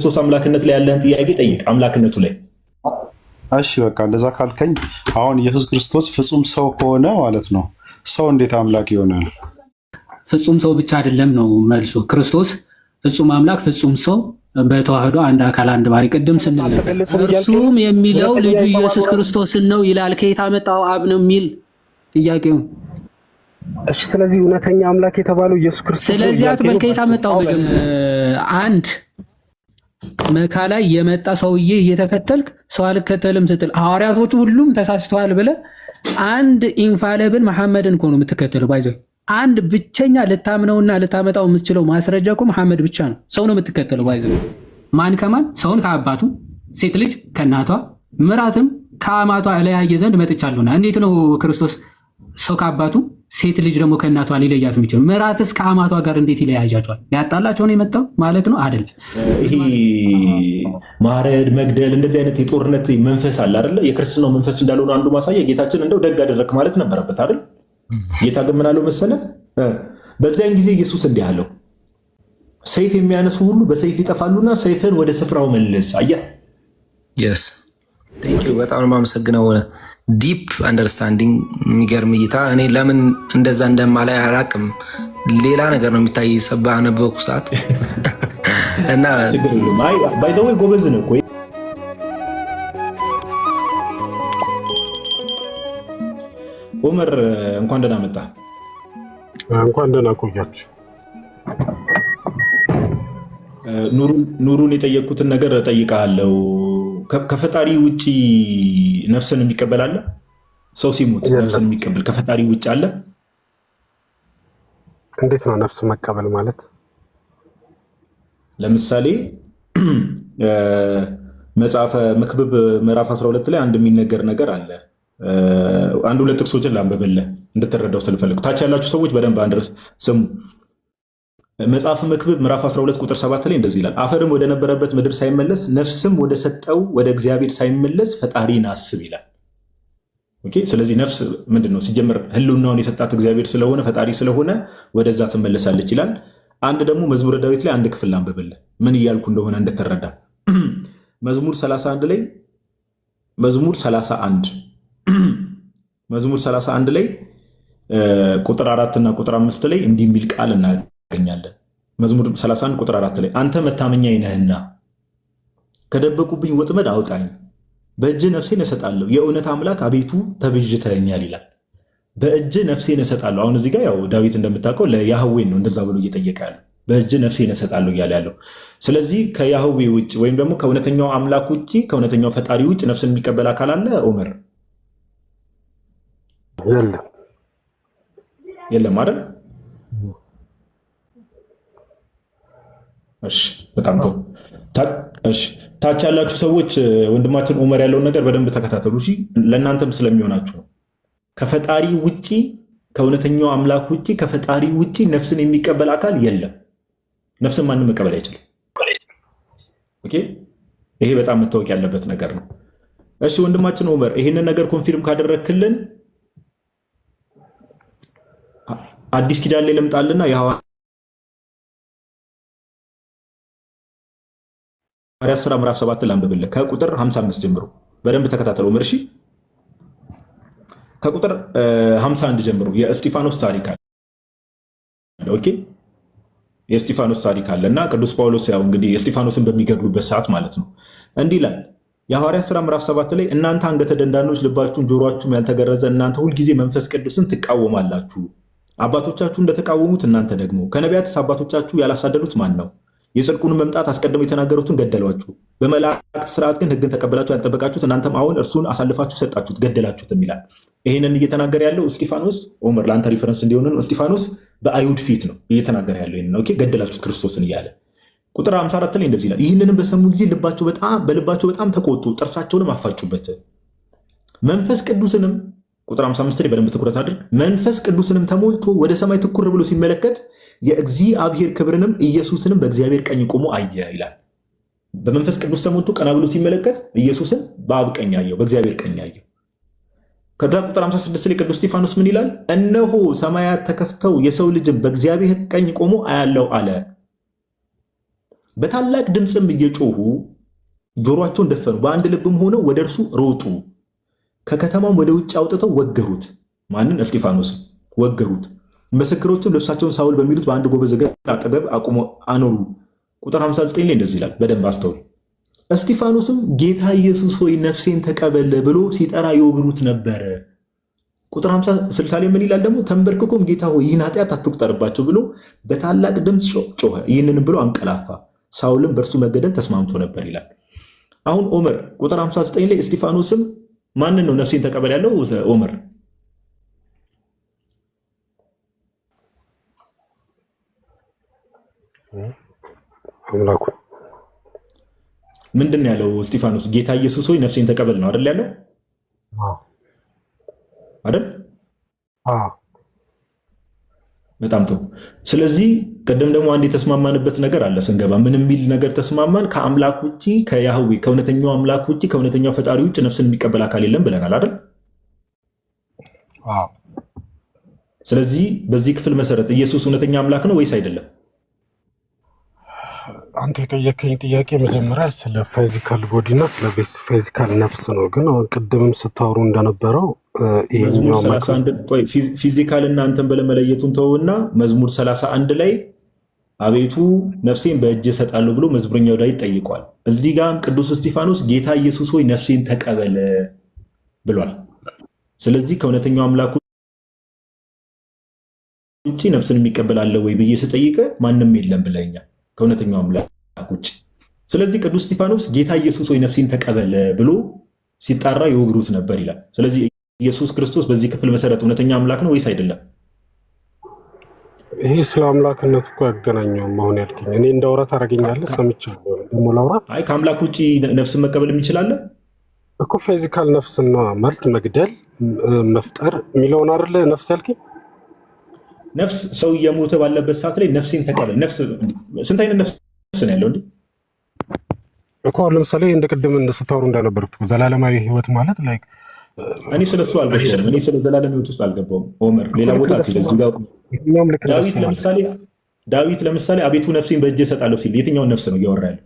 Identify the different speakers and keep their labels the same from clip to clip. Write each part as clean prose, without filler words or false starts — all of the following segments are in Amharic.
Speaker 1: ክርስቶስ አምላክነት ላይ ያለህን ጥያቄ ጠይቅ። አምላክነቱ ላይ
Speaker 2: እሺ በቃ እንደዛ ካልከኝ አሁን ኢየሱስ ክርስቶስ ፍጹም ሰው ከሆነ ማለት ነው ሰው እንዴት አምላክ ይሆናል?
Speaker 3: ፍጹም ሰው ብቻ አይደለም ነው መልሱ። ክርስቶስ ፍጹም አምላክ ፍጹም ሰው በተዋህዶ አንድ አካል አንድ ባህሪ ቅድም ስንል እርሱም የሚለው ልጁ ኢየሱስ ክርስቶስን ነው ይላል። ከየት አመጣው? አብ ነው የሚል ጥያቄው።
Speaker 4: እሺ ስለዚህ እውነተኛ አምላክ የተባለው ኢየሱስ ክርስቶስ ነው።
Speaker 3: ስለዚህ አትበል ከየት አመጣው? አንድ መካ ላይ የመጣ ሰውዬ እየተከተልክ ሰው አልከተልም ስትል ሐዋርያቶቹ ሁሉም ተሳስተዋል ብለህ አንድ ኢንፋለብል መሐመድን እኮ ነው የምትከተለው። ባይዘው አንድ ብቸኛ ልታምነውና ልታመጣው የምትችለው ማስረጃ እኮ መሐመድ ብቻ ነው። ሰው ነው የምትከተለው። ባይዘው ማን ከማን? ሰውን ከአባቱ፣ ሴት ልጅ ከእናቷ፣ ምራትም ከአማቷ እለያየ ዘንድ መጥቻለሁና። እንዴት ነው ክርስቶስ ሰው ከአባቱ ሴት ልጅ ደግሞ ከእናቷ ሊለያት የሚችል? ምራትስ ከአማቷ ጋር እንዴት ይለያያቸዋል? ሊያጣላቸው ነው የመጣው ማለት ነው አይደል?
Speaker 1: ይሄ ማረድ፣ መግደል እንደዚህ አይነት የጦርነት መንፈስ አለ አይደለ? የክርስትናው መንፈስ እንዳልሆነ አንዱ ማሳያ ጌታችን እንደው ደግ አደረክ ማለት ነበረበት አይደል? ጌታ ግን ምን አለው መሰለ? በዚያን ጊዜ ኢየሱስ እንዲህ አለው፣ ሰይፍ የሚያነሱ ሁሉ በሰይፍ ይጠፋሉና ሰይፍን ወደ ስፍራው መልስ። አየህ?
Speaker 5: የስ ቴንክ ዩ በጣም ነው የማመሰግነው። ዲፕ አንደርስታንዲንግ፣ የሚገርም እይታ። እኔ ለምን እንደዛ እንደማላይ አላቅም። ሌላ ነገር ነው የሚታይ ሰባ ነበኩ ሰዓት እና
Speaker 1: ባይዘው ጎበዝ ነው እኮ ኡመር። እንኳን ደህና መጣ።
Speaker 4: እንኳን ደህና ቆያችሁ።
Speaker 1: ኑሩን የጠየቅኩትን ነገር እጠይቅሃለሁ። ከፈጣሪ ውጪ ነፍስን የሚቀበል አለ? ሰው ሲሞት ነፍስን የሚቀበል ከፈጣሪ ውጭ አለ?
Speaker 4: እንዴት ነው ነፍስ መቀበል ማለት?
Speaker 1: ለምሳሌ መጽሐፈ መክብብ ምዕራፍ 12 ላይ አንድ የሚነገር ነገር አለ። አንድ ሁለት ጥቅሶችን ላንብብልህ እንድትረዳው ስለፈለግ። ታች ያላችሁ ሰዎች በደንብ አንድረስ ስሙ። መጽሐፈ መክብብ ምዕራፍ 12 ቁጥር 7 ላይ እንደዚህ ይላል፣ አፈርም ወደ ነበረበት ምድር ሳይመለስ ነፍስም ወደ ሰጠው ወደ እግዚአብሔር ሳይመለስ ፈጣሪን አስብ ይላል። ኦኬ። ስለዚህ ነፍስ ምንድን ነው? ሲጀምር ህልውናውን የሰጣት እግዚአብሔር ስለሆነ ፈጣሪ ስለሆነ ወደዛ ትመለሳለች ይላል። አንድ ደግሞ መዝሙረ ዳዊት ላይ አንድ ክፍል ላንብብልህ ምን እያልኩ እንደሆነ እንድትረዳ። መዝሙር 31 ላይ መዝሙር 31 ላይ ቁጥር 4 እና ቁጥር 5 ላይ እንዲህ የሚል ቃል እናገኛለን። መዝሙር 31 ቁጥር 4 ላይ አንተ መታመኛዬ ነህና ከደበቁብኝ ወጥመድ አውጣኝ፣ በእጅ ነፍሴን እሰጣለሁ፣ የእውነት አምላክ አቤቱ ተቤዥተኸኛል ይላል። በእጅ ነፍሴን እሰጣለሁ። አሁን እዚህ ጋር ያው ዳዊት እንደምታውቀው ለያህዌን ነው እንደዛ ብሎ እየጠየቀ ያለው፣ በእጅ ነፍሴን እሰጣለሁ እያለ ያለው። ስለዚህ ከያህዌ ውጭ ወይም ደግሞ ከእውነተኛው አምላክ ውጭ ከእውነተኛው ፈጣሪ ውጭ ነፍስን የሚቀበል አካል አለ ኦመር? የለም አይደል? እሺ በጣም ጥሩ። እሺ ታች ያላችሁ ሰዎች ወንድማችን ኡመር ያለውን ነገር በደንብ ተከታተሉ። እሺ ለእናንተም ስለሚሆናችሁ ነው። ከፈጣሪ ውጪ ከእውነተኛው አምላክ ውጪ ከፈጣሪ ውጪ ነፍስን የሚቀበል አካል የለም። ነፍስን ማንም መቀበል አይችልም። ኦኬ፣ ይሄ በጣም መታወቅ ያለበት ነገር ነው። እሺ ወንድማችን ኡመር ይሄንን ነገር ኮንፊርም ካደረክልን አዲስ ኪዳን ላይ ለምጣልና የሐዋርያት ሥራ ምዕራፍ 7 ላንብብልህ ከቁጥር 55 ጀምሮ በደንብ ተከታተሉ። እሺ ከቁጥር 51 ጀምሮ የእስጢፋኖስ ታሪክ አለ። ኦኬ የእስጢፋኖስ ታሪክ አለና ቅዱስ ጳውሎስ ያው እንግዲህ የእስጢፋኖስን በሚገድሉበት ሰዓት ማለት ነው እንዲህ ይላል። የሐዋርያት ሥራ ምዕራፍ 7 ላይ እናንተ አንገተ ደንዳኖች ልባችሁም ጆሮአችሁም ያልተገረዘ እናንተ ሁልጊዜ መንፈስ ቅዱስን ትቃወማላችሁ። አባቶቻችሁ እንደተቃወሙት እናንተ ደግሞ ከነቢያትስ አባቶቻችሁ ያላሳደዱት ማን ነው? የጽድቁን መምጣት አስቀድመው የተናገሩትን ገደሏችሁ። በመላእክት ስርዓት ግን ሕግን ተቀበላችሁ ያልጠበቃችሁት እናንተም አሁን እርሱን አሳልፋችሁ ሰጣችሁት ገደላችሁትም ይላል። ይህንን እየተናገረ ያለው እስጢፋኖስ ኦመር ለአንተ ሪፈረንስ እንዲሆን እስጢፋኖስ በአይሁድ ፊት ነው እየተናገረ ያለው ይህንን። ኦኬ ገደላችሁት ክርስቶስን እያለ ቁጥር 54 ላይ እንደዚህ ይላል። ይህንንም በሰሙ ጊዜ በልባቸው በጣም ተቆጡ፣ ጥርሳቸውንም አፋጩበት። መንፈስ ቅዱስንም ቁጥር 55 ላይ በደንብ ትኩረት አድርግ። መንፈስ ቅዱስንም ተሞልቶ ወደ ሰማይ ትኩር ብሎ ሲመለከት የእግዚአብሔር ክብርንም ኢየሱስንም በእግዚአብሔር ቀኝ ቆሞ አየ ይላል። በመንፈስ ቅዱስ ተሞልቶ ቀና ብሎ ሲመለከት ኢየሱስን በአብ ቀኝ አየው፣ በእግዚአብሔር ቀኝ አየው። ከዛ ቁጥር 56 ላይ ቅዱስ እስጢፋኖስ ምን ይላል? እነሆ ሰማያት ተከፍተው የሰው ልጅም በእግዚአብሔር ቀኝ ቆሞ አያለው አለ። በታላቅ ድምፅም እየጮሁ ጆሮአቸውን ደፈኑ፣ በአንድ ልብም ሆነው ወደ እርሱ ሮጡ። ከከተማም ወደ ውጭ አውጥተው ወገሩት። ማንን? እስጢፋኖስን ወገሩት። ምስክሮችም ልብሳቸውን ሳውል በሚሉት በአንድ ጎበዝ እግር አጠገብ አቁሞ አኖሩ። ቁጥር 59 ላይ እንደዚህ ይላል። በደንብ አስተውሉ። እስጢፋኖስም ጌታ ኢየሱስ ሆይ ነፍሴን ተቀበል ብሎ ሲጠራ ይወግሩት ነበረ። ቁጥር 60 ላይ ምን ይላል ደግሞ? ተንበርክኮም ጌታ ሆይ ይህን ኃጢአት አትቁጠርባቸው ብሎ በታላቅ ድምፅ ጮኸ። ይህንንም ብሎ አንቀላፋ። ሳውልም በእርሱ መገደል ተስማምቶ ነበር ይላል። አሁን ኦመር ቁጥር 59 ላይ እስጢፋኖስም ማንን ነው ነፍሴን ተቀበል ያለው? ኦመር
Speaker 4: አምላኩ
Speaker 1: ምንድን ያለው? እስጢፋኖስ ጌታ ኢየሱስ ሆይ ነፍሴን ተቀበል ነው አይደል ያለው? አይደል? በጣም ጥሩ። ስለዚህ ቅድም ደግሞ አንድ የተስማማንበት ነገር አለ ስንገባ። ምን የሚል ነገር ተስማማን? ከአምላክ ውጭ ከያህዌ ከእውነተኛው አምላክ ውጭ ከእውነተኛው ፈጣሪ ውጭ ነፍስን የሚቀበል አካል የለም ብለናል አይደል? ስለዚህ በዚህ ክፍል መሰረት ኢየሱስ እውነተኛ አምላክ ነው ወይስ አይደለም?
Speaker 4: አንተ የጠየቀኝ ጥያቄ መጀመሪያ ስለ ፊዚካል ቦዲ እና ስለ ፊዚካል ነፍስ ነው። ግን አሁን ቅድምም ስታወሩ እንደነበረው
Speaker 1: ፊዚካል እና አንተን በለመለየቱን ተውና መዝሙር 31 ላይ አቤቱ ነፍሴን በእጅ እሰጣለሁ ብሎ መዝሙረኛው ዳዊት ጠይቋል። እዚህ ጋርም ቅዱስ እስጢፋኖስ ጌታ ኢየሱስ ሆይ ነፍሴን ተቀበለ ብሏል። ስለዚህ ከእውነተኛው አምላክ ውጭ ነፍስን የሚቀበል አለ ወይ ብዬ ስጠይቀ ማንም የለም ብለኛል ከእውነተኛው አምላክ ውጭ። ስለዚህ ቅዱስ እስጢፋኖስ ጌታ ኢየሱስ ሆይ ነፍሴን ተቀበለ ብሎ ሲጣራ ይወግሩት ነበር ይላል። ስለዚህ ኢየሱስ ክርስቶስ በዚህ ክፍል መሰረት እውነተኛ አምላክ ነው ወይስ አይደለም?
Speaker 4: ይሄ ስለ አምላክነት እኮ ያገናኘውም አሁን ያልከኝ እኔ እንዳውራ ታደርገኛለህ። ሰምቻለሁ ደግሞ ላውራ።
Speaker 1: አይ ከአምላክ ውጭ ነፍስን መቀበል የሚችላለ
Speaker 4: እኮ ፊዚካል ነፍስና ማለት መግደል መፍጠር የሚለውን አይደለ ነፍስ ያልከኝ?
Speaker 1: ነፍስ ሰው እየሞተ ባለበት ሰዓት ላይ ነፍሴን ተቀበል። ነፍስ ስንት አይነት ነፍስ ነው ያለው እንዴ?
Speaker 4: እኮ ለምሳሌ እንደ ቅድም ስታወሩ እንደነበሩት ዘላለማዊ ህይወት ማለት ላይክ
Speaker 1: እኔ ስለሱ አልገባውም። እኔ ስለ ዘላለም ህይወት ውስጥ አልገባውም። ኦመር ሌላ ቦታ ዳዊት ለምሳሌ አቤቱ ነፍሴን በእጅ እሰጣለሁ ሲል የትኛውን ነፍስ ነው እያወራ ያለው?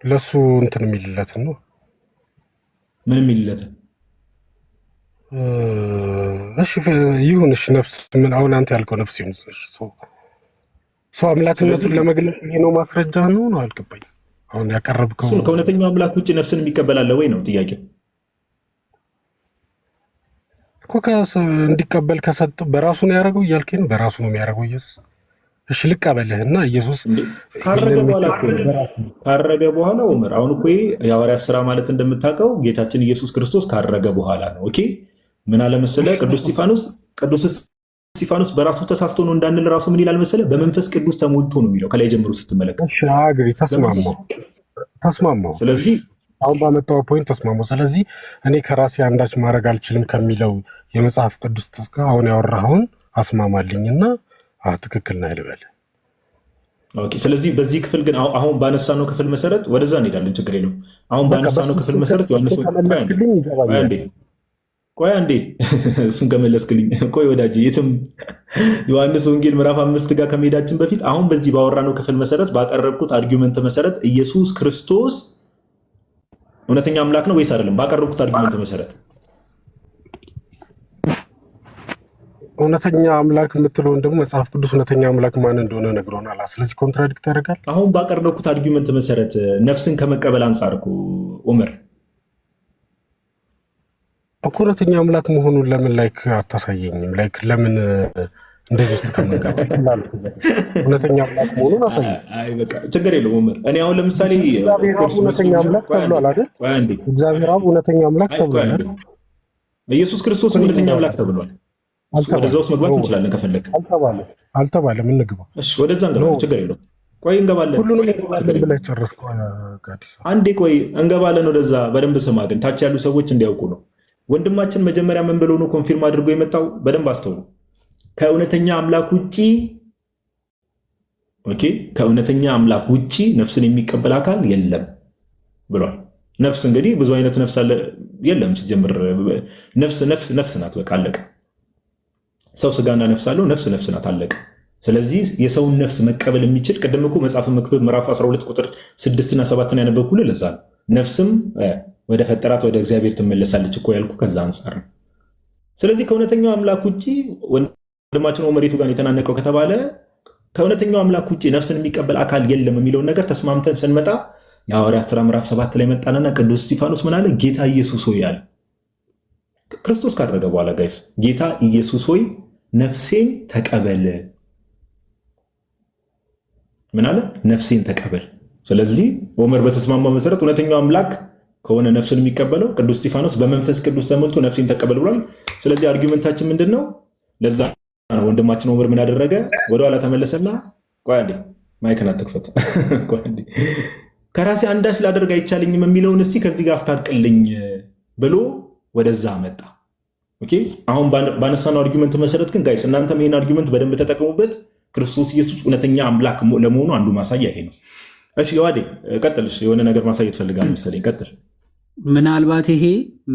Speaker 4: ለሱ እንትን የሚልለትን ነው።
Speaker 1: ምን የሚልለትን?
Speaker 4: እሺ ይሁን። እሺ ነፍስ ምን አሁን አንተ ያልከው ነፍስ ይሁን። ሰው አምላክነቱን ለመግለጽ ይሄ ነው ማስረጃ ነው ነው አልገባኝም። አሁን ያቀረብከው
Speaker 1: ከእውነተኛው አምላክ ውጭ ነፍስን የሚቀበላለ ወይ ነው ጥያቄው
Speaker 4: እኮ። እንዲቀበል ከሰጠ በራሱ ነው ያደረገው እያልከኝ ነው። በራሱ ነው የሚያደርገው ኢየሱስ። እሺ ልቀበልህና ኢየሱስ
Speaker 1: ካረገ በኋላ ኦመር አሁን እኮ የሐዋርያት ስራ ማለት እንደምታውቀው ጌታችን ኢየሱስ ክርስቶስ ካረገ በኋላ ነው። ኦኬ ምን አለ መሰለህ ቅዱስ እስጢፋኖስ በራሱ ተሳስቶ ነው እንዳንል ራሱ ምን ይላል መሰለህ? በመንፈስ ቅዱስ ተሞልቶ ነው የሚለው ከላይ ጀምሮ ስትመለከት።
Speaker 4: እሺ አግሪ ተስማማው። ስለዚህ አሁን ባመጣው ፖይንት ተስማማው። ስለዚህ እኔ ከራሴ አንዳች ማድረግ አልችልም ከሚለው የመጽሐፍ ቅዱስ ተስካ አሁን ያወራኸውን አስማማልኝና ትክክል ነህ ልበል።
Speaker 1: ኦኬ ስለዚህ በዚህ ክፍል ግን አሁን ባነሳነው ክፍል መሰረት ወደዛ እንሄዳለን። ችግር የለውም። አሁን ባነሳነው ክፍል መሰረት ዮሐንስ ቆይ አንዴ እሱን ከመለስክልኝ ቆይ ወዳጅ የትም ዮሐንስ ወንጌል ምዕራፍ 5 ጋር ከመሄዳችን በፊት አሁን በዚህ ባወራነው ክፍል መሰረት ባቀረብኩት አርጊውመንት መሰረት ኢየሱስ ክርስቶስ እውነተኛ አምላክ ነው ወይስ አይደለም? ባቀረብኩት አርጊውመንት መሰረት
Speaker 4: እውነተኛ አምላክ የምትለውን ደግሞ መጽሐፍ ቅዱስ እውነተኛ አምላክ ማን እንደሆነ ነግሮናል። ስለዚህ ኮንትራዲክት ያደርጋል።
Speaker 1: አሁን ባቀረብኩት አርጊውመንት መሰረት ነፍስን ከመቀበል አንጻር እኮ ዑመር
Speaker 4: እኮ እውነተኛ አምላክ መሆኑን ለምን ላይክ አታሳየኝም? ላይክ ለምን እንደዚህ ውስጥ ከመንጋር እውነተኛ አምላክ መሆኑን አሳየኝ።
Speaker 1: አይ በቃ ችግር የለውም ዑመር። እኔ አሁን ለምሳሌ
Speaker 4: እግዚአብሔር አብ እውነተኛ አምላክ ተብሏል አይደል? እግዚአብሔር አብ እውነተኛ አምላክ ተብሏል አይደል?
Speaker 1: ኢየሱስ ክርስቶስ እውነተኛ አምላክ ተብሏል። ወደዛ ውስጥ መግባት እንችላለን ከፈለግ።
Speaker 4: አልተባለም። እንግባ።
Speaker 1: እሺ ወደዛ እንገባለን። ችግር የለውም። ቆይ እንገባለን።
Speaker 4: ሁሉንም እንገባለን ብለህ ጨረስኩ።
Speaker 1: አንዴ ቆይ እንገባለን ወደዛ። በደንብ ስማ ግን ታች ያሉ ሰዎች እንዲያውቁ ነው። ወንድማችን መጀመሪያ ምን ብሎ ነው ኮንፊርም አድርጎ የመጣው? በደንብ አስተውሉ። ከእውነተኛ አምላክ ውጪ ኦኬ፣ ከእውነተኛ አምላክ ውጪ ነፍስን የሚቀበል አካል የለም ብሏል። ነፍስ እንግዲህ ብዙ አይነት ነፍስ አለ። የለም ሲጀምር ነፍስ ናት። በቃ አለቀ። ሰው ስጋና ነፍስ አለው። ነፍስ ናት። አለቀ። ስለዚህ የሰውን ነፍስ መቀበል የሚችል ቅድም እኮ መጽሐፈ መክብብ ምዕራፍ 12 ቁጥር 6 እና 7 ያነበብኩልህ ለዛ ነው። ነፍስም ወደ ፈጠራት ወደ እግዚአብሔር ትመለሳለች እኮ ያልኩ ከዛ አንጻር ነው። ስለዚህ ከእውነተኛው አምላክ ውጭ ወንድማችን ኦመር ጋር የተናነቀው ከተባለ ከእውነተኛው አምላክ ውጭ ነፍስን የሚቀበል አካል የለም የሚለውን ነገር ተስማምተን ስንመጣ የሐዋርያት ሥራ ምዕራፍ 7 ላይ መጣንና ቅዱስ እስጢፋኖስ ምን አለ? ጌታ ኢየሱስ ሆይ አለ። ክርስቶስ ካደረገ በኋላ ጋይስ ጌታ ኢየሱስ ሆይ ነፍሴን ተቀበል። ምን አለ? ነፍሴን ተቀበል። ስለዚህ ኦመር በተስማማው መሰረት እውነተኛው አምላክ ከሆነ ነፍስን የሚቀበለው ቅዱስ እስጢፋኖስ በመንፈስ ቅዱስ ተሞልቶ ነፍሴን ተቀበል ብሏል። ስለዚህ አርጊውመንታችን ምንድን ነው? ለዛ ነው ወንድማችን ኦመር ምን አደረገ? ወደኋላ ተመለሰና ቆይ አንዴ ማይክን አትክፈት ከራሴ አንዳች ላደርግ አይቻለኝም የሚለውን እስቲ ከዚህ ጋር አፍታርቅልኝ ብሎ ወደዛ መጣ። ኦኬ አሁን ባነሳነው አርጊውመንት መሰረት ግን ጋይስ እናንተም ይሄን አርጊውመንት በደንብ ተጠቀሙበት። ክርስቶስ ኢየሱስ እውነተኛ አምላክ ለመሆኑ አንዱ ማሳያ ይሄ ነው። እሺ ዋዴ ቀጥልሽ። የሆነ ነገር ማሳየት ፈልጋለሁ መሰለኝ። ቀጥል።
Speaker 3: ምናልባት ይሄ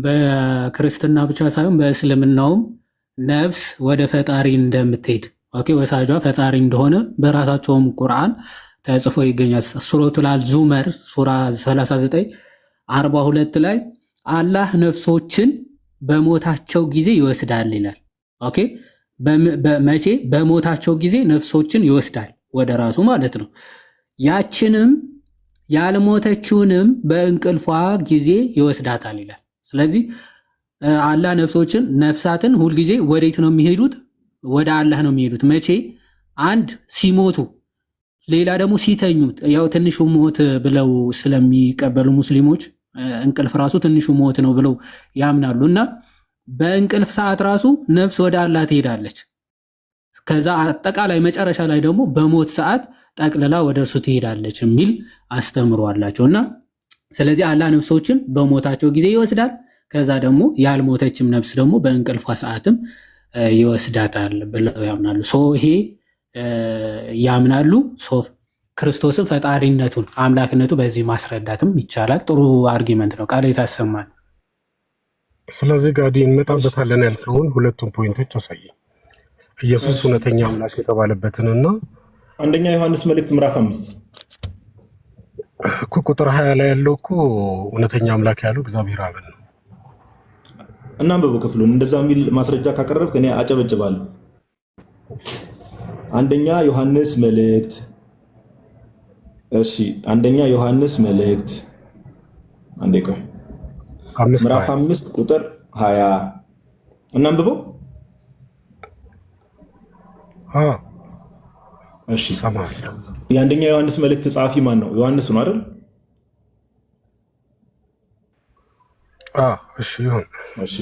Speaker 3: በክርስትና ብቻ ሳይሆን በእስልምናውም ነፍስ ወደ ፈጣሪ እንደምትሄድ ወሳጇ ፈጣሪ እንደሆነ በራሳቸውም ቁርአን ተጽፎ ይገኛል። ሱረቱል አልዙመር ሱራ 39:42 ላይ አላህ ነፍሶችን በሞታቸው ጊዜ ይወስዳል ይላል። ኦኬ መቼ? በሞታቸው ጊዜ ነፍሶችን ይወስዳል ወደ ራሱ ማለት ነው። ያችንም ያልሞተችውንም በእንቅልፏ ጊዜ ይወስዳታል ይላል። ስለዚህ አላህ ነፍሳትን ሁልጊዜ ወዴት ነው የሚሄዱት? ወደ አላህ ነው የሚሄዱት። መቼ? አንድ ሲሞቱ፣ ሌላ ደግሞ ሲተኙት። ያው ትንሹ ሞት ብለው ስለሚቀበሉ ሙስሊሞች እንቅልፍ ራሱ ትንሹ ሞት ነው ብለው ያምናሉ እና በእንቅልፍ ሰዓት ራሱ ነፍስ ወደ አላህ ትሄዳለች። ከዛ አጠቃላይ መጨረሻ ላይ ደግሞ በሞት ሰዓት ጠቅልላ ወደ እርሱ ትሄዳለች የሚል አስተምሮ አላቸው እና ስለዚህ አላህ ነፍሶችን በሞታቸው ጊዜ ይወስዳል። ከዛ ደግሞ ያልሞተችም ነፍስ ደግሞ በእንቅልፏ ሰዓትም ይወስዳታል ብለው ያምናሉ። ይሄ ያምናሉ። ክርስቶስን ፈጣሪነቱን አምላክነቱ በዚህ ማስረዳትም ይቻላል። ጥሩ አርጊመንት ነው። ቃል የታሰማል።
Speaker 4: ስለዚህ ጋዲ እንመጣበታለን ያልከውን ሁለቱም ፖይንቶች አሳየኝ። ኢየሱስ እውነተኛ አምላክ የተባለበትንና
Speaker 1: አንደኛ ዮሐንስ መልእክት ምዕራፍ 5
Speaker 4: እኮ ቁጥር 20 ላይ ያለው እኮ እውነተኛ አምላክ ያለው እግዚአብሔር አብ ነው።
Speaker 1: እናንብቡ ክፍሉን። እንደዛ የሚል ማስረጃ ካቀረብክ እኔ አጨበጭባለሁ። አንደኛ ዮሐንስ መልእክት አንደኛ ዮሐንስ መልእክት ምዕራፍ 5 ቁጥር 20 እናንብበው። እሺ የአንደኛ ዮሐንስ መልእክት ጸሐፊ ማን ነው? ዮሐንስ ነው አይደል?
Speaker 4: እሺ ይሁን።
Speaker 1: እሺ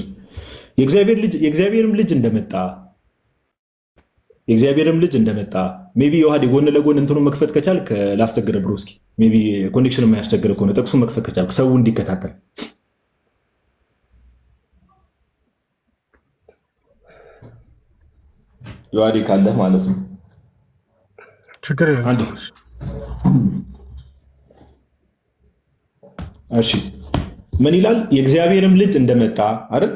Speaker 1: የእግዚአብሔርም ልጅ እንደመጣ ሜቢ ዮሐዴ ጎን ለጎን እንትኑ መክፈት ከቻልክ ላስቸግረ ብሮ እስኪ ሜቢ ኮኔክሽን የማያስቸግር ከሆነ ጥቅሱ መክፈት ከቻልክ ሰው እንዲከታተል ዮሐዴ ካለ ማለት ነው።
Speaker 4: ችግር የለም።
Speaker 1: እሺ ምን ይላል? የእግዚአብሔርም ልጅ እንደመጣ አይደል?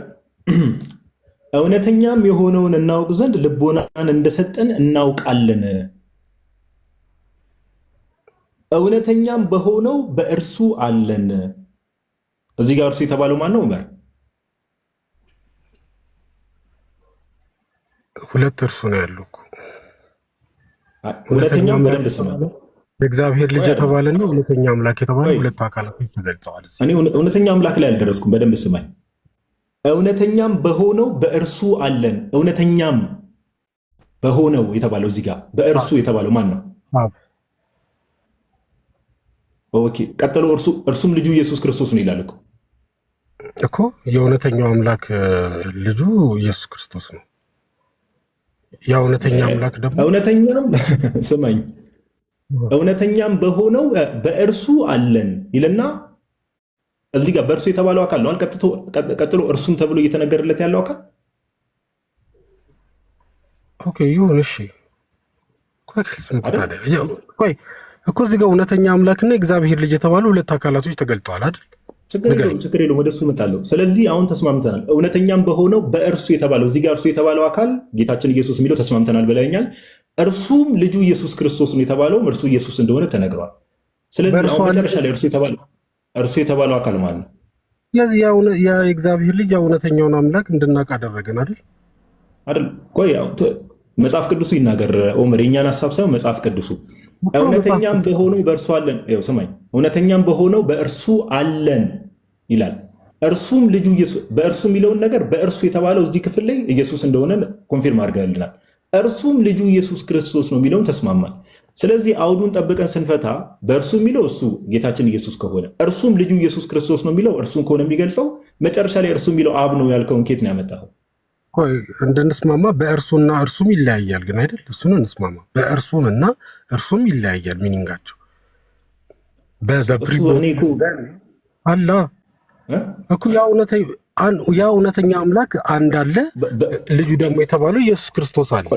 Speaker 1: እውነተኛም የሆነውን እናውቅ ዘንድ ልቦናን እንደሰጠን እናውቃለን። እውነተኛም በሆነው በእርሱ አለን። እዚህ ጋር እርሱ የተባለው ማን ነው? ዑመር
Speaker 4: ሁለት እርሱ ነው ያለው እኮ።
Speaker 1: እውነተኛም በደንብ ስማ።
Speaker 4: የእግዚአብሔር ልጅ የተባለና እውነተኛ አምላክ የተባለ ሁለት አካላቶች ተገልጸዋል።
Speaker 1: እኔ እውነተኛ አምላክ ላይ አልደረስኩም። በደንብ ስማኝ። እውነተኛም በሆነው በእርሱ አለን። እውነተኛም በሆነው የተባለው እዚህ ጋር በእርሱ የተባለው ማን ነው? ኦኬ ቀጥሎ እርሱም ልጁ ኢየሱስ ክርስቶስ ነው ይላል
Speaker 4: እኮ የእውነተኛው አምላክ ልጁ ኢየሱስ ክርስቶስ ነው። ያ እውነተኛ አምላክ ደግሞ
Speaker 1: እውነተኛም ስማኝ፣ እውነተኛም በሆነው በእርሱ አለን ይልና እዚህ ጋር በእርሱ የተባለው አካል ነው። ቀጥሎ እርሱም ተብሎ እየተነገረለት ያለው አካል
Speaker 4: ኦኬ ይሁን። እሺ ቆይ እኮ እዚህ ጋር እውነተኛ አምላክና የእግዚአብሔር ልጅ የተባሉ ሁለት አካላቶች ተገልጠዋል አይደል?
Speaker 1: ችግር የለውም፣ ወደሱ እመጣለሁ። ስለዚህ አሁን ተስማምተናል። እውነተኛም በሆነው በእርሱ የተባለው እዚህ ጋር እርሱ የተባለው አካል ጌታችን ኢየሱስ የሚለው ተስማምተናል ብለኛል። እርሱም ልጁ ኢየሱስ ክርስቶስ ነው የተባለውም እርሱ ኢየሱስ እንደሆነ ተነግሯል። ስለዚህ አሁን መጨረሻ ላይ እርሱ የተባለው አካል ማለት ነው።
Speaker 4: ስለዚህ የእግዚአብሔር ልጅ እውነተኛውን አምላክ እንድናውቅ አደረገን አይደል?
Speaker 1: ቆይ መጽሐፍ ቅዱሱ ይናገር ኦመር፣ የእኛን ሀሳብ ሳይሆን መጽሐፍ ቅዱሱ እውነተኛም በሆነው በእርሱ አለን። ስማኝ፣ እውነተኛም በሆነው በእርሱ አለን ይላል። እርሱም ልጁ ኢየሱስ በእርሱ የሚለውን ነገር በእርሱ የተባለው እዚህ ክፍል ላይ ኢየሱስ እንደሆነ ኮንፊርም አድርገንልናል። እርሱም ልጁ ኢየሱስ ክርስቶስ ነው የሚለውን ተስማማል። ስለዚህ አውዱን ጠብቀን ስንፈታ በእርሱ የሚለው እሱ ጌታችን ኢየሱስ ከሆነ እርሱም ልጁ ኢየሱስ ክርስቶስ ነው የሚለው እርሱን ከሆነ የሚገልጸው መጨረሻ ላይ እርሱ የሚለው አብ ነው ያልከውን ኬት ነው ያመጣው?
Speaker 4: እንድንስማማ በእርሱና እርሱም ይለያያል ግን አይደል? እሱን እንስማማ። በእርሱም እና እርሱም ይለያያል ሚኒንጋቸው አላ እኮ ያ እውነተኛ አምላክ አንድ አለ። ልጁ ደግሞ የተባለው ኢየሱስ ክርስቶስ አለ።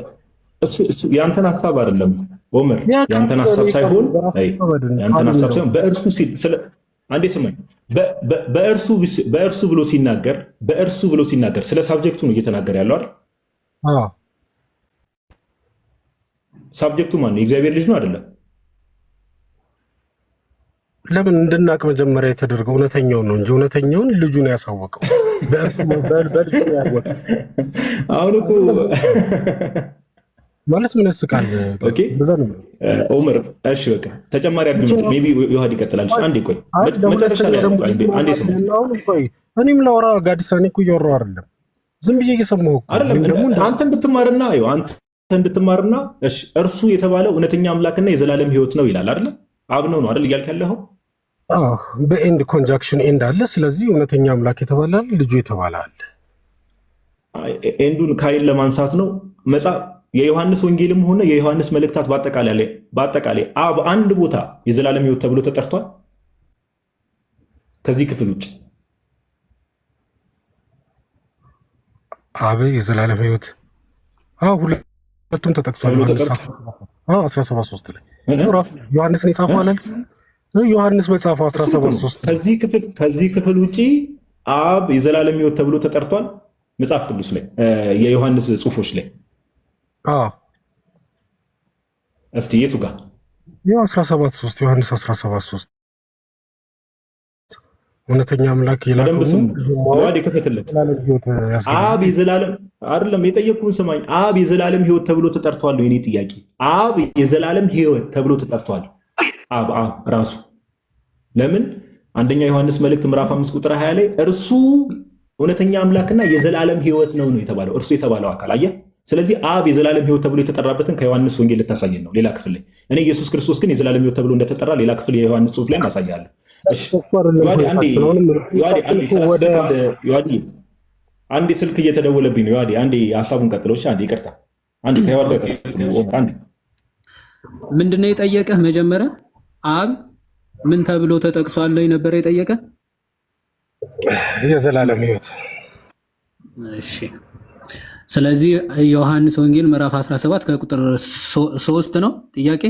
Speaker 1: ያንተን ሀሳብ አይደለም ኦመር፣ ያንተን ሀሳብ ሳይሆን በእርሱ ሲል አንዴ ስማኝ፣ በእርሱ ብሎ ሲናገር ስለ ሳብጀክቱ ነው እየተናገረ ያለው አይደል? ሳብጀክቱ ማን ነው? የእግዚአብሔር ልጅ ነው አይደለም?
Speaker 4: ለምን እንድናቅ መጀመሪያ የተደረገው እውነተኛውን ነው እንጂ እውነተኛውን ልጁን ያሳወቀው በልጁ ያወቀው።
Speaker 1: አሁን እኮ
Speaker 4: ማለት ምን ያስቃል?
Speaker 1: ኦመር እሺ በቃ ተጨማሪ አርጉመንት ሜይ ቢ ዮሐድ ይቀጥላል። አንዴ ቆይ መጨረሻ ላይ አንዴ ስማ።
Speaker 4: እኔም ላውራ ጋዲሳ፣ እኔ እኮ እያወራሁ አይደለም፣ ዝም ብዬ እየሰማሁ
Speaker 1: አይደለም። አንተ እንድትማርና እሺ እርሱ የተባለው እውነተኛ አምላክና የዘላለም ሕይወት ነው ይላል አይደለ? አብ ነው አይደል እያልክ ያለኸው?
Speaker 4: በኤንድ ኮንጃክሽን ኤንድ አለ። ስለዚህ እውነተኛ አምላክ የተባለ አለ፣ ልጁ የተባለ አለ።
Speaker 1: ኤንዱን ካይን ለማንሳት ነው መጽሐፍ የዮሐንስ ወንጌልም ሆነ የዮሐንስ መልእክታት በአጠቃላይ አብ አንድ ቦታ የዘላለም ሕይወት ተብሎ ተጠርቷል? ከዚህ ክፍል ውጭ
Speaker 4: አብ የዘላለም ሕይወት ሁለቱም ተጠቅሷል። 17:3 ላይ ዮሐንስን የጻፈው አላል? ዮሐንስ በጻፈው 17:3
Speaker 1: ከዚህ ክፍል ውጭ አብ የዘላለም ሕይወት ተብሎ ተጠርቷል መጽሐፍ ቅዱስ ላይ የዮሐንስ ጽሑፎች ላይ? እስቲ የቱ ጋር?
Speaker 4: 17:3 ዮሐንስ 17:3 እውነተኛ አምላክ ይላል።
Speaker 1: አብ የዘላለም አይደለም የጠየቅኩህን ስማኝ። አብ የዘላለም ሕይወት ተብሎ ተጠርቷል። የኔ ጥያቄ አብ የዘላለም ሕይወት ተብሎ ተጠርቷል? አብ ራሱ ለምን? አንደኛ ዮሐንስ መልእክት ምዕራፍ 5 ቁጥር 20 ላይ እርሱ እውነተኛ አምላክና የዘላለም ሕይወት ነው የተባለው እርሱ የተባለው አካል አየህ። ስለዚህ አብ የዘላለም ሕይወት ተብሎ የተጠራበትን ከዮሐንስ ወንጌል ልታሳየን ነው ሌላ ክፍል ላይ። እኔ ኢየሱስ ክርስቶስ ግን የዘላለም ሕይወት ተብሎ እንደተጠራ ሌላ ክፍል የዮሐንስ ጽሑፍ ላይ እናሳያለን። አንዴ ስልክ እየተደወለብኝ ነው። አንዴ ሀሳቡን ቀጥሎች። አንዴ ይቅርታ፣ አንዴ
Speaker 3: ምንድነው የጠየቀህ? መጀመሪያ አብ ምን ተብሎ ተጠቅሷል የነበረ የጠየቀ?
Speaker 4: የዘላለም ሕይወት።
Speaker 3: እሺ፣ ስለዚህ ዮሐንስ ወንጌል ምዕራፍ 17 ከቁጥር 3 ነው ጥያቄ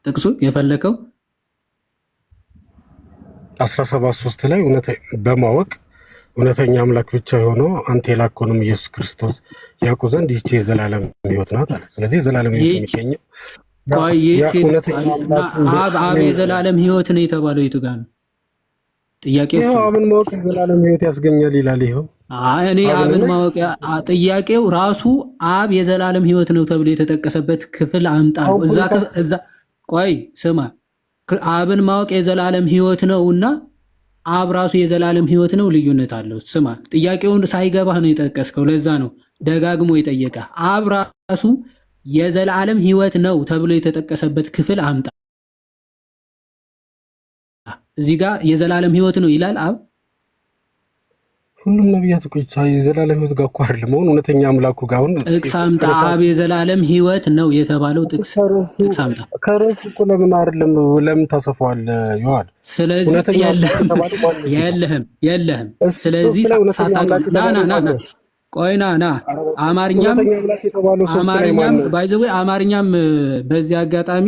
Speaker 3: ጥቅሱ የፈለከው
Speaker 4: 17:3 ላይ በማወቅ እውነተኛ አምላክ ብቻ የሆነው አንተ የላከውንም ኢየሱስ ክርስቶስ ያውቁ ዘንድ ይህች የዘላለም ሕይወት ናት አለ። ስለዚህ የዘላለም ሕይወት የሚገኘው
Speaker 3: አብ የዘላለም ሕይወት ነው የተባለው የቱ ጋር ነው? ጥያቄው
Speaker 4: አብን ማወቅ የዘላለም ሕይወት ያስገኛል ይላል። ይኸው
Speaker 3: እኔ አብን ማወቅ ጥያቄው ራሱ አብ የዘላለም ሕይወት ነው ተብሎ የተጠቀሰበት ክፍል አምጣ ነው። እዛ ቆይ ስማ፣ አብን ማወቅ የዘላለም ሕይወት ነውና አብ ራሱ የዘላለም ሕይወት ነው፣ ልዩነት አለው። ስማ፣ ጥያቄውን ሳይገባህ ነው የጠቀስከው። ለዛ ነው ደጋግሞ የጠየቀ። አብ ራሱ የዘላለም ሕይወት ነው ተብሎ የተጠቀሰበት ክፍል አምጣ። እዚህ ጋር የዘላለም ሕይወት ነው ይላል አብ።
Speaker 4: ሁሉም ነቢያት እኮ የዘላለም ሕይወት ጋር እኮ አይደለም አሁን እውነተኛ አምላኩ ጋር አሁን
Speaker 3: ጥቅስ አምጣ። አብ የዘላለም ሕይወት ነው የተባለው ጥቅስ አምጣ።
Speaker 4: ከርዕሱ እኮ ለምን አይደለም ለምን ታሰፋዋለህ ዮሐን?
Speaker 3: ስለዚህ የለህም። ስለዚህ ና ቆይ ና አማርኛም ባይዘዌ አማርኛም በዚህ አጋጣሚ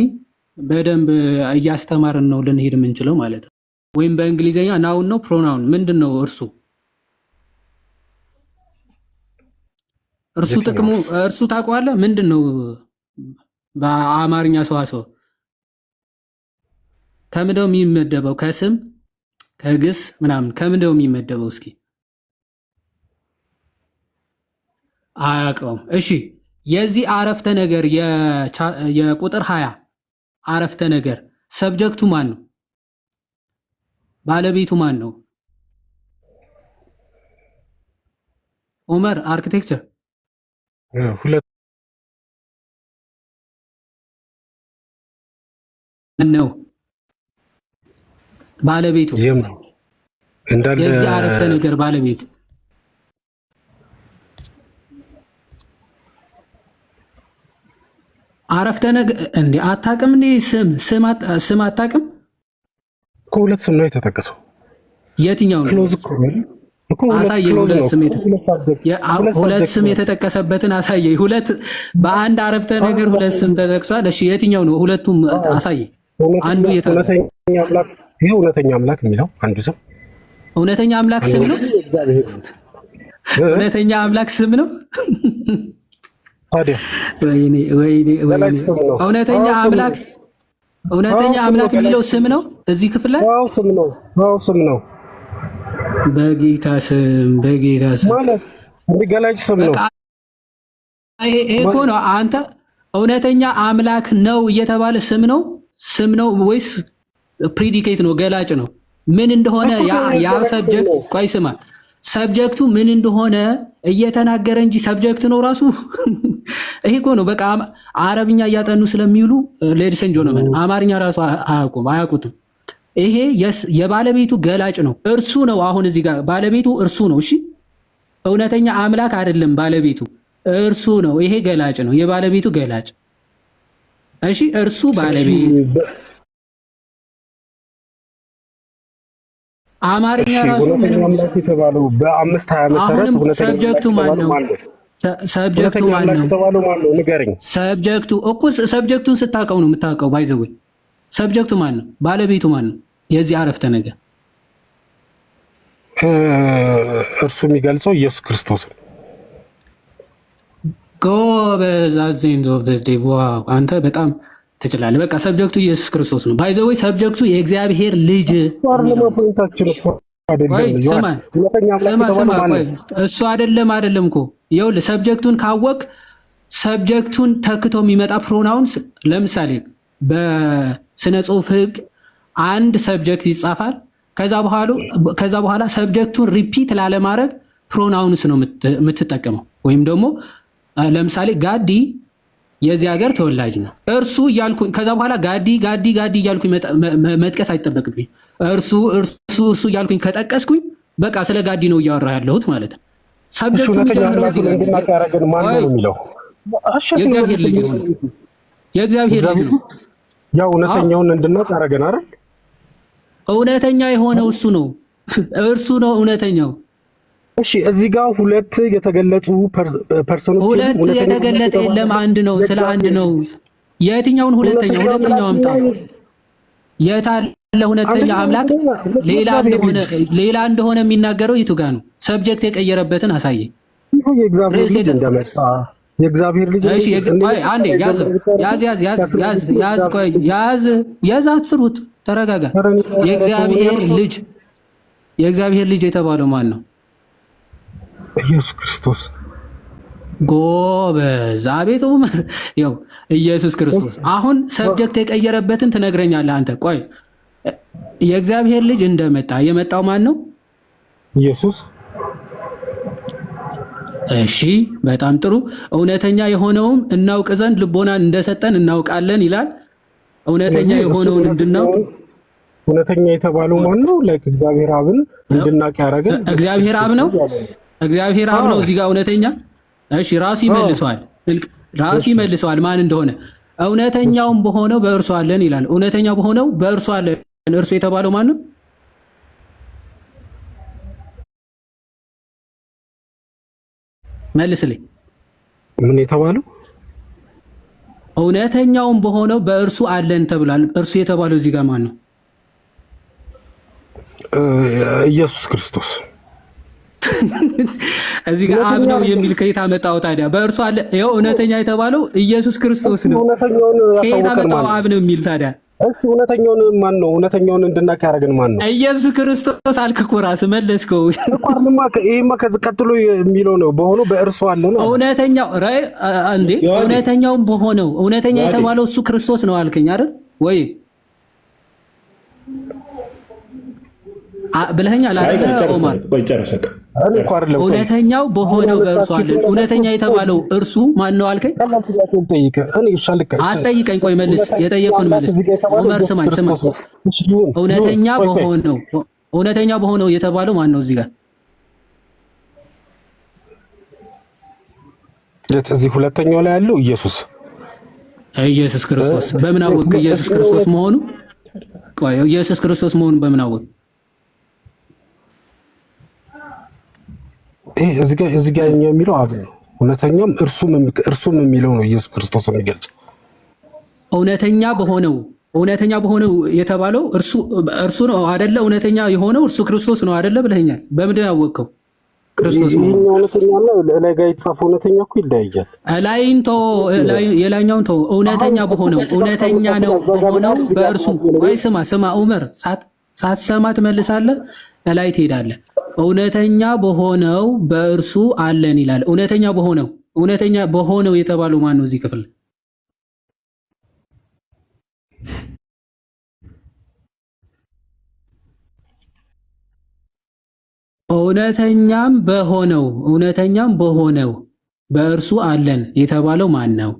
Speaker 3: በደንብ እያስተማርን ነው ልንሄድ የምንችለው ማለት ነው። ወይም በእንግሊዝኛ ናውን ነው ፕሮናውን ምንድን ነው እርሱ ጥቅሙ እርሱ ታውቀዋለህ ምንድን ነው በአማርኛ ሰዋሰው ከምንድነው የሚመደበው? ከስም ከግስ ምናምን ከምንድነው የሚመደበው? እስኪ አያውቀውም። እሺ የዚህ አረፍተ ነገር የቁጥር 20 አረፍተ ነገር ሰብጀክቱ ማን ነው? ባለቤቱ ማን ነው? ዑመር አርኪቴክቸር
Speaker 4: ሁለት
Speaker 3: ነው ባለቤቱ
Speaker 4: እንዳለ
Speaker 3: የዚህ አረፍተ ነገር ባለቤት አረፍተ ነገር እንዴ አታውቅም እንዴ? ስም አታውቅም?
Speaker 4: ከሁለት ስም ነው የተጠቀሰው።
Speaker 3: የትኛው ነው?
Speaker 4: ክሎዝ እኮ
Speaker 3: አሳየኝ። ሁለት ስም የተጠቀሰበትን አሳየኝ። ሁለት በአንድ አረፍተ ነገር ሁለት ስም ተጠቅሷል። እሺ የትኛው ነው? ሁለቱም አሳየኝ። አንዱ
Speaker 4: እውነተኛ አምላክ የሚለው አንዱ ስም
Speaker 3: እውነተኛ አምላክ ስም ነው። እውነተኛ አምላክ ስም ነው። ወይኔ እውነተኛ አምላክ የሚለው ስም ነው እዚህ ክፍል ላይ።
Speaker 4: ስም ነው።
Speaker 3: በጌታ ስም
Speaker 4: ማለት ገላጭ ስም ነው።
Speaker 3: ይሄ እኮ ነው። አንተ እውነተኛ አምላክ ነው እየተባለ ስም ነው ወይስ ፕሪዲኬት ነው? ገላጭ ነው። ምን እንደሆነ ያ ሰብጀክት ቆይ ስማ፣ ሰብጀክቱ ምን እንደሆነ እየተናገረ እንጂ ሰብጀክት ነው ራሱ። ይሄ እኮ ነው። በቃ አረብኛ እያጠኑ ስለሚውሉ ሌዲስ ኤንድ ጀንትልመን አማርኛ ራሱ አያውቁትም። ይሄ የባለቤቱ ገላጭ ነው። እርሱ ነው። አሁን እዚህ ጋር ባለቤቱ እርሱ ነው። እሺ እውነተኛ አምላክ አይደለም ባለቤቱ፣ እርሱ ነው። ይሄ ገላጭ ነው፣ የባለቤቱ ገላጭ። እሺ እርሱ ባለቤት አማርኛ ራሱ ምን
Speaker 4: የተባለው በ5:20 መሰረት
Speaker 3: ሰብጀክቱ ማን ነው? ሰብጀክቱ ማን ነው?
Speaker 4: ንገረኝ።
Speaker 3: ሰብጀክቱ እኮ ሰብጀክቱን ስታውቀው ነው የምታውቀው። ባይዘው ሰብጀክቱ ማን ነው? ባለቤቱ ማን ነው? የዚህ አረፍተ ነገር
Speaker 4: እርሱ የሚገልጸው ኢየሱስ ክርስቶስ ነው።
Speaker 3: ጎበዝ። አዘንድ ኦፍ ዘ ዴይ ዋው! አንተ በጣም ትችላለህ። በቃ ሰብጀክቱ ኢየሱስ ክርስቶስ ነው። ባይዘው ሰብጀክቱ የእግዚአብሔር ልጅ እሱ አይደለም እኮ ይኸውልህ፣ ሰብጀክቱን ካወቅ ሰብጀክቱን ተክቶ የሚመጣ ፕሮናውንስ ለምሳሌ በስነ ጽሁፍ ህግ አንድ ሰብጀክት ይጻፋል። ከዛ በኋላ ሰብጀክቱን ሪፒት ላለማድረግ ፕሮናውንስ ነው የምትጠቀመው። ወይም ደግሞ ለምሳሌ ጋዲ የዚህ ሀገር ተወላጅ ነው እርሱ እያልኩኝ ከዛ በኋላ ጋዲ እያልኩኝ መጥቀስ አይጠበቅብኝ። እርሱ እያልኩኝ ከጠቀስኩኝ በቃ ስለ ጋዲ ነው እያወራ ያለሁት ማለት ነው። ሰብጀክቱ የሚጀምረው እዚህ ጋር የእግዚአብሔር ልጅ ነው።
Speaker 4: ያው እውነተኛውን እንድናውቅ ያደረገን አይደል?
Speaker 3: እውነተኛ የሆነው እሱ ነው። እርሱ ነው እውነተኛው።
Speaker 4: እሺ እዚህ ጋር ሁለት የተገለጹ ፐርሰኖች፣
Speaker 3: ሁለት የተገለጠ የለም፣ አንድ ነው። ስለ አንድ ነው። የትኛውን ሁለተኛው አምጣ። የታለ ሁለተኛ አምላክ ሌላ እንደሆነ የሚናገረው የቱ ጋር ነው? ሰብጀክት የቀየረበትን አሳየኝ።
Speaker 4: የእግዚአብሔር ልጅ እንደመጣ የእግዚአብሔር ልጅ
Speaker 3: እሺ አንዴ ያዝ አትሩት፣ ተረጋጋ። የእግዚአብሔር ልጅ የተባለው ማን ነው?
Speaker 4: ኢየሱስ ክርስቶስ።
Speaker 3: ጎበዝ። አቤት ዑመር፣ ያው ኢየሱስ ክርስቶስ። አሁን ሰብጀክት የቀየረበትን ትነግረኛለህ አንተ። ቆይ የእግዚአብሔር ልጅ እንደመጣ የመጣው ማን ነው?
Speaker 4: ኢየሱስ።
Speaker 3: እሺ በጣም ጥሩ። እውነተኛ የሆነውም እናውቅ ዘንድ ልቦናን እንደሰጠን እናውቃለን ይላል። እውነተኛ የሆነውን እንድናውቅ
Speaker 4: እውነተኛ የተባለው ማን ነው? ላይክ እግዚአብሔር አብን እንድናውቅ ያደረገን
Speaker 3: እግዚአብሔር አብ ነው። እግዚአብሔር አብ ነው እዚህ ጋር እውነተኛ። እሺ ራሱ ይመልሰዋል ማን እንደሆነ። እውነተኛውም በሆነው በእርሱ አለን ይላል። እውነተኛው በሆነው በእርሱ አለን። እርሱ የተባለው ማን ነው? መልስልኝ።
Speaker 4: ምን የተባለው?
Speaker 3: እውነተኛውም በሆነው በእርሱ አለን ተብሏል። እርሱ የተባለው እዚህ ጋር ማን ነው?
Speaker 4: ኢየሱስ ክርስቶስ።
Speaker 3: እዚህ ጋር አብ ነው የሚል ከየት አመጣው ታዲያ? በእርሱ አለ ይኸው እውነተኛ የተባለው ኢየሱስ ክርስቶስ ነው። ከየት አመጣው አብ ነው የሚል ታዲያ?
Speaker 4: እሺ እውነተኛውን ማን ነው? እውነተኛውን እንድናቅ ያደረገን ማን ነው?
Speaker 3: ኢየሱስ ክርስቶስ አልክ እኮ ራስህ መለስከው።
Speaker 4: ይሄማ ከዚህ ቀጥሎ የሚለው ነው። በሆነው በእርሱ አለ ነው
Speaker 3: እውነተኛው እንዴ? እውነተኛውም በሆነው እውነተኛ የተባለው እሱ ክርስቶስ ነው አልከኝ አይደል ወይ? ብለኸኛል አይደል ኦማር? እውነተኛው በሆነው በእርሱ አለ። እውነተኛ የተባለው እርሱ ማን ነው አልከኝ? አትጠይቀኝ፣ ቆይ መልስ፣ የጠየቁን መልስ። ኦመር ስማኝ። እውነተኛ በሆነው የተባለው ማን ነው? እዚህ ጋር
Speaker 4: እዚህ ሁለተኛው ላይ ያለው ኢየሱስ
Speaker 3: ክርስቶስ። በምን አወቅ ኢየሱስ ክርስቶስ መሆኑ? ቆይ ኢየሱስ ክርስቶስ መሆኑ በምን አወቅ?
Speaker 4: እዚህ ጋር የሚለው አብ ነው። እውነተኛም እርሱም የሚለው ነው ኢየሱስ ክርስቶስ የሚገልጽ።
Speaker 3: እውነተኛ በሆነው የተባለው እርሱ ነው አይደለ? እውነተኛ የሆነው እርሱ ክርስቶስ ነው አይደለ ብለኸኛል። በምንድን ያወቅከው? ክርስቶስ ነው
Speaker 4: እውነተኛና ላይ ጋር የተጻፈው እውነተኛ እኮ ይለያያል።
Speaker 3: የላይኛውን ተው። እውነተኛ ነው በሆነው በእርሱ። ወይ ስማ ዑመር፣ ሳትሰማ ትመልሳለህ፣ ላይ ትሄዳለህ። እውነተኛ በሆነው በእርሱ አለን ይላል። እውነተኛ በሆነው የተባለው ማን ነው? እዚህ ክፍል እውነተኛም በሆነው በእርሱ አለን የተባለው ማን ነው?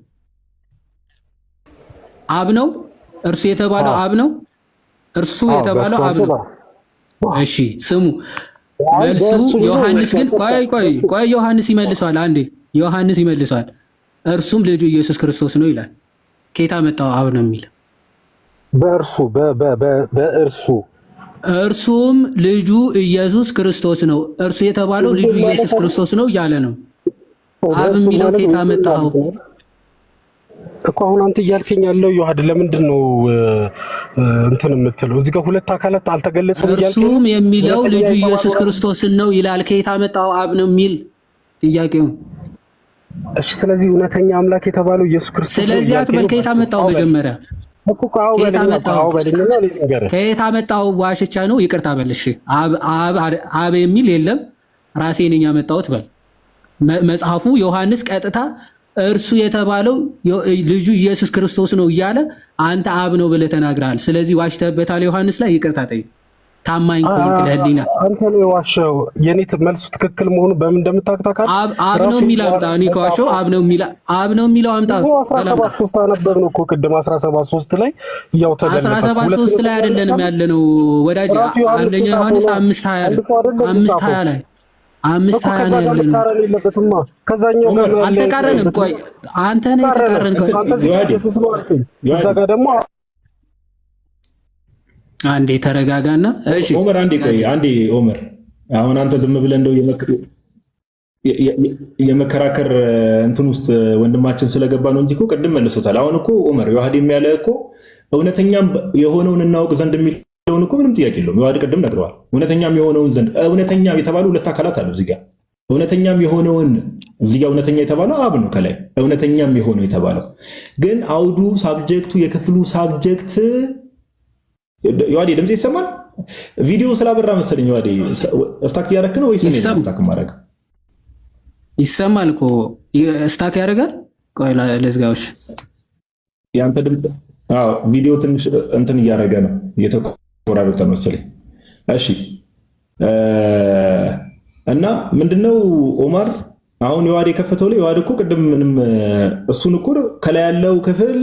Speaker 3: አብ ነው። እርሱ የተባለው አብ ነው። እርሱ የተባለው አብ ነው። እሺ ስሙ መልሱ ዮሐንስ ግን ቆይ ዮሐንስ ይመልሰዋል። አንዴ ዮሐንስ ይመልሰዋል። እርሱም ልጁ ኢየሱስ ክርስቶስ ነው ይላል። ከየት አመጣው አብ ነው የሚል?
Speaker 4: በእርሱ
Speaker 3: እርሱም ልጁ ኢየሱስ ክርስቶስ ነው። እርሱ የተባለው ልጁ ኢየሱስ ክርስቶስ ነው እያለ ነው። አብ የሚለው ከየት አመጣው
Speaker 4: እኮ? አሁን አንተ እያልከኝ ያለው ዮሐድ ለምንድን ነው እንትን የምትለው? እዚህ ጋር ሁለት አካላት አልተገለጹም እያልከኝ።
Speaker 3: እርሱም የሚለው ልጁ ኢየሱስ ክርስቶስን ነው ይላል። ከየት አመጣው አብ ነው የሚል ጥያቄው።
Speaker 4: እሺ ስለዚህ እውነተኛ አምላክ የተባለው ኢየሱስ ክርስቶስ ነው።
Speaker 3: ስለዚህ አትበል። ከየት አመጣው? መጀመሪያ ከየት አመጣው? ዋሽቻ ነው። ይቅርታ በል። እሺ አብ የሚል የለም፣ ራሴ ነኝ ያመጣሁት በል። መጽሐፉ ዮሐንስ ቀጥታ እርሱ የተባለው ልጁ ኢየሱስ ክርስቶስ ነው እያለ አንተ አብ ነው ብለህ ተናግረሃል። ስለዚህ ዋሽተህበታል ዮሐንስ ላይ። ይቅርታ ጠይቅ። ታማኝ ከሆንክ ለህሊና
Speaker 4: አንተ ነው የዋሸው። የኔ መልሱ ትክክል መሆኑ በምን እንደምታውቃለህ?
Speaker 3: አብ ነው የሚል አምጣ። እኔ ከዋሸው አብ ነው የሚለው አምጣ።
Speaker 4: 17:3 አነበብነው እኮ ቅድም 17:3 ላይ ያው ተገለጠ።
Speaker 3: 17:3 ላይ አይደለንም ያለነው ወዳጅ። አንደኛ ዮሐንስ 5:20 ላይ 5:20 ነው ያለነው። አልተቃረንም። ቆይ አንተ ነህ የተቃረንከው።
Speaker 4: እዛ ጋር ደግሞ
Speaker 3: አንዴ ተረጋጋና፣ እሺ
Speaker 1: ኦመር አንዴ ኦመር፣ አሁን አንተ ዝም ብለህ እንደው የመከራከር እንትን ውስጥ ወንድማችን ስለገባ ነው እንጂ እኮ ቅድም መልሶታል። አሁን እኮ ኦመር ዮሐድ የሚያለ እኮ እውነተኛም የሆነውን እናውቅ ዘንድ የሚለውን እኮ ምንም ጥያቄ የለውም። ዮሐድ ቅድም ነግረዋል። እውነተኛም የሆነውን ዘንድ እውነተኛ የተባሉ ሁለት አካላት አሉ እዚህ ጋር። እውነተኛም የሆነውን እዚህ ጋር እውነተኛ የተባለው አብ ነው ከላይ። እውነተኛም የሆነው የተባለው ግን አውዱ ሳብጀክቱ የክፍሉ ሳብጀክት ዮሐዴ ድምጽ ይሰማል? ቪዲዮ ስላበራ መሰለኝ። ዮሐዴ ስታክ ያደረክ ነው ወይስ እኔ ስታክ ማድረግ?
Speaker 3: ይሰማል እኮ ስታክ ያደርጋል። ቆይ ለዝጋዎች
Speaker 1: ያንተ ድምጽ ቪዲዮ ትንሽ እንትን እያደረገ ነው፣ እየተቆራረጠ መሰለኝ። እሺ እና ምንድነው ኦማር አሁን ዮሐዴ የከፈተው ላይ ዮሐዴ እኮ ቅድም ምንም እሱን እኮ ከላይ ያለው ክፍል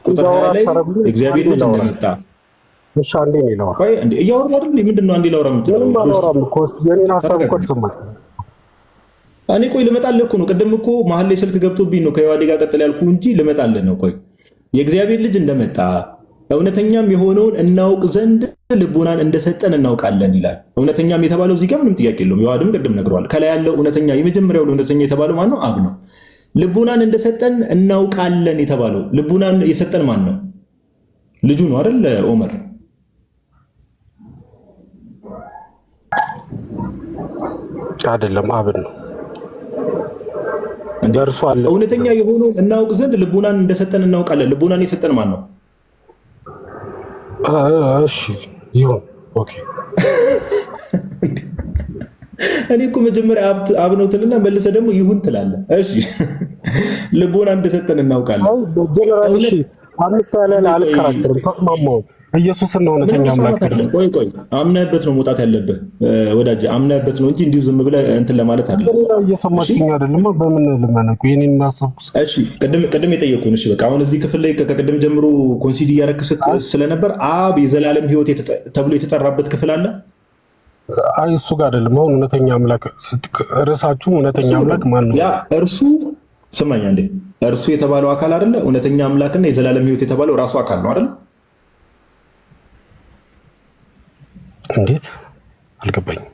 Speaker 1: ቁጥር 20 ላይ እግዚአብሔር ልጅ እንደመጣ
Speaker 4: እሺ አንዴ ነው ይላል።
Speaker 1: ቆይ እንዴ እያወራሁ አይደል? ምንድነው አንዴ ላውራ የምትለው?
Speaker 4: የኔን ሐሳብ እኮ ተሰማኝ።
Speaker 1: እኔ ቆይ ልመጣልህ እኮ ነው። ቅድም እኮ መሀል ላይ ስልክ ገብቶብኝ ነው ከዮሐዴ ጋር ቀጥል ያልኩህ እንጂ ልመጣልህ ነው። ቆይ የእግዚአብሔር ልጅ እንደመጣ እውነተኛም የሆነውን እናውቅ ዘንድ ልቡናን እንደሰጠን እናውቃለን ይላል። እውነተኛም የተባለው እዚህ ጋር ምንም ጥያቄ የለውም። ዮሐድም ቅድም ነግሯል። ከላይ ያለው እውነተኛ የመጀመሪያው እውነተኛ የተባለው ማን ነው? አብ ነው። ልቡናን እንደሰጠን እናውቃለን የተባለው ልቡናን የሰጠን ማን ነው? ልጁ ነው አይደል ኦመር?
Speaker 4: አይደለም አብን ነው።
Speaker 1: እንደርሱ አለ እውነተኛ የሆነው እናውቅ ዘንድ ልቡናን እንደሰጠን እናውቃለን። ልቡናን የሰጠን ማን ነው?
Speaker 4: እሺ ይሁን ኦኬ።
Speaker 1: እኔ እኮ መጀመሪያ አብ ነው ትልና መልሰ ደግሞ ይሁን ትላለህ። እሺ ልቡና እንደሰጠን እናውቃለን።
Speaker 4: እሺ አምስት ያለ አልከራከርም፣ ተስማማው። ኢየሱስን ነው እውነተኛ አምላክ።
Speaker 1: ቆይ አምነህበት ነው መውጣት ያለብህ ወዳጅ፣ አምነህበት ነው እንጂ እንዲሁ ዝም ብለህ እንትን ለማለት አይደለም።
Speaker 4: እየሰማችኝ አይደለም? በምን ልመነቁ የኔን ማሰብኩ።
Speaker 1: እሺ ቅድም የጠየቁን። እሺ በቃ አሁን እዚህ ክፍል ላይ ከቅድም ጀምሮ ኮንሲዲ እያረክስ ስለነበር አብ የዘላለም ሕይወት ተብሎ የተጠራበት ክፍል አለ።
Speaker 4: አይ እሱ ጋር አይደለም። አሁን እውነተኛ አምላክ ርዕሳችሁ እውነተኛ አምላክ ማን ነው?
Speaker 1: ያ እርሱ ስማኝ አንዴ፣ እርሱ የተባለው አካል አይደለ? እውነተኛ አምላክና የዘላለም ሕይወት የተባለው ራሱ አካል ነው አይደል?
Speaker 4: እንዴት አልገባኝም።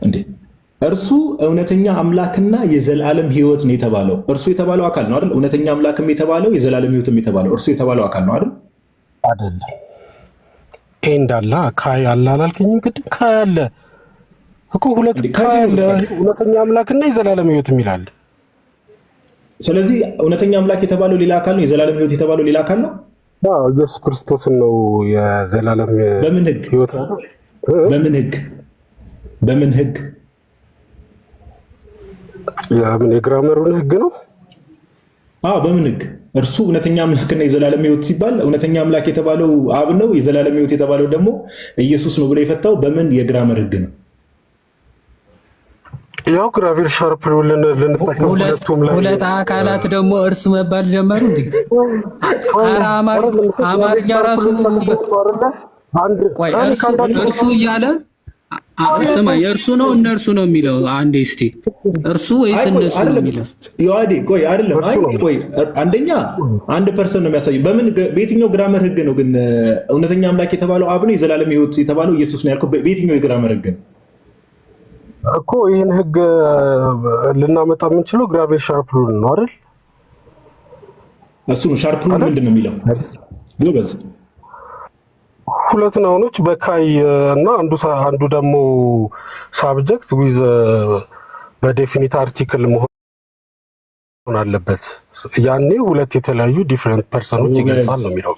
Speaker 1: እንዴ እርሱ እውነተኛ አምላክና የዘላለም ሕይወት ነው የተባለው እርሱ የተባለው አካል ነው አይደል? እውነተኛ አምላክም የተባለው የዘላለም ሕይወትም የተባለው እርሱ የተባለው አካል ነው አይደል?
Speaker 4: አይደለም። እንዳላ ካይ አለ አላልከኝም? ቅድም ካይ አለ እኮ ሁለት ካይ አለ፣ እውነተኛ አምላክና የዘላለም ሕይወት የሚላል።
Speaker 1: ስለዚህ እውነተኛ አምላክ የተባለው ሌላ አካል ነው፣ የዘላለም ሕይወት የተባለው ሌላ አካል ነው።
Speaker 4: ኢየሱስ ክርስቶስን ነው የዘላለም
Speaker 1: በምን ሕግ በምን ሕግ
Speaker 4: የምን የግራመሩን ሕግ ነው?
Speaker 1: በምን ሕግ? እርሱ እውነተኛ አምላክና የዘላለም ሕይወት ሲባል እውነተኛ አምላክ የተባለው አብ ነው፣ የዘላለም ሕይወት የተባለው ደግሞ ኢየሱስ ነው ብሎ የፈታው በምን የግራመር ሕግ ነው?
Speaker 4: ያው ግራቪር ሻርፕ ልንጠቀም
Speaker 3: ሁለት አካላት ደግሞ እርስ መባል ጀመሩ እንዴ? አማርኛ ራሱ እርሱ እያለ ስማኝ፣ እርሱ ነው እነርሱ ነው የሚለው። አንዴ እስቲ እርሱ ወይስ እነሱ ነው የሚለው?
Speaker 1: ይዋዴ ቆይ አይደለም። ቆይ አንደኛ አንድ ፐርሰን ነው የሚያሳየው። በየትኛው ግራመር ሕግ ነው ግን እውነተኛ አምላክ የተባለው አብ ነው፣ የዘላለም ሕይወት የተባለው ኢየሱስ ነው ያልከው? በየትኛው የግራመር ሕግ ነው
Speaker 4: እኮ ይህን ሕግ ልናመጣ የምንችለው? ግራቪር ሻርፕ ሩል ነው አይደል?
Speaker 1: እሱ ነው ሻርፕ ሩል። ምንድን ነው የሚለው? ጎበዝ
Speaker 4: ሁለት ናውኖች በካይ እና አንዱ ደግሞ ሳብጀክት ዊዝ በዴፊኒት አርቲክል መሆን አለበት። ያኔ ሁለት የተለያዩ ዲፍረንት ፐርሰኖች ይገልጻል ነው የሚለው።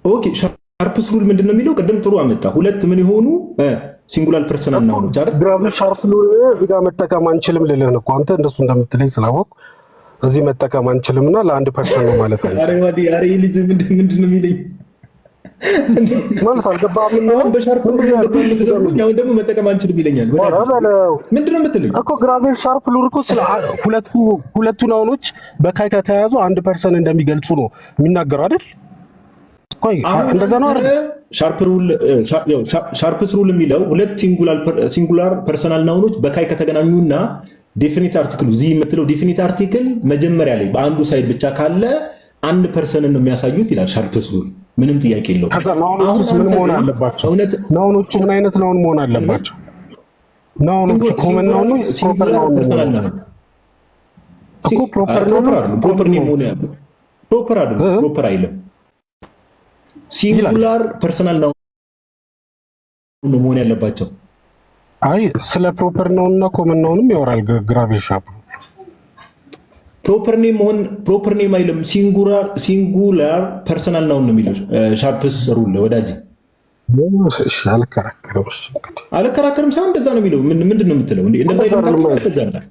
Speaker 1: ኦኬ ሻርፕስ ሩል ምንድን ነው የሚለው? ቅድም ጥሩ አመጣ። ሁለት ምን የሆኑ ሲንጉላር ፐርሰናል ናውኖች አይደል?
Speaker 4: ግራቪር ሻርፕ ሩል እዚህ ጋር መጠቀም አንችልም ልልህ ነው እኮ አንተ እንደሱ እንደምትለኝ ስላወቅ እዚህ መጠቀም አንችልምና ለአንድ ፐርሰን ነው ማለት ነው።
Speaker 1: አሬ ልጅ ምንድን ነው የሚለኝ ማለት
Speaker 4: አልገባህም?
Speaker 1: አሁን በሻርፕ ያው ደግሞ መጠቀም አንችልም ይለኛል። ምንድን ነው የምትለኝ
Speaker 4: እኮ? ግራቪር ሻርፕ ሩል እኮ ስለ ሁለቱ ናውኖች በካይ ከተያዙ አንድ ፐርሰን እንደሚገልጹ ነው የሚናገረው አይደል? ቆይ እንደዛ ነው አይደል? ሻርፕስ ሩል የሚለው ሁለት ሲንጉላር ፐርሰናል ናውኖች በካይ ከተገናኙና ዴፊኒት አርቲክሉ እዚህ የምትለው ዴፊኒት አርቲክል መጀመሪያ ላይ በአንዱ ሳይድ ብቻ ካለ አንድ ፐርሰንን ነው የሚያሳዩት ይላል ሻርፕስ ሩል። ምንም ጥያቄ የለውም። ናውኖቹስ ምን መሆን አለባቸው? ናውኖቹ ምን አይነት ናውን መሆን አለባቸው? ናውኖቹ ኮመን ናውን ነው ፕሮፐር ናውን ነው እኮ? ፕሮፐር ናውን ፕሮፐር ነው ፕሮፐር አይደለም። ፕሮፐር አይደለም።
Speaker 1: ሲንጉላር ፐርሰናል ናውን ነው መሆን ያለባቸው።
Speaker 4: አይ ስለ ፕሮፐር ናውንና ኮመን ናውንም ያወራል ግራቪር ሻርፕ።
Speaker 1: ፕሮፐር ኔም አይልም፣ ሲንጉላር ፐርሰናል ናውን ነው የሚለው ሻርፕስ ሩል ወዳጅ።
Speaker 4: እሺ
Speaker 1: አልከራከርም ሳይሆን እንደዛ ነው የሚለው። ምንድን ነው የምትለው? እንደዛ ይደምታል።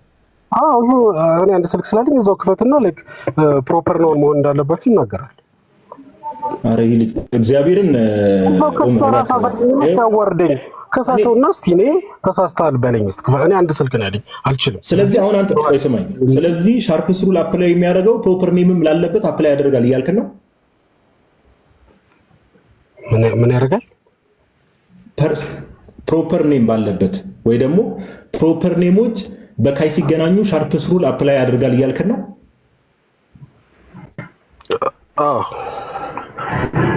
Speaker 4: እኔ አንድ ስልክ ስላለኝ እዛው ክፈትና ላይክ ፕሮፐር ናውን መሆን እንዳለባቸው ይናገራል።
Speaker 1: አረ ይሄ ልጅ እግዚአብሔርን
Speaker 4: ያዋርደኝ ከፈተውና እስቲ እኔ ተሳስተሃል በለኝ። እኔ አንድ ስልክ ነው ያለኝ አልችልም።
Speaker 1: ስለዚህ አሁን አንተ ቆይ ስማኝ። ስለዚህ ሻርፕስ ሩል አፕላይ የሚያደርገው ፕሮፐር ኔምም ላለበት አፕላይ ያደርጋል እያልከን ነው?
Speaker 4: ምን ያደርጋል?
Speaker 1: ፕሮፐር ኔም ባለበት ወይ ደግሞ ፕሮፐር ኔሞች በካይ ሲገናኙ ሻርፕስ ሩል አፕላይ ያደርጋል እያልከን ነው?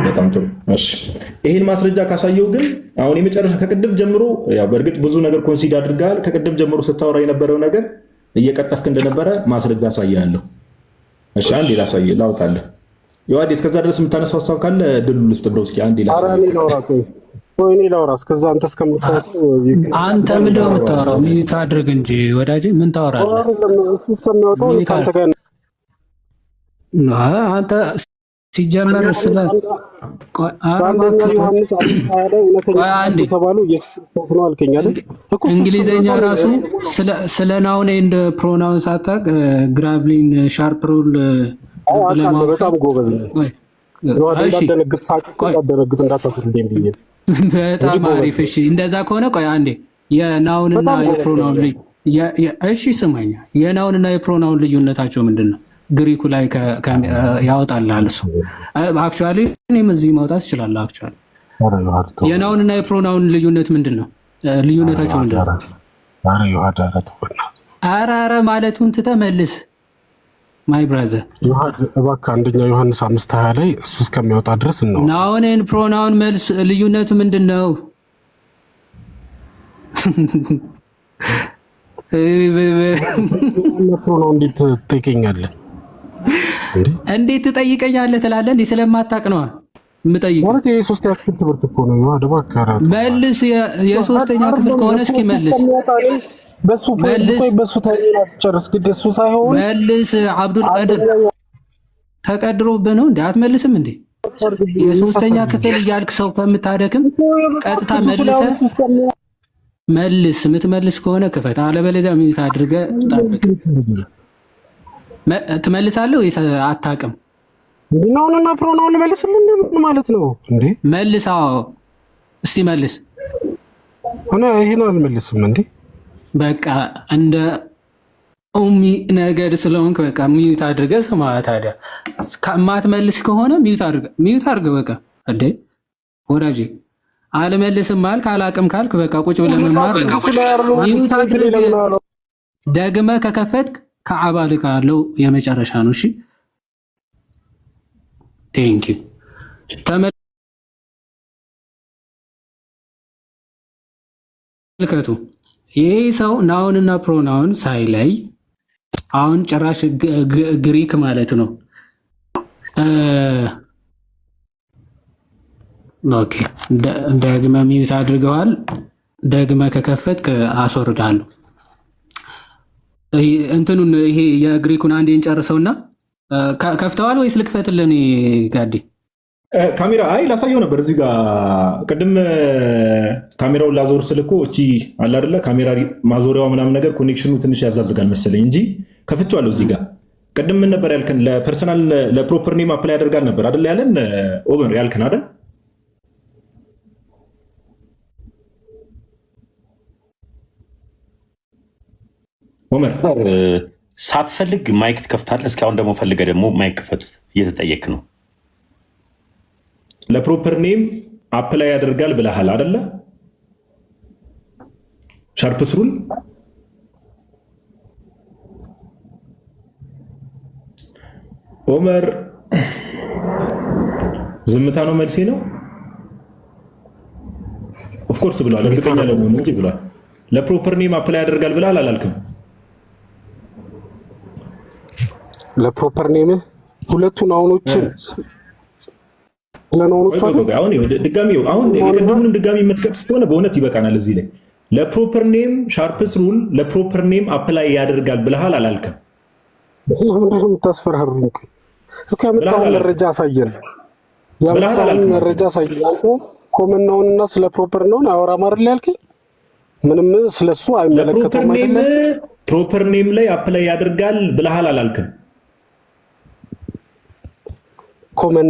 Speaker 1: በጣም ጥሩ። እሺ ይሄን ማስረጃ ካሳየው ግን አሁን የመጨረሻ ከቅድም ጀምሮ ያው በእርግጥ ብዙ ነገር ኮንሲድ አድርጋል። ከቅድም ጀምሮ ስታወራ የነበረው ነገር እየቀጠፍክ እንደነበረ ማስረጃ አሳያለሁ። እሺ አንዴ ላሳየህ ላውጣለህ። ይዋዲ እስከዛ ድረስ የምታነሳው ሀሳብ ካለ ድሉ ልስጥ ብለው እስኪ አንዴ ላሳየህ።
Speaker 6: ወይኔ ላውራ እስከዛ አንተ እስከምታወራው
Speaker 3: አንተ ምንድን ነው የምታወራው? ሚዩት አድርግ እንጂ ወዳጄ፣ ምን ታወራለህ?
Speaker 6: እስከሚያወጣው አንተ ጋር
Speaker 3: አንተ ሲጀመር ስለ
Speaker 6: ዮሐንስ 5:20 ላይ እውነተኛ የተባለው ኢየሱስ ክርስቶስ ነው አልከኝ አይደል?
Speaker 3: እንግሊዘኛ ራሱ ስለ ናውን ኤንድ ፕሮናውን ሳታውቅ ግራቭሊን ሻርፕ ሩል
Speaker 6: በጣም ጎበዝ ነው።
Speaker 3: በጣም አሪፍ። እሺ እንደዛ ከሆነ ቆይ አንዴ የናውንና የፕሮናውን እሺ ስማኛ፣ የናውንና የፕሮናውን ልዩነታቸው ምንድን ነው? ግሪኩ ላይ ያወጣልሃል እሱ። አክቹዋሊ እኔም እዚህ ማውጣት እችላለሁ። አክቹዋሊ የናውንና የፕሮናውን ልዩነት ምንድን ነው? ልዩነታቸው ምንድን ነው? ኧረ ማለቱን ትተህ መልስ ማይ ብራዘር።
Speaker 6: እባክህ አንደኛ ዮሐንስ 5:20 ላይ እሱ እስከሚያወጣ ድረስ ነው።
Speaker 3: ናውንን ፕሮናውን መልስ ልዩነቱ ምንድን ነው?
Speaker 6: ፕሮናውን እንዴት ትጠይቀኛለህ?
Speaker 3: እንዴት ትጠይቀኛለህ ትላለህ? እንዴ ስለማታውቅ ነው የምጠይቅ።
Speaker 6: ማለት የሶስተኛ ክፍል ትምህርት እኮ ነው።
Speaker 3: መልስ። የሶስተኛ ክፍል ከሆነ እስኪ መልስ።
Speaker 6: በሱ ታጨርስ ግድ እሱ ሳይሆን
Speaker 3: መልስ። አብዱል ቀድር ተቀድሮብህ ነው እንዴ? አትመልስም እንዴ? የሶስተኛ ክፍል እያልክ ሰው ከምታደክም ቀጥታ መልስ። የምትመልስ ከሆነ ክፈት፣ አለበለዚያ ሚዩት አድርገህ ጠብቅ። ትመልሳለህ ወይስ አታውቅም?
Speaker 6: ናውንና ፕሮናውን መልስልኝ ማለት ነው እንዴ?
Speaker 3: መልስ። አዎ እስቲ መልስ።
Speaker 6: እኔ ይሄን አልመልስም እንዴ?
Speaker 3: በቃ እንደ ኡሚ ነገድ ስለሆንክ በቃ ሚዩት አድርገህ ስማ። ታዲያ ከማትመልስ ከሆነ ሚዩት አድርገህ በቃ እንዴ ወዳጄ። አልመልስም አልክ አላቅም ካልክ በቃ ቁጭ ብለህ መማር። ሚዩት አድርገህ ደግመህ ከከፈትክ ከዓባ ልካለው የመጨረሻ ነው። እሺ ቴንክ ዩ። ተመልከቱ፣ ይሄ ሰው ናውንና ፕሮናውን ሳይለይ አሁን ጭራሽ ግሪክ ማለት ነው። ኦኬ ደግመህ ሚዩት አድርገዋል። ደግመህ ከከፈትክ አስወርዳለሁ። እንትኑን ይሄ የግሪኩን አንዴ እንጨርሰውና ከፍተዋል ወይስ ልክፈትልን? ጋዲ
Speaker 4: ካሜራ ላሳየው ነበር እዚህ ጋር ቅድም ካሜራውን ላዞር ስልኮ እቺ አለ አይደለ ካሜራ ማዞሪያዋ ምናምን ነገር ኮኔክሽኑ ትንሽ ያዛዝጋል መሰለኝ እንጂ ከፍቼዋለሁ። እዚህ ጋር ቅድም ምን ነበር ያልከን? ለፐርሰናል ለፕሮፐር ኔም አፕላይ ያደርጋል ነበር አይደል ያለን? ኦቨር ያልከን አይደል? ኦመር
Speaker 7: ሳትፈልግ ማይክ ትከፍታለህ። እስካሁን ደግሞ ፈልገህ ደግሞ ማይክ ክፈቱት እየተጠየክ ነው።
Speaker 4: ለፕሮፐር ኔም አፕላይ ያደርጋል ብለሃል አይደለ? ሻርፕስ ሩል ኦመር ዝምታ ነው መልሴ ነው። ኦፍኮርስ ብሏል። እርግጠኛ ለመሆን እንጂ ብሏል። ለፕሮፐር ኔም አፕላይ ያደርጋል ብለሃል አላልክም?
Speaker 6: ለፕሮፐር ኔም ሁለቱን አሁኖችን
Speaker 4: አሁን የቅድሙንም ድጋሚ የምትቀጥፍ ከሆነ በእውነት ይበቃናል። እዚህ ላይ ለፕሮፐር ኔም ሻርፕስ ሩል ለፕሮፐር ኔም አፕላይ ያደርጋል ብለሃል አላልክም?
Speaker 6: የምታስፈራሩኝ እኮ ያመጣውን መረጃ አሳየን። ያመጣውን መረጃ አሳየን። አንተ ኮመን ነውና ስለ ፕሮፐር ነውን አወራም አይደል ያልከኝ? ምንም ስለሱ አይመለከተውም አይደል?
Speaker 4: ፕሮፐር ኔም ላይ አፕላይ ያደርጋል ብለሃል አላልክም?
Speaker 6: ኮመን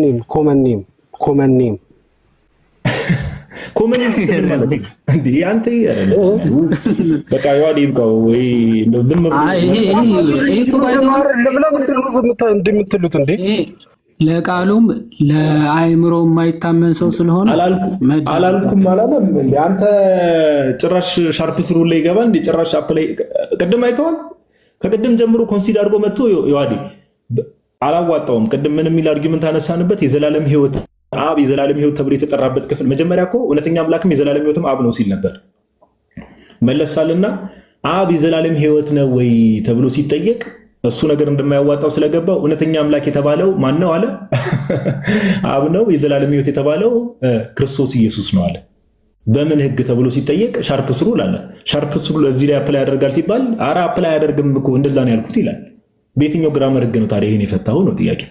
Speaker 6: ኔም
Speaker 4: ስትል ማለት እንዴ አንተ በቃ ያዋዲ ይብቃው ወይ ዝም
Speaker 6: እንደምትሉት እንዴ?
Speaker 3: ለቃሉም ለአይምሮ የማይታመን ሰው ስለሆነ
Speaker 4: አላልኩም አላለም እንዴ? አንተ ጭራሽ ሻርፕስ ሩል ላይ ገባ እንዴ? ጭራሽ አፕላይ ቅድም አይተዋል። ከቅድም ጀምሮ ኮንሲደር አድርጎ መጥቶ ያዋዲ አላዋጣውም። ቅድም ምን የሚል አርጊመንት አነሳንበት? የዘላለም ሕይወት አብ የዘላለም ሕይወት ተብሎ የተጠራበት ክፍል መጀመሪያ እኮ እውነተኛ አምላክም የዘላለም ሕይወትም አብ ነው ሲል ነበር። መለሳልና አብ የዘላለም ሕይወት ነው ወይ ተብሎ ሲጠየቅ እሱ ነገር እንደማያዋጣው ስለገባው እውነተኛ አምላክ የተባለው ማን ነው አለ? አብ ነው። የዘላለም ሕይወት የተባለው ክርስቶስ ኢየሱስ ነው አለ። በምን ህግ ተብሎ ሲጠየቅ ሻርፕስ ሩል አለ። ሻርፕስ ሩል እዚህ ላይ አፕላይ ያደርጋል ሲባል አራ አፕላይ አያደርግም እኮ እንደዛ ነው ያልኩት ይላል። በየትኛው ግራመር ህግ ነው ታዲያ ይሄን የፈታው ነው ጥያቄ።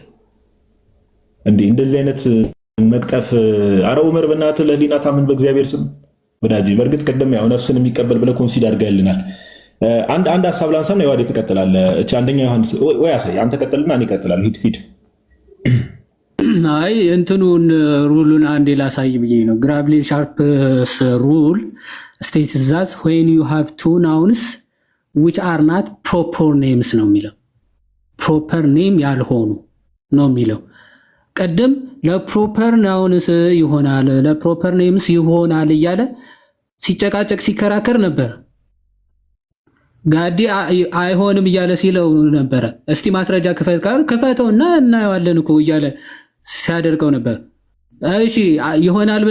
Speaker 4: እንዴ እንደዚህ አይነት መቅጠፍ አረ ዑመር በእናትህ ለህሊና ታምን በእግዚአብሔር ስም ወዳጅ። በእርግጥ ቀደም ያው ነፍስን የሚቀበል ብለህ ኮንሲደር አድርገልናል። አንድ ሀሳብ ላንሳና ያው ትቀጥላለህ። እቺ አንደኛ ዮሐንስ ወይ አሳይ አንተ ቀጥልና እኔ እቀጥላለሁ። ሂድ
Speaker 3: አይ እንትኑን ሩሉን አንዴ ላሳይ ብዬ ነው። ግራብሊ ሻርፕስ ሩል ስቴትስ ዛት when you have two nouns which are not proper names ነው የሚለው። ፕሮፐር ኔም ያልሆኑ ነው የሚለው። ቀደም ለፕሮፐር ናውንስ ይሆናል ለፕሮፐር ኔምስ ይሆናል እያለ ሲጨቃጨቅ ሲከራከር ነበር። ጋዲ አይሆንም እያለ ሲለው ነበር። እስቲ ማስረጃ ክፈት ካል ክፈተውና እናየዋለን እኮ እያለ ሲያደርገው ነበር። እሺ ይሆናል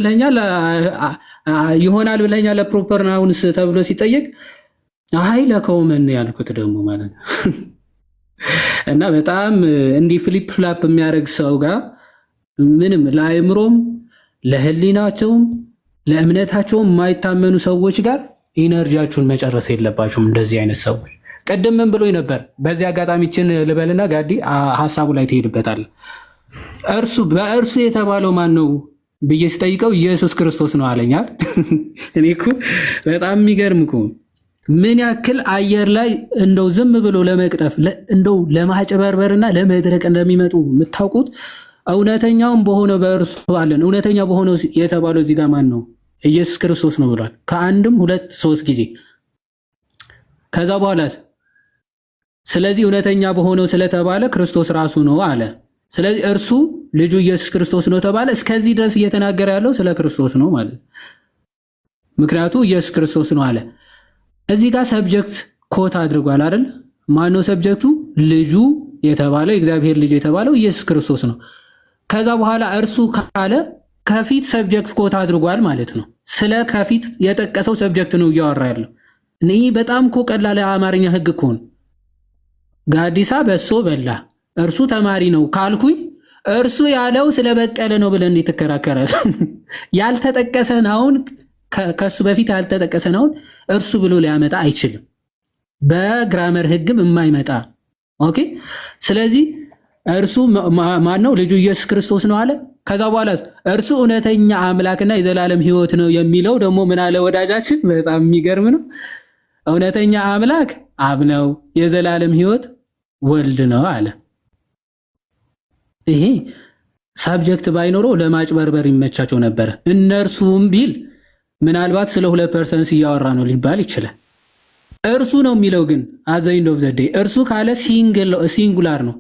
Speaker 3: ብለኛል ለፕሮፐር ናውንስ ተብሎ ሲጠየቅ አይ ለኮመን ያልኩት ደግሞ ማለት ነው። እና በጣም እንዲህ ፍሊፕ ፍላፕ የሚያደርግ ሰው ጋር ምንም ለአእምሮም ለህሊናቸውም ለእምነታቸውም የማይታመኑ ሰዎች ጋር ኢነርጂያችሁን መጨረስ የለባችሁም። እንደዚህ አይነት ሰዎች ቀደም ምን ብሎኝ ነበር። በዚህ አጋጣሚችን ልበልና ጋዲ ሐሳቡ ላይ ትሄድበታል። በእርሱ የተባለው ማን ነው ብዬ ስጠይቀው ኢየሱስ ክርስቶስ ነው አለኛል። እኔ እኮ በጣም የሚገርም እኮ ምን ያክል አየር ላይ እንደው ዝም ብሎ ለመቅጠፍ እንደው ለማጨበርበርና ለመድረቅ እንደሚመጡ የምታውቁት። እውነተኛውን በሆነው በእርሱ አለን። እውነተኛ በሆነው የተባለው እዚህ ጋር ማን ነው? ኢየሱስ ክርስቶስ ነው ብሏል። ከአንድም 2 3 ጊዜ። ከዛ በኋላ ስለዚህ እውነተኛ በሆነው ስለተባለ ክርስቶስ ራሱ ነው አለ። ስለዚህ እርሱ ልጁ ኢየሱስ ክርስቶስ ነው ተባለ። እስከዚህ ድረስ እየተናገረ ያለው ስለ ክርስቶስ ነው ማለት። ምክንያቱ ኢየሱስ ክርስቶስ ነው አለ። እዚህ ጋር ሰብጀክት ኮት አድርጓል አይደል? ማነው ሰብጀክቱ? ልጁ የተባለው የእግዚአብሔር ልጅ የተባለው ኢየሱስ ክርስቶስ ነው። ከዛ በኋላ እርሱ ካለ ከፊት ሰብጀክት ኮት አድርጓል ማለት ነው። ስለ ከፊት የጠቀሰው ሰብጀክት ነው እያወራ ያለው። እኔ በጣም እኮ ቀላል አማርኛ ህግ እኮ ነው። ጋዲሳ በሶ በላ እርሱ ተማሪ ነው ካልኩኝ እርሱ ያለው ስለበቀለ ነው ብለን እንዴት ተከራከራል? ያልተጠቀሰን አሁን ከሱ በፊት ያልተጠቀሰን አሁን እርሱ ብሎ ሊያመጣ አይችልም። በግራመር ህግም የማይመጣ ኦኬ። ስለዚህ እርሱ ማን ነው? ልጁ ኢየሱስ ክርስቶስ ነው አለ። ከዛ በኋላ እርሱ እውነተኛ አምላክና የዘላለም ህይወት ነው የሚለው ደግሞ ምን አለ ወዳጃችን? በጣም የሚገርም ነው። እውነተኛ አምላክ አብ ነው፣ የዘላለም ህይወት ወልድ ነው አለ። ይሄ ሳብጀክት ባይኖረው ለማጭበርበር ይመቻቸው ነበር። እነርሱም ቢል ምናልባት ስለ 2% እያወራ ነው ሊባል ይችላል። እርሱ ነው የሚለው ግን at the end of the day እርሱ ካለ ሲንጉላር ነው።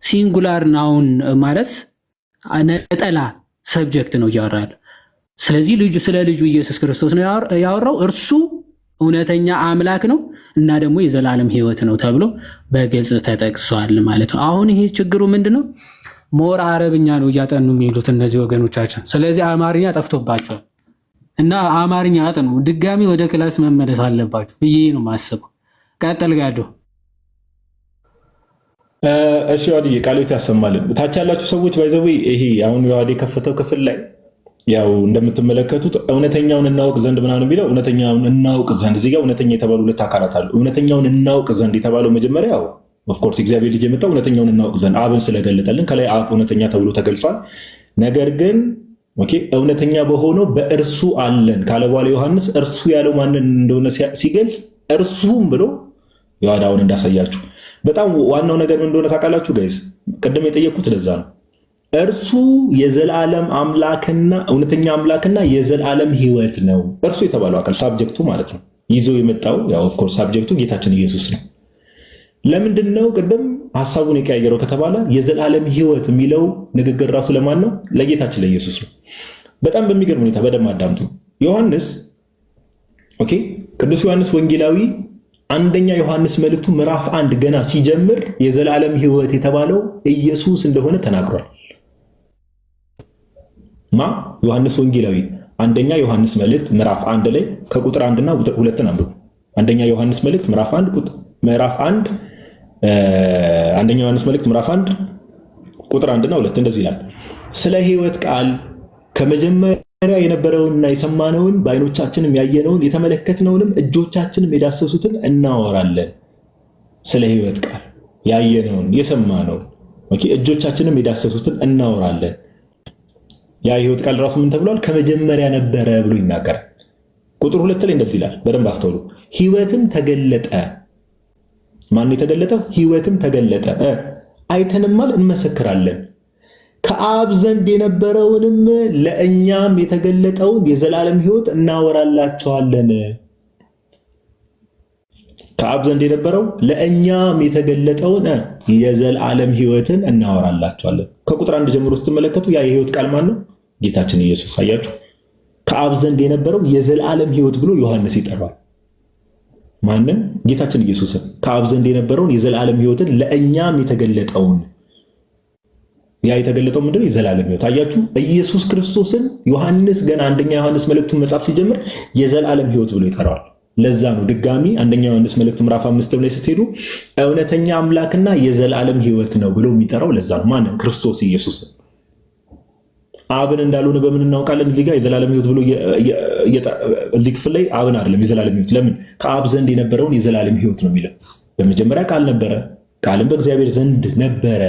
Speaker 3: ሲንጉላር ናውን ማለት ነጠላ ሰብጀክት ነው እያወራል። ስለዚህ ስለ ልጁ ኢየሱስ ክርስቶስ ነው ያወራው። እርሱ እውነተኛ አምላክ ነው እና ደግሞ የዘላለም ህይወት ነው ተብሎ በግልጽ ተጠቅሷል ማለት ነው። አሁን ይሄ ችግሩ ምንድነው? ሞር አረብኛ ነው እያጠኑ የሚሉት እነዚህ ወገኖቻችን። ስለዚህ አማርኛ ጠፍቶባቸዋል እና አማርኛ አጥኑ፣ ድጋሚ ወደ ክላስ መመለስ አለባችሁ ብዬ ነው የማስበው። ቀጥል ጋዶ።
Speaker 4: እሺ ዋዲ ቃሎት ያሰማልን። ታች ያላችሁ ሰዎች ባይዘው ይሄ አሁን ዋዲ ከፈተው ክፍል ላይ ያው እንደምትመለከቱት እውነተኛውን እናውቅ ዘንድ ምናምን የሚለው እውነተኛውን እናውቅ ዘንድ እዚህ ጋር እውነተኛ የተባሉ 2 አካላት አሉ። እውነተኛውን እናውቅ ዘንድ የተባለው መጀመሪያ ያው ኦፍ ኮርስ እግዚአብሔር ልጅ የመጣው እውነተኛውን እናውቅ ዘንድ አብን ስለገለጠልን ከላይ አብ እውነተኛ ተብሎ ተገልጿል። ነገር ግን ኦኬ እውነተኛ በሆነው በእርሱ አለን ካለ በኋላ ዮሐንስ እርሱ ያለው ማንን እንደሆነ ሲገልጽ እርሱም ብሎ ያዳውን እንዳሳያችሁ በጣም ዋናው ነገር ምን እንደሆነ ታውቃላችሁ ጋይስ? ቅድም የጠየቁት ለዛ ነው። እርሱ የዘላለም አምላክና እውነተኛ አምላክና የዘላለም ህይወት ነው። እርሱ የተባለው አካል ሳብጀክቱ ማለት ነው። ይዞ የመጣው ያው ኦፍ ኮርስ ሳብጀክቱ ጌታችን ኢየሱስ ነው። ለምንድን ነው ቅድም ሐሳቡን የቀያየረው ከተባለ የዘላለም ህይወት የሚለው ንግግር ራሱ ለማን ነው? ለጌታችን ለኢየሱስ ነው። በጣም በሚገርም ሁኔታ በደንብ አዳምጡ። ዮሐንስ ኦኬ ቅዱስ ዮሐንስ ወንጌላዊ አንደኛ ዮሐንስ መልእክቱ ምዕራፍ 1 ገና ሲጀምር የዘላለም ህይወት የተባለው ኢየሱስ እንደሆነ ተናግሯል። ዮሐንስ ወንጌላዊ አንደኛ ዮሐንስ መልእክት ምዕራፍ 1 ላይ ከቁጥር 1 እና 2 አንብቡ። አንደኛ ዮሐንስ መልእክት ምዕራፍ 1 አንደኛ ዮሐንስ መልእክት ምዕራፍ 1 ቁጥር 1 እና 2 እንደዚህ ይላል። ስለ ህይወት ቃል ከመጀመሪያ የነበረውንና የሰማነውን በዓይኖቻችንም ያየነውን የተመለከትነውንም እጆቻችንም የዳሰሱትን እናወራለን። ስለ ሕይወት ቃል ያየነውን የሰማነውን እጆቻችንም የዳሰሱትን እናወራለን። ያ ሕይወት ቃል ራሱ ምን ተብሏል? ከመጀመሪያ ነበረ ብሎ ይናገራል። ቁጥር 2 ላይ እንደዚህ ይላል። በደንብ አስተውሉ። ሕይወትም ተገለጠ። ማን የተገለጠው? ሕይወትም ተገለጠ፣ አይተንማል፣ እንመሰክራለን። ከአብ ዘንድ የነበረውንም ለእኛም የተገለጠውን የዘላለም ሕይወት እናወራላቸዋለን። ከአብ ዘንድ የነበረው ለእኛም የተገለጠውን የዘላለም ሕይወትን እናወራላቸዋለን። ከቁጥር 1 ጀምሮ ስትመለከቱ ያ የሕይወት ቃል ማን ነው? ጌታችን ኢየሱስ። አያችሁ፣ ከአብ ዘንድ የነበረው የዘላለም ሕይወት ብሎ ዮሐንስ ይጠራል። ማንን? ጌታችን ኢየሱስን። ከአብ ዘንድ የነበረውን የዘላለም ሕይወትን ለእኛም የተገለጠውን። ያ የተገለጠው ምንድነው? የዘላለም ሕይወት። አያችሁ፣ ኢየሱስ ክርስቶስን ዮሐንስ ገና አንደኛ ዮሐንስ መልእክቱን መጻፍ ሲጀምር የዘላለም ሕይወት ብሎ ይጠራዋል። ለዛ ነው ድጋሚ አንደኛ ዮሐንስ መልእክት ምዕራፍ 5 ላይ ስትሄዱ እውነተኛ አምላክና የዘላለም ሕይወት ነው ብሎ የሚጠራው ለዛ ነው። ማንን? ክርስቶስ ኢየሱስን። አብን እንዳልሆነ በምን እናውቃለን? እዚህ ጋር የዘላለም ሕይወት ብሎ እዚህ ክፍል ላይ አብን አይደለም የዘላለም ሕይወት። ለምን? ከአብ ዘንድ የነበረውን የዘላለም ሕይወት ነው የሚለው። በመጀመሪያ ቃል ነበረ፣ ቃልም በእግዚአብሔር ዘንድ ነበረ።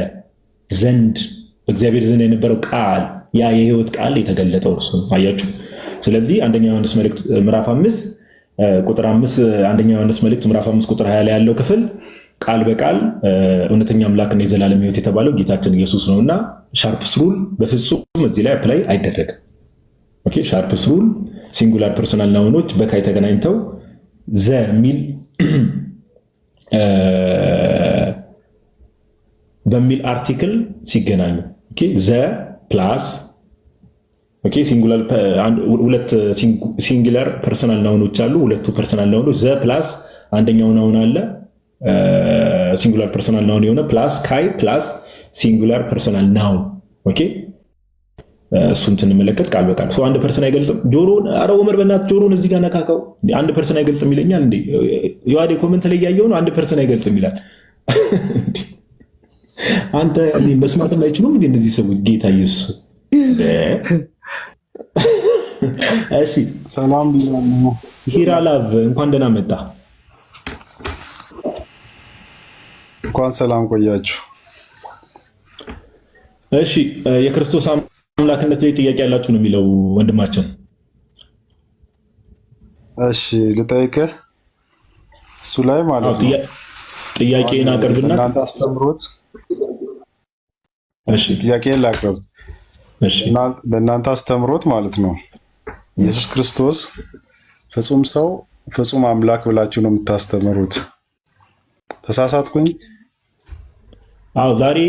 Speaker 4: ዘንድ በእግዚአብሔር ዘንድ የነበረው ቃል፣ ያ የሕይወት ቃል የተገለጠው እርሱ ነው። አያችሁ። ስለዚህ አንደኛ ዮሐንስ መልእክት ምዕራፍ 5 ቁጥር 5 አንደኛ ዮሐንስ መልእክት ምዕራፍ 5 ቁጥር 20 ላይ ያለው ክፍል ቃል በቃል እውነተኛ አምላክና የዘላለም ሕይወት የተባለው ጌታችን ኢየሱስ ነውና ሻርፕስ ሩል በፍጹም እዚህ ላይ አፕላይ አይደረግም። ኦኬ፣ ሻርፕስ ሩል ሲንጉላር ፐርሰናል ናውኖች በካይ ተገናኝተው ዘ ሚል በሚል አርቲክል ሲገናኙ ኦኬ፣ ዘ ፕላስ ኦኬ፣ ሲንጉላር ሁለት ሲንጉላር ፐርሰናል ናውኖች አሉ። ሁለቱ ፐርሰናል ናውኖች ዘ ፕላስ አንደኛው ናውን አለ ሲንጉላር ፐርሰናል ናውን የሆነ ፕላስ ካይ ፕላስ ሲንጉላር ፐርሰናል ናውን። ኦኬ፣ እሱን ስንመለከት ቃል በቃል ሰው አንድ ፐርሰን አይገልጽም። ጆሮን አረ ዑመር በእናትህ ጆሮን እዚህ ጋር ነካካው። አንድ ፐርሰን አይገልጽም ይለኛል እንዴ? የዋዴ ኮመንት ላይ ያየው ነው አንድ ፐርሰን አይገልጽም ይላል። አንተ እኔ መስማትም አይችሉም እንዴ እነዚህ ሰዎች? ጌታ ኢየሱስ። እሺ፣
Speaker 2: ሰላም ብያለሁ።
Speaker 4: ሂራላቭ እንኳን ደህና መጣ።
Speaker 2: እንኳን ሰላም ቆያችሁ።
Speaker 4: እሺ፣ የክርስቶስ አምላክነት ላይ ጥያቄ ያላችሁ ነው የሚለው ወንድማችን።
Speaker 2: እሺ፣ ልጠይቅህ እሱ ላይ ማለት ነው።
Speaker 4: ጥያቄን አቅርብና
Speaker 2: እናንተ አስተምሮት። እሺ፣ ጥያቄን ላቅርብ።
Speaker 4: እሺ፣
Speaker 2: በእናንተ አስተምሮት ማለት ነው ኢየሱስ ክርስቶስ ፍጹም ሰው ፍጹም አምላክ ብላችሁ ነው የምታስተምሩት። ተሳሳትኩኝ?
Speaker 4: አዎ፣ ዛሬ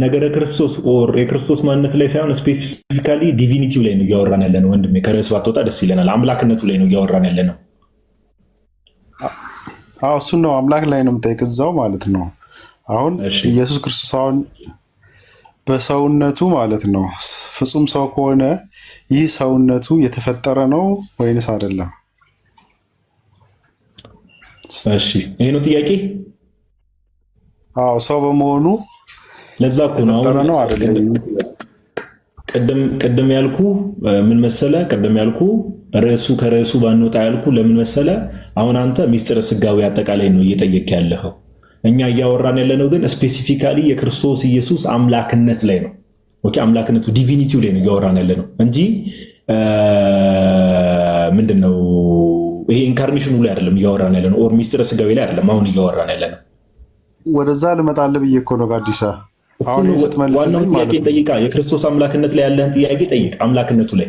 Speaker 4: ነገረ ክርስቶስ ኦር የክርስቶስ ማንነት ላይ ሳይሆን ስፔሲፊካሊ ዲቪኒቲው ላይ ነው እያወራን ያለ ነው ወንድሜ። ከርዕስ ባትወጣ ደስ ይለናል። አምላክነቱ ላይ ነው እያወራን ያለ ነው።
Speaker 2: አዎ፣ እሱን ነው አምላክ ላይ ነው የምጠይቅ እዛው ማለት ነው። አሁን ኢየሱስ ክርስቶስ አሁን በሰውነቱ ማለት ነው ፍጹም ሰው ከሆነ ይህ ሰውነቱ የተፈጠረ ነው ወይንስ አይደለም?
Speaker 4: እሺ፣ ይሄ ነው ጥያቄ።
Speaker 2: አዎ፣ ሰው በመሆኑ
Speaker 4: ለዛ እኮ ነው አሁን ቅድም ያልኩ ምን መሰለ፣ ቅድም ያልኩ ከርዕሱ ባንወጣ ያልኩ ለምን መሰለ፣ አሁን አንተ ሚስጥረ ስጋዊ አጠቃላይ ነው እየጠየቅ ያለኸው። እኛ እያወራን ያለነው ግን ስፔሲፊካሊ የክርስቶስ ኢየሱስ አምላክነት ላይ ነው። ኦኬ፣ አምላክነቱ ዲቪኒቲው ላይ ነው እያወራን ያለነው እንጂ ምንድነው ይሄ ኢንካርኔሽኑ ላይ አይደለም እያወራን ያለነው፣ ኦር ሚስጥረ ስጋዊ ላይ አይደለም አሁን እያወራን ያለነው።
Speaker 2: ወደዛ ልመጣልህ ብዬ እኮ ነው ጋዲሳ። አሁን
Speaker 4: ዋናው ጥያቄ ጠይቃ፣ የክርስቶስ አምላክነት ላይ ያለህን ጥያቄ ጠይቅ፣ አምላክነቱ ላይ።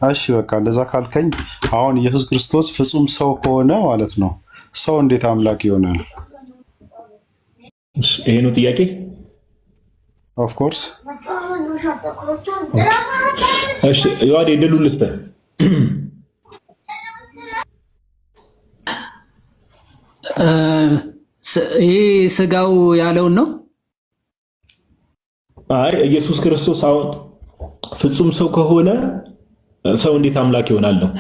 Speaker 2: እሺ፣ በቃ እንደዛ ካልከኝ አሁን ኢየሱስ ክርስቶስ ፍጹም ሰው ከሆነ ማለት ነው ሰው እንዴት አምላክ ይሆናል?
Speaker 4: ይሄ ነው ጥያቄ።
Speaker 2: ኦፍ ኮርስ።
Speaker 4: እሺ፣ ዮሐዴ ድሉ ልስተ
Speaker 3: ይሄ ስጋው ያለውን ነው።
Speaker 4: አይ ኢየሱስ ክርስቶስ አሁን ፍጹም ሰው ከሆነ ሰው እንዴት አምላክ ይሆናል ነው።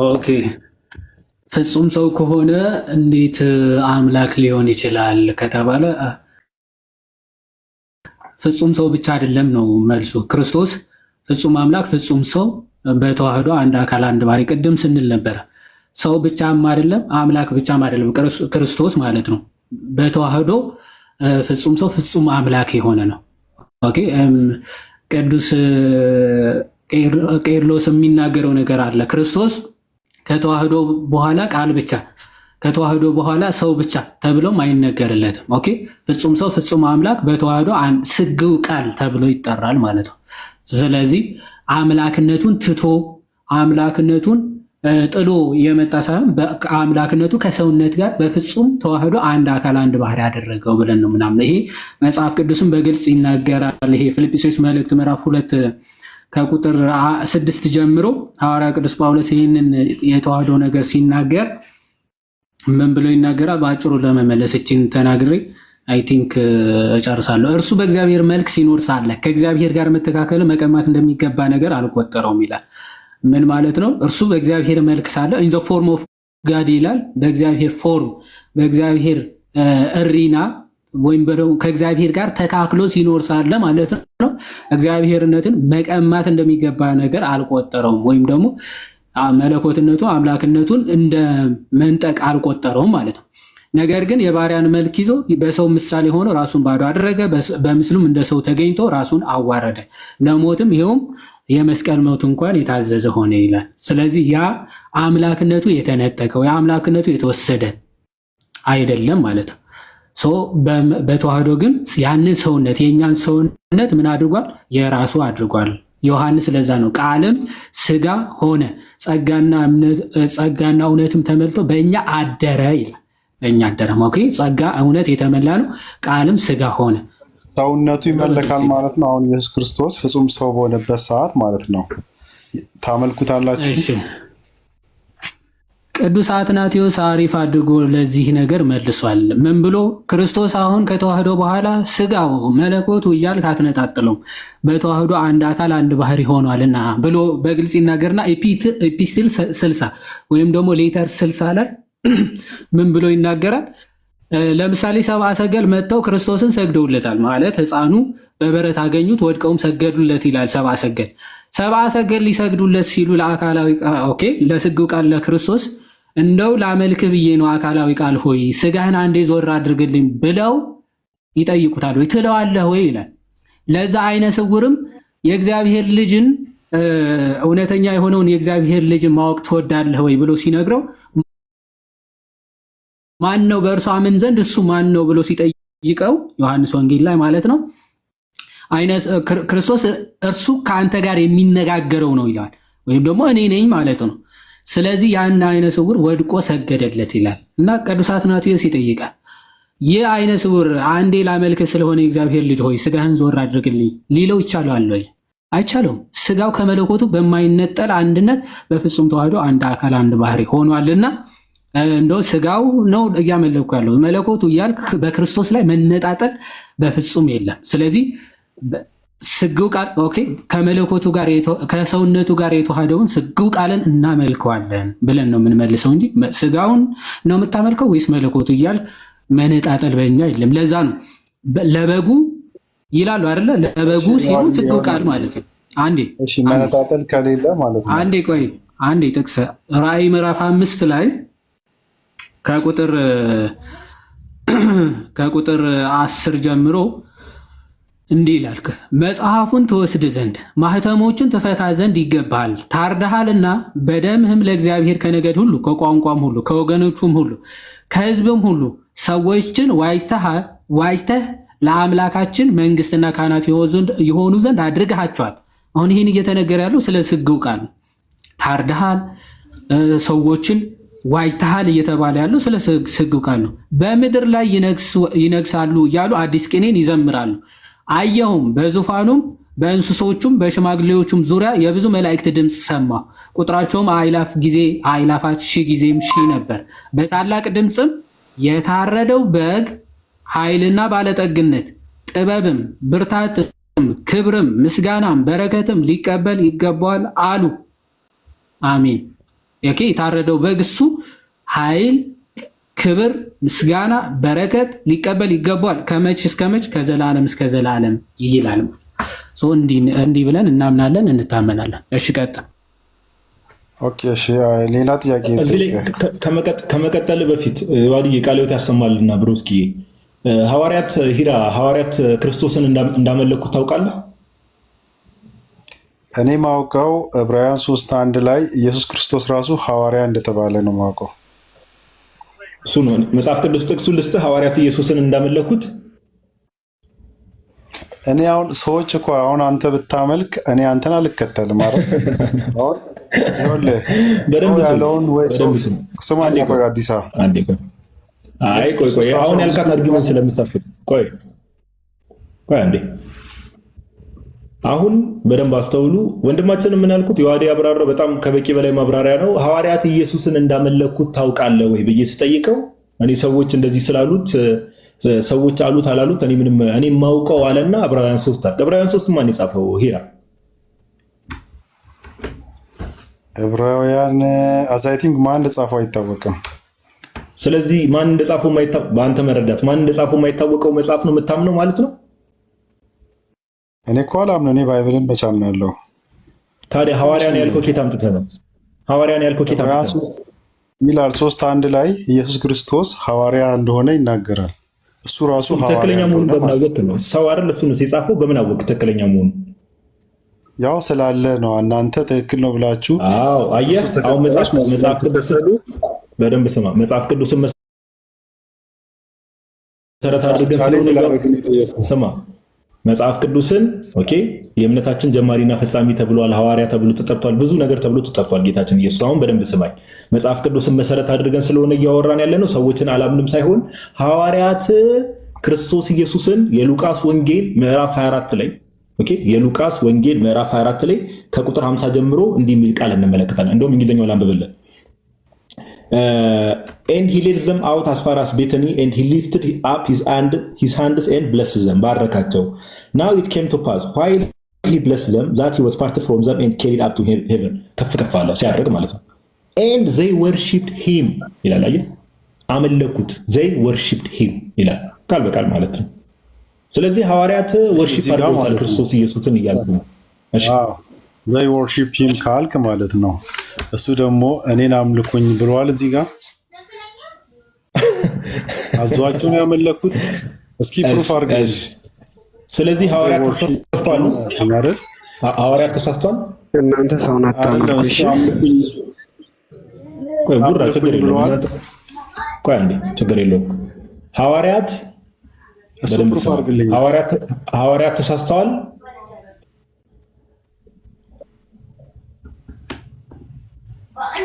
Speaker 3: ኦኬ፣ ፍጹም ሰው ከሆነ እንዴት አምላክ ሊሆን ይችላል ከተባለ ፍጹም ሰው ብቻ አይደለም ነው መልሱ። ክርስቶስ ፍጹም አምላክ ፍጹም ሰው በተዋህዶ አንድ አካል አንድ ባህሪ ቅድም ስንል ነበረ። ሰው ብቻም አይደለም አምላክ ብቻም አይደለም ክርስቶስ ማለት ነው። በተዋህዶ ፍጹም ሰው ፍጹም አምላክ የሆነ ነው። ኦኬ ቅዱስ ቄርሎስ የሚናገረው ነገር አለ። ክርስቶስ ከተዋህዶ በኋላ ቃል ብቻ ከተዋህዶ በኋላ ሰው ብቻ ተብሎም አይነገርለትም። ኦኬ ፍጹም ሰው ፍጹም አምላክ በተዋህዶ ስግው ቃል ተብሎ ይጠራል ማለት ነው። ስለዚህ አምላክነቱን ትቶ አምላክነቱን ጥሎ የመጣ ሳይሆን አምላክነቱ ከሰውነት ጋር በፍጹም ተዋህዶ አንድ አካል አንድ ባህሪ ያደረገው ብለን ነው ምናምን። ይሄ መጽሐፍ ቅዱስም በግልጽ ይናገራል። ይሄ ፊልጵስዩስ መልእክት ምዕራፍ 2 ከቁጥር 6 ጀምሮ ሐዋርያ ቅዱስ ጳውሎስ ይህንን የተዋህዶ ነገር ሲናገር ምን ብሎ ይናገራል? በአጭሩ ለመመለስ እችን ተናግሬ አይ ቲንክ እጨርሳለሁ። እርሱ በእግዚአብሔር መልክ ሲኖር ሳለ ከእግዚአብሔር ጋር መተካከል መቀማት እንደሚገባ ነገር አልቆጠረውም ይላል። ምን ማለት ነው? እርሱ በእግዚአብሔር መልክ ሳለ ኢን ዘ ፎርም ኦፍ ጋድ ይላል። በእግዚአብሔር ፎርም በእግዚአብሔር እሪና ወይም ከእግዚአብሔር ጋር ተካክሎ ሲኖር ሳለ ማለት ነው እግዚአብሔርነትን መቀማት እንደሚገባ ነገር አልቆጠረውም፣ ወይም ደግሞ መለኮትነቱ አምላክነቱን እንደ መንጠቅ አልቆጠረውም ማለት ነው። ነገር ግን የባሪያን መልክ ይዞ በሰው ምሳሌ ሆኖ ራሱን ባዶ አደረገ፣ በምስሉም እንደ ሰው ተገኝቶ ራሱን አዋረደ፣ ለሞትም ይኸውም የመስቀል ሞት እንኳን የታዘዘ ሆነ ይላል። ስለዚህ ያ አምላክነቱ የተነጠቀው የአምላክነቱ የተወሰደ አይደለም ማለት ነው። በተዋህዶ ግን ያንን ሰውነት የእኛን ሰውነት ምን አድርጓል? የራሱ አድርጓል። ዮሐንስ ለዛ ነው ቃልም ስጋ ሆነ ጸጋና እውነትም ተመልቶ በእኛ አደረ ይላል። በእኛ አደረ። ኦኬ ጸጋ እውነት የተመላ ነው። ቃልም ስጋ ሆነ
Speaker 2: ሰውነቱ ይመለካል ማለት ነው። አሁን ኢየሱስ ክርስቶስ ፍጹም ሰው በሆነበት ሰዓት ማለት ነው ታመልኩታላችሁ።
Speaker 3: ቅዱስ አትናቴዎስ አሪፍ አድርጎ ለዚህ ነገር መልሷል። ምን ብሎ? ክርስቶስ አሁን ከተዋህዶ በኋላ ስጋው መለኮቱ እያልክ አትነጣጥለውም፣ በተዋህዶ አንድ አካል አንድ ባህሪ ሆኗልና ብሎ በግልጽ ይናገርና ኤፒስትል 60 ወይም ደግሞ ሌተር 60 ላይ ምን ብሎ ይናገራል? ለምሳሌ ሰብአ ሰገል መጥተው ክርስቶስን ሰግደውለታል ማለት ሕፃኑ በበረት አገኙት ወድቀውም ሰገዱለት ይላል። ሰብአ ሰገል ሊሰግዱለት ሲሉ ለአካላዊ ኦኬ ለስግው ቃል ለክርስቶስ እንደው ላመልክ ብዬ ነው አካላዊ ቃል ሆይ ስጋህን አንዴ ዞር አድርግልኝ ብለው ይጠይቁታል ወይ ትለዋለህ ወይ ይላል። ለዛ አይነ ስውርም የእግዚአብሔር ልጅን እውነተኛ የሆነውን የእግዚአብሔር ልጅን ማወቅ ትወዳለህ ወይ ብሎ ሲነግረው ማን ነው በእርሱ አምን ዘንድ እሱ ማን ነው ብሎ ሲጠይቀው ዮሐንስ ወንጌል ላይ ማለት ነው ክርስቶስ እርሱ ከአንተ ጋር የሚነጋገረው ነው ይላል፣ ወይም ደግሞ እኔ ነኝ ማለት ነው። ስለዚህ ያን አይነ ስውር ወድቆ ሰገደለት ይላል እና ቅዱስ አትናቴዎስ ይጠይቃል፣ ይህ አይነ ስውር አንዴ ላመልክ ስለሆነ የእግዚአብሔር ልጅ ሆይ ስጋህን ዞር አድርግልኝ ሊለው ይቻላል ወይ? አይቻለውም። ስጋው ከመለኮቱ በማይነጠል አንድነት በፍጹም ተዋህዶ አንድ አካል አንድ ባህሪ ሆኗልና እንደው ስጋው ነው እያመለኩ ያለው መለኮቱ እያልክ በክርስቶስ ላይ መነጣጠል በፍጹም የለም። ስለዚህ ስግው ቃል ኦኬ ከመለኮቱ ጋር ከሰውነቱ ጋር የተዋሃደውን ስግው ቃልን እናመልከዋለን ብለን ነው የምንመልሰው እንጂ ስጋውን ነው የምታመልከው ወይስ መለኮቱ እያል መነጣጠል በእኛ የለም። ለዛ ነው ለበጉ ይላሉ አይደለ? ለበጉ ሲሉ ስግው ቃል ማለት ነው። አንዴ
Speaker 2: እሺ መነጣጠል ከሌለ ማለት ነው።
Speaker 3: አንዴ ቆይ አንዴ ጥቅስ ራእይ ምዕራፍ 5 ላይ ከቁጥር 10 ጀምሮ እንዲህ ይላል፣ መጽሐፉን ትወስድ ዘንድ ማህተሞቹን ትፈታ ዘንድ ይገባሃል፣ ታርደሃልና በደምህም ለእግዚአብሔር ከነገድ ሁሉ ከቋንቋም ሁሉ ከወገኖቹም ሁሉ ከሕዝብም ሁሉ ሰዎችን ዋጅተህ ለአምላካችን መንግስትና ካህናት የሆኑ ዘንድ አድርገሃቸዋል። አሁን ይህን እየተነገረ ያለው ስለ ስግው ቃል ታርደሃል፣ ሰዎችን ዋጅተሃል እየተባለ ያለው ስለ ስግው ቃል ነው። በምድር ላይ ይነግሳሉ እያሉ አዲስ ቅኔን ይዘምራሉ። አየሁም በዙፋኑም በእንስሶቹም በሽማግሌዎቹም ዙሪያ የብዙ መላእክት ድምፅ ሰማሁ። ቁጥራቸውም አእላፍ ጊዜ አእላፋት ሺህ ጊዜም ሺህ ነበር። በታላቅ ድምፅም የታረደው በግ ኃይልና ባለጠግነት ጥበብም ብርታትም ክብርም ምስጋናም በረከትም ሊቀበል ይገባዋል አሉ። አሜን። የታረደው በግ እሱ ኃይል ክብር፣ ምስጋና፣ በረከት ሊቀበል ይገባል። ከመች እስከ መች? ከዘላለም እስከ ዘላለም ይላል። እንዲህ ብለን እናምናለን፣ እንታመናለን። እሺ ቀጥል።
Speaker 2: ኦኬ እሺ፣ ሌላ ጥያቄ
Speaker 4: ከመቀጠል በፊት ዋልዬ ቃለ ሕይወት ያሰማልና ብሮስኪ ሐዋርያት ክርስቶስን እንዳመለኩት ታውቃለህ?
Speaker 2: እኔ ማውቀው ዕብራውያን 3:1 ላይ ኢየሱስ ክርስቶስ ራሱ ሐዋርያ እንደተባለ ነው ማውቀው።
Speaker 4: እሱ ነው መጽሐፍ ቅዱስ ጥቅሱ ልስጥህ፣ ሐዋርያት ኢየሱስን እንዳመለኩት።
Speaker 2: እኔ አሁን ሰዎች እኮ አሁን አንተ ብታመልክ እኔ አንተን አልከተልም ማለት ነው።
Speaker 4: በደንብ
Speaker 2: ያለውን ወይ ስማ አዲስ
Speaker 4: አይ ቆይ አሁን ያልካት አርጊመንት ስለምታስብ ቆይ አንዴ አሁን በደንብ አስተውሉ። ወንድማችን ምን ያልኩት የዋዲ አብራራው በጣም ከበቂ በላይ ማብራሪያ ነው። ሐዋርያት ኢየሱስን እንዳመለኩት ታውቃለህ ወይ ብዬ ስጠይቀው እኔ ሰዎች እንደዚህ ስላሉት ሰዎች አሉት አላሉት እኔ ማውቀው አለና ዕብራውያን 3 ማን የጻፈው? ሂራ
Speaker 2: ዕብራውያን አይ ቲንክ ማን እንደጻፈው አይታወቅም።
Speaker 4: ስለዚህ ማን እንደጻፈው በአንተ መረዳት ማን እንደጻፈው የማይታወቀው መጽሐፍ ነው የምታምነው ማለት ነው?
Speaker 2: እኔ እኮ አላምነው። እኔ ባይብልን በቻምናለሁ።
Speaker 4: ታዲያ ሐዋርያን ያልከው ኬት አምጥተህ ነው? ሐዋርያን ያልከው ኬት አምጥተህ ነው?
Speaker 2: ይላል 3:1 ላይ ኢየሱስ ክርስቶስ ሐዋርያ እንደሆነ ይናገራል። እሱ ራሱ ሐዋርያ
Speaker 4: ትክክለኛ መሆኑን በምን አወቅህ ነው? ሰው አይደል እሱ ነው የጻፈው። በምን አወቅህ ትክክለኛ መሆኑን?
Speaker 2: ያው ስላለ ነው። እናንተ ትክክል ነው ብላችሁ።
Speaker 4: አዎ አየህ፣ አሁን መጽሐፍ ቅዱስ በደንብ ስማ። መጽሐፍ ቅዱስን መሰረት አድርገን ስማ መጽሐፍ ቅዱስን ኦኬ፣ የእምነታችን ጀማሪና ፈጻሚ ተብሏል። ሐዋርያ ተብሎ ተጠርቷል። ብዙ ነገር ተብሎ ተጠርቷል ጌታችን ኢየሱስ። አሁን በደንብ ስማኝ። መጽሐፍ ቅዱስን መሰረት አድርገን ስለሆነ እያወራን ያለነው ሰዎችን አላምንም ሳይሆን ሐዋርያት ክርስቶስ ኢየሱስን የሉቃስ ወንጌል ምዕራፍ 24 ላይ ኦኬ፣ የሉቃስ ወንጌል ምዕራፍ 24 ላይ ከቁጥር 50 ጀምሮ እንዲህ የሚል ቃል እንመለከታለን። እንደውም እንግሊዝኛው ላንብብልን። and he led them out as far as Bethany and he lifted up his hands and blessed them. ባረካቸው። Now it came to pass while he blessed them that he was parted from them and carried up to heaven. ከፍ አለ ሲያደርግ ማለት ነው። and they worshipped him ይላል። አየህ፣ አመለኩት። they worshipped him ይላል ቃል በቃል ማለት ነው። ስለዚህ ሐዋርያት ወርሺፕ አድርገዋል ክርስቶስ ኢየሱስን እያሉ ነው። እሺ
Speaker 2: they worship him ካልክ ማለት ነው። እሱ ደግሞ እኔን አምልኩኝ ብለዋል እዚህ ጋር አዟቸው ነው ያመለኩት። እስኪ ፕሩፍ አድርገን።
Speaker 4: ስለዚህ ሐዋርያት ተሳስተዋል።
Speaker 6: እናንተ ሰውን አታምልኩ። እሺ
Speaker 4: ቆይ ቡራ ችግር የለውም። ቆይ አንዴ ችግር የለውም። ሐዋርያት ተሳስተዋል።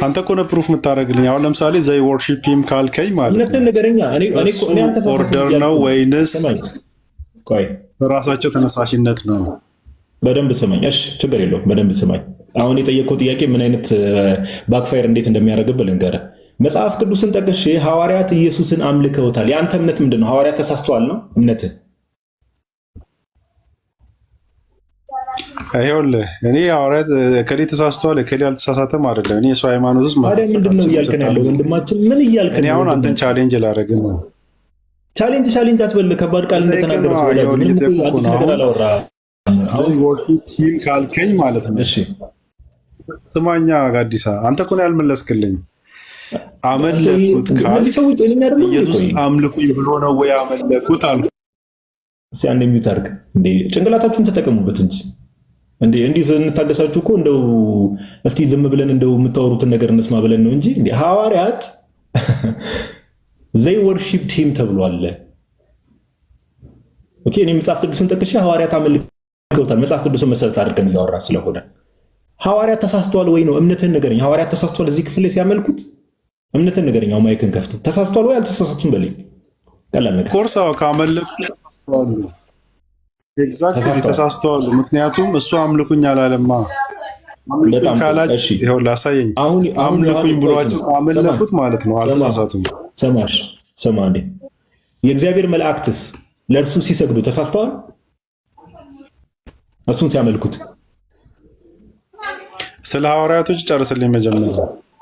Speaker 2: አንተ እኮ ነው ፕሩፍ የምታደርግልኝ። አሁን ለምሳሌ ዘይ ወርሺፕ ሂም ካልከኝ ማለት ነው ኦርደር ነው ወይንስ በራሳቸው ተነሳሽነት ነው?
Speaker 4: በደንብ ስማኝ። እሺ ችግር የለውም። በደንብ ስማኝ። አሁን የጠየቀው ጥያቄ ምን አይነት ባክፋየር እንዴት እንደሚያደርግብህ ልንገርህ። መጽሐፍ ቅዱስን ጠቅሼ ሐዋርያት ኢየሱስን አምልከውታል። የአንተ እምነት ምንድን ነው? ሐዋርያት ተሳስተዋል ነው እምነትህ?
Speaker 2: ይኸውልህ እኔ ሐዋርያት እከሌ ተሳስተዋል እከሌ አልተሳሳተም አይደለም። እኔ የሰው ሃይማኖት ውስጥ
Speaker 4: ታዲያ ምንድን ነው እያልክ ነው ያለው? ወንድማችን ምን እያልክ ነው?
Speaker 2: እኔ አሁን አንተን ቻሌንጅ ላደርግ ነው።
Speaker 4: ቻሌንጅ አትበል። ከባድ ቃል እንደተናገረ ሰው ላይ ምንም አዲስ ነገር አላወራህም።
Speaker 2: ዘይ ወርሺፕ ሂም ካልከኝ ማለት ነው።
Speaker 4: እሺ
Speaker 2: ስማኛ ጋዲሳ፣ አንተ እኮ ነው ያልመለስክልኝ። አመለኩት ካልክ ኢየሱስ አምልኩኝ ብሎ ነው ወይ አመለኩት አልኩ።
Speaker 4: እስኪ አንድ ሚዩት አድርግ እንዴ! ጭንቅላታችሁን ተጠቀሙበት እንጂ እንዴ! እንዲህ እንታገሳችሁ እኮ እንደው እስቲ ዝም ብለን እንደው የምታወሩትን ነገር እንስማ ብለን ነው እንጂ እንዴ! ሐዋርያት they worshipped him ተብሏል። ኦኬ፣ እኔ መጽሐፍ ቅዱስን ጠቅሼ ሐዋርያት አመልከውታል። መጽሐፍ ቅዱስን መሰረት አድርገን እያወራ ስለሆነ ሐዋርያት ተሳስተዋል ወይ ነው? እምነትህን ንገረኝ። ሐዋርያት ተሳስተዋል እዚህ ክፍል ላይ ሲያመልኩት? እምነትህን ንገረኝ። አሁን ማይክን ከፍተህ ተሳስተዋል ወይ አልተሳሳቱም በለኝ። ቀላል ነገር
Speaker 2: ኮርስ ካመለኩ ኤግዛክትሊ ተሳስተዋል። ምክንያቱም እሱ አምልኩኝ አላለማ። አምልኩኝ ካላችሁ ይኸው ላሳየኝ። አምልኩኝ ብሏቸው አመለኩት ማለት ነው። አልተሳሳቱም።
Speaker 4: ሰማ እንዴ! የእግዚአብሔር መላእክትስ ለእርሱ ሲሰግዱ ተሳስተዋል? እሱን ሲያመልኩት
Speaker 2: ስለ ሐዋርያቶች ጨርስልኝ መጀመሪያ።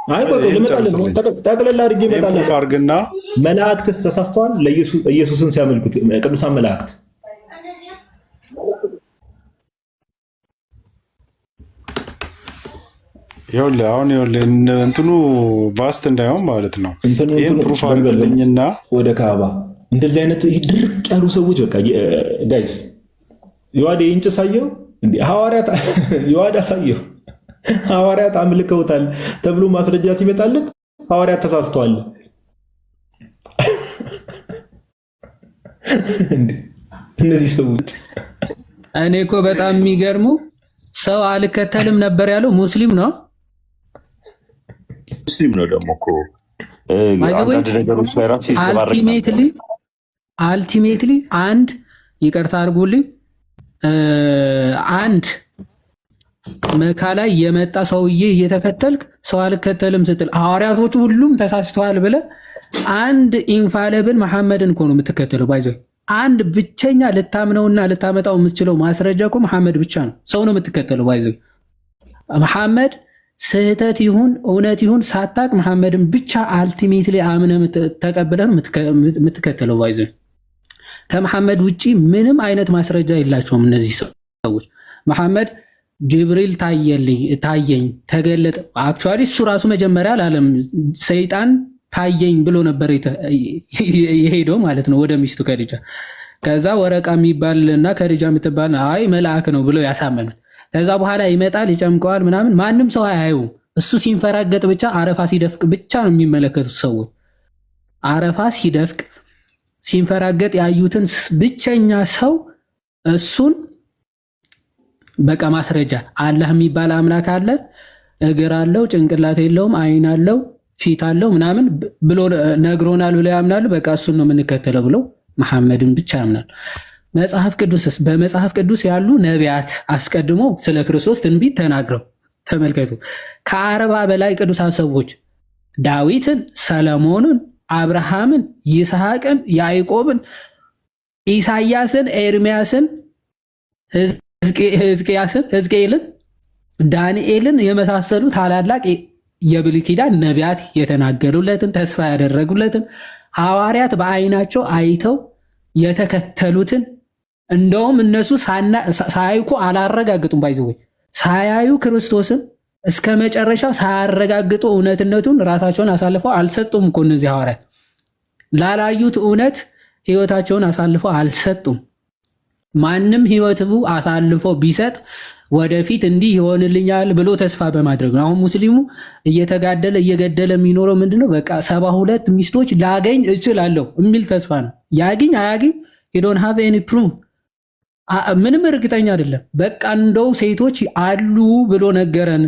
Speaker 4: አይ ቆይ ልመጣልህ ነው። ጠቅለል አድርጌ እመጣለሁ።
Speaker 2: አድርግና
Speaker 4: መላእክት ተሳስተዋል ኢየሱስን ሲያመልኩት ቅዱሳን መላእክት
Speaker 2: ይኸውልህ አሁን እንትኑ ባስት እንዳይሆን ማለት ነው። ይህን ፕሩፍ አድርግልኝና
Speaker 4: ወደ ካባ እንደዚህ አይነት ድርቅ ያሉ ሰዎች በቃ ጋይስ ዮሐዴ እንጭ ሳየው እንዴ ሐዋርያት ዮሐዳ ሳየው ሐዋርያት አምልከውታል ተብሎ ማስረጃ ሲመጣለት ሐዋርያት ተሳስተዋል። እነዚህ ሰዎች
Speaker 3: እኔ እኮ በጣም የሚገርመው ሰው አልከተልም ነበር ያለው ሙስሊም ነው።
Speaker 7: ሙስሊም ነው ደግሞ እኮ አንዳንድ ነገሮች ላይ ራሱ
Speaker 3: አልቲሜትሊ አንድ ይቅርታ አድርጉልኝ አንድ መካ ላይ የመጣ ሰውዬ እየተከተልክ ሰው አልከተልም ስትል ሐዋርያቶቹ ሁሉም ተሳስተዋል ብለህ አንድ ኢንፋለብል መሐመድን እኮ ነው የምትከተለው። ባይዘው አንድ ብቸኛ ልታምነውና ልታመጣው የምትችለው ማስረጃ እኮ መሐመድ ብቻ ነው። ሰው ነው የምትከተለው። ባይዘው መሐመድ ስህተት ይሁን እውነት ይሁን ሳታቅ መሐመድን ብቻ አልቲሜትሊ አምነህ ተቀብለህ የምትከተለው። ባይዘው ከመሐመድ ውጪ ምንም አይነት ማስረጃ የላቸውም እነዚህ ሰዎች። መሐመድ ጅብሪል ታየኝ ተገለጠ። አክቹዋሊ እሱ ራሱ መጀመሪያ አላለም። ሰይጣን ታየኝ ብሎ ነበር የሄደው ማለት ነው ወደ ሚስቱ ከዲጃ። ከዛ ወረቃ የሚባልና ከዲጃ የምትባል አይ መልአክ ነው ብሎ ያሳመኑት። ከዛ በኋላ ይመጣል ይጨምቀዋል ምናምን ማንም ሰው አያየውም። እሱ ሲንፈራገጥ ብቻ አረፋ ሲደፍቅ ብቻ ነው የሚመለከቱት ሰዎች። አረፋ ሲደፍቅ ሲንፈራገጥ ያዩትን ብቸኛ ሰው እሱን በቃ ማስረጃ አላህ የሚባል አምላክ አለ፣ እግር አለው፣ ጭንቅላት የለውም፣ አይን አለው፣ ፊት አለው ምናምን ብሎ ነግሮናል ብለው ያምናሉ። በቃ እሱን ነው የምንከተለው ብለው መሐመድን ብቻ ያምናል። መጽሐፍ ቅዱስስ በመጽሐፍ ቅዱስ ያሉ ነቢያት አስቀድሞ ስለ ክርስቶስ ትንቢት ተናግረው ተመልከቱ። ከ40 በላይ ቅዱሳን ሰዎች ዳዊትን፣ ሰለሞንን፣ አብርሃምን፣ ይስሐቅን፣ ያዕቆብን፣ ኢሳያስን፣ ኤርሚያስን፣ ሕዝቅኤልን፣ ዳንኤልን የመሳሰሉ ታላላቅ የብሉይ ኪዳን ነቢያት የተናገሩለትን ተስፋ ያደረጉለትን ሐዋርያት በአይናቸው አይተው የተከተሉትን እንደውም እነሱ ሳያዩ አላረጋግጡም። ባይዘው ሳያዩ ክርስቶስን እስከ መጨረሻው ሳያረጋግጡ እውነትነቱን ራሳቸውን አሳልፈው አልሰጡም እኮ እነዚህ ሐዋርያት። ላላዩት እውነት ህይወታቸውን አሳልፈው አልሰጡም። ማንም ህይወቱ አሳልፎ ቢሰጥ ወደፊት እንዲህ ይሆንልኛል ብሎ ተስፋ በማድረግ ነው። አሁን ሙስሊሙ እየተጋደለ እየገደለ የሚኖረው ምንድነው? በቃ 72 ሚስቶች ላገኝ እችላለሁ የሚል ተስፋ ነው። ያግኝ አያግኝ he don't have any proof ምንም እርግጠኛ አይደለም። በቃ እንደው ሴቶች አሉ ብሎ ነገረን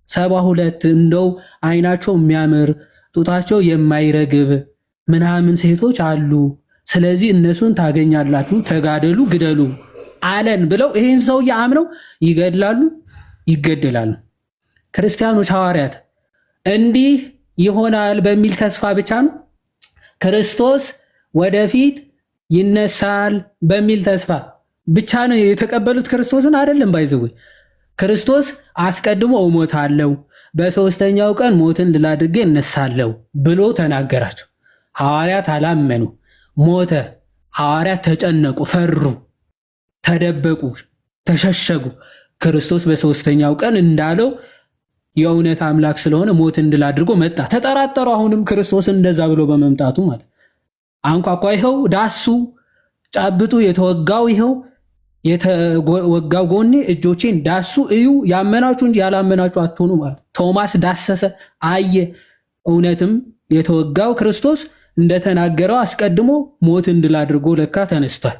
Speaker 3: 72 እንደው አይናቸው የሚያምር ጡታቸው የማይረግብ ምናምን ሴቶች አሉ፣ ስለዚህ እነሱን ታገኛላችሁ፣ ተጋደሉ፣ ግደሉ አለን ብለው ይህን ሰውዬ አምነው ይገድላሉ፣ ይገደላሉ። ክርስቲያኖች ሐዋርያት እንዲህ ይሆናል በሚል ተስፋ ብቻ ነው ክርስቶስ ወደፊት ይነሳል በሚል ተስፋ ብቻ ነው የተቀበሉት። ክርስቶስን አይደለም። ባይዘው ክርስቶስ አስቀድሞ እሞታለሁ በሶስተኛው ቀን ሞትን ድል አድርጌ እነሳለሁ ብሎ ተናገራቸው። ሐዋርያት አላመኑ፣ ሞተ። ሐዋርያት ተጨነቁ፣ ፈሩ፣ ተደበቁ፣ ተሸሸጉ። ክርስቶስ በሶስተኛው ቀን እንዳለው የእውነት አምላክ ስለሆነ ሞትን ድል አድርጎ መጣ። ተጠራጠሩ። አሁንም ክርስቶስን እንደዛ ብሎ በመምጣቱ ማለት አንኳኳ፣ ይኸው ዳሱ፣ ጫብጡ፣ የተወጋው ይኸው የተወጋው ጎኔ እጆቼን ዳሱ እዩ፣ ያመናችሁ እንጂ ያላመናችሁ አትሆኑ ማለት። ቶማስ ዳሰሰ፣ አየ። እውነትም የተወጋው ክርስቶስ እንደተናገረው አስቀድሞ ሞትን ድል አድርጎ ለካ ተነስቷል።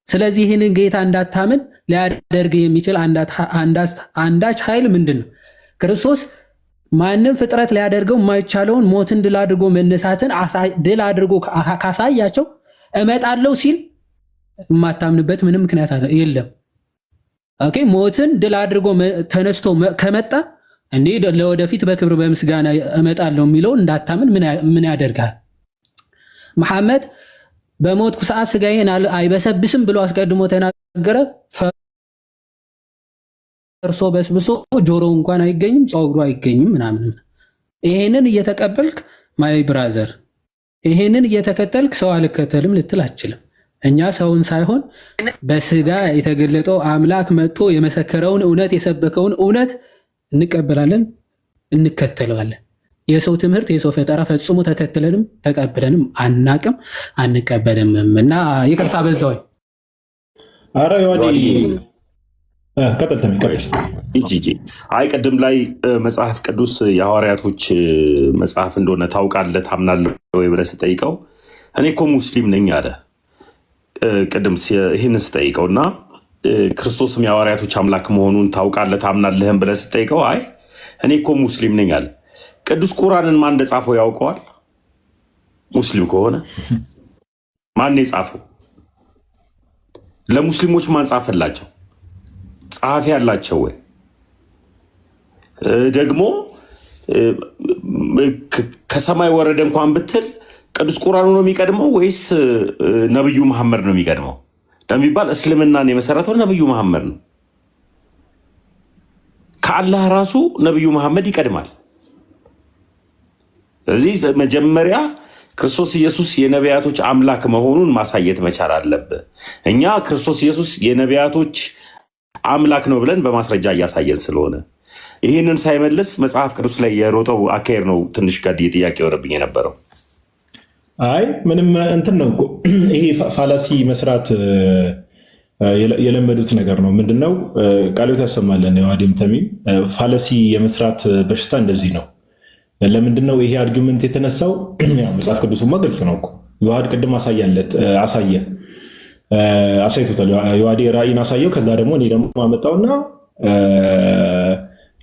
Speaker 3: ስለዚህ ይህንን ጌታ እንዳታምን ሊያደርግ የሚችል አንዳች ኃይል ምንድን ነው? ክርስቶስ ማንም ፍጥረት ሊያደርገው የማይቻለውን ሞትን ድል አድርጎ መነሳትን ድል አድርጎ ካሳያቸው እመጣለሁ ሲል የማታምንበት ምንም ምክንያት የለም። ኦኬ፣ ሞትን ድል አድርጎ ተነስቶ ከመጣ እንዴ ለወደፊት በክብር በምስጋና እመጣለሁ የሚለው እንዳታምን ምን ያደርጋል? መሐመድ በሞትኩ ሰዓት ስጋዬን አይበሰብስም ብሎ አስቀድሞ ተናገረ። ፈርሶ በስብሶ ጆሮ እንኳን አይገኝም፣ ፀጉሩ አይገኝም ምናምን። ይሄንን እየተቀበልክ ማይ ብራዘር፣ ይሄንን እየተከተልክ ሰው አልከተልም ልትል አትችልም። እኛ ሰውን ሳይሆን በስጋ የተገለጠው አምላክ መጥቶ የመሰከረውን እውነት የሰበከውን እውነት እንቀበላለን፣ እንከተለዋለን። የሰው ትምህርት የሰው ፈጠራ ፈጽሞ ተከትለንም ተቀብለንም አናቅም አንቀበልምም። እና ይቅርታ በዛው
Speaker 1: አረ ዮሐኒ ቀጥል።
Speaker 7: አይ ቅድም ላይ መጽሐፍ ቅዱስ የሐዋርያቶች መጽሐፍ እንደሆነ ታውቃለህ ታምናለህ ወይ ብለህ ስጠይቀው እኔ እኮ ሙስሊም ነኝ አለ። ቅድም ይህንን ስጠይቀው እና ክርስቶስም የሐዋርያቶች አምላክ መሆኑን ታውቃለህ ታምናለህም ብለህ ስጠይቀው አይ እኔ እኮ ሙስሊም ነኝ አለ። ቅዱስ ቁርአንን ማን እንደጻፈው ያውቀዋል? ሙስሊም ከሆነ ማን የጻፈው? ለሙስሊሞች ማን ጻፈላቸው? ጸሐፊ ያላቸው ወይ? ደግሞ ከሰማይ ወረደ እንኳን ብትል ቅዱስ ቁርአኑ ነው የሚቀድመው ወይስ ነብዩ መሐመድ ነው የሚቀድመው ለሚባል እስልምናን የመሰረተው ነብዩ መሐመድ ነው። ከአላህ ራሱ ነብዩ መሐመድ ይቀድማል። ስለዚህ መጀመሪያ ክርስቶስ ኢየሱስ የነቢያቶች አምላክ መሆኑን ማሳየት መቻል አለብህ። እኛ ክርስቶስ ኢየሱስ የነቢያቶች አምላክ ነው ብለን በማስረጃ እያሳየን ስለሆነ ይህንን ሳይመልስ መጽሐፍ ቅዱስ ላይ የሮጠው አካሄድ ነው ትንሽ ጋር ጥያቄ የሆነብኝ የነበረው።
Speaker 1: አይ ምንም እንትን ነው እኮ ይሄ ፋላሲ መስራት የለመዱት ነገር ነው። ምንድነው ቃሎት ያሰማለን የዋዲም ተሚም ፋላሲ የመስራት በሽታ እንደዚህ ነው። ለምንድነው ይሄ አርጊመንት የተነሳው? መጽሐፍ ቅዱስማ ግልጽ ነው እኮ ዮሐድ ቅድም አሳይቶታል። ዮሐድ ራእይን አሳየው። ከዛ ደግሞ እኔ ደግሞ አመጣውና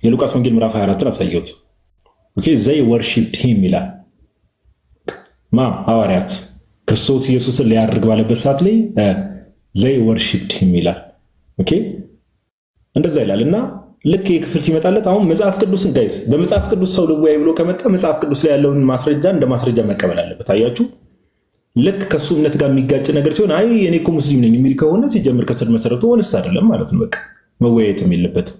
Speaker 1: የሉቃስ ወንጌል ምዕራፍ 24 አሳየሁት። ኦኬ ዘይ ወርሺፕድ ሂም ይላል። ሐዋርያት ክርስቶስ ኢየሱስን ሊያደርግ ባለበት ሰዓት ላይ ዘይ ወርሺፕድ ሂም ይላል። ኦኬ እንደዛ ይላል እና ልክ የክፍል ሲመጣለት አሁን መጽሐፍ ቅዱስን ጋይስ በመጽሐፍ ቅዱስ ሰው ልወያይ ብሎ ከመጣ መጽሐፍ ቅዱስ ላይ ያለውን ማስረጃ እንደ ማስረጃ መቀበል አለበት። አያችሁ ልክ ከሱ እምነት ጋር የሚጋጭ ነገር ሲሆን አይ እኔ እኮ ሙስሊም ነኝ የሚል ከሆነ ሲጀምር ከስር መሰረቱ ወንስ አይደለም ማለት ነው። በቃ መወያየትም የለበትም።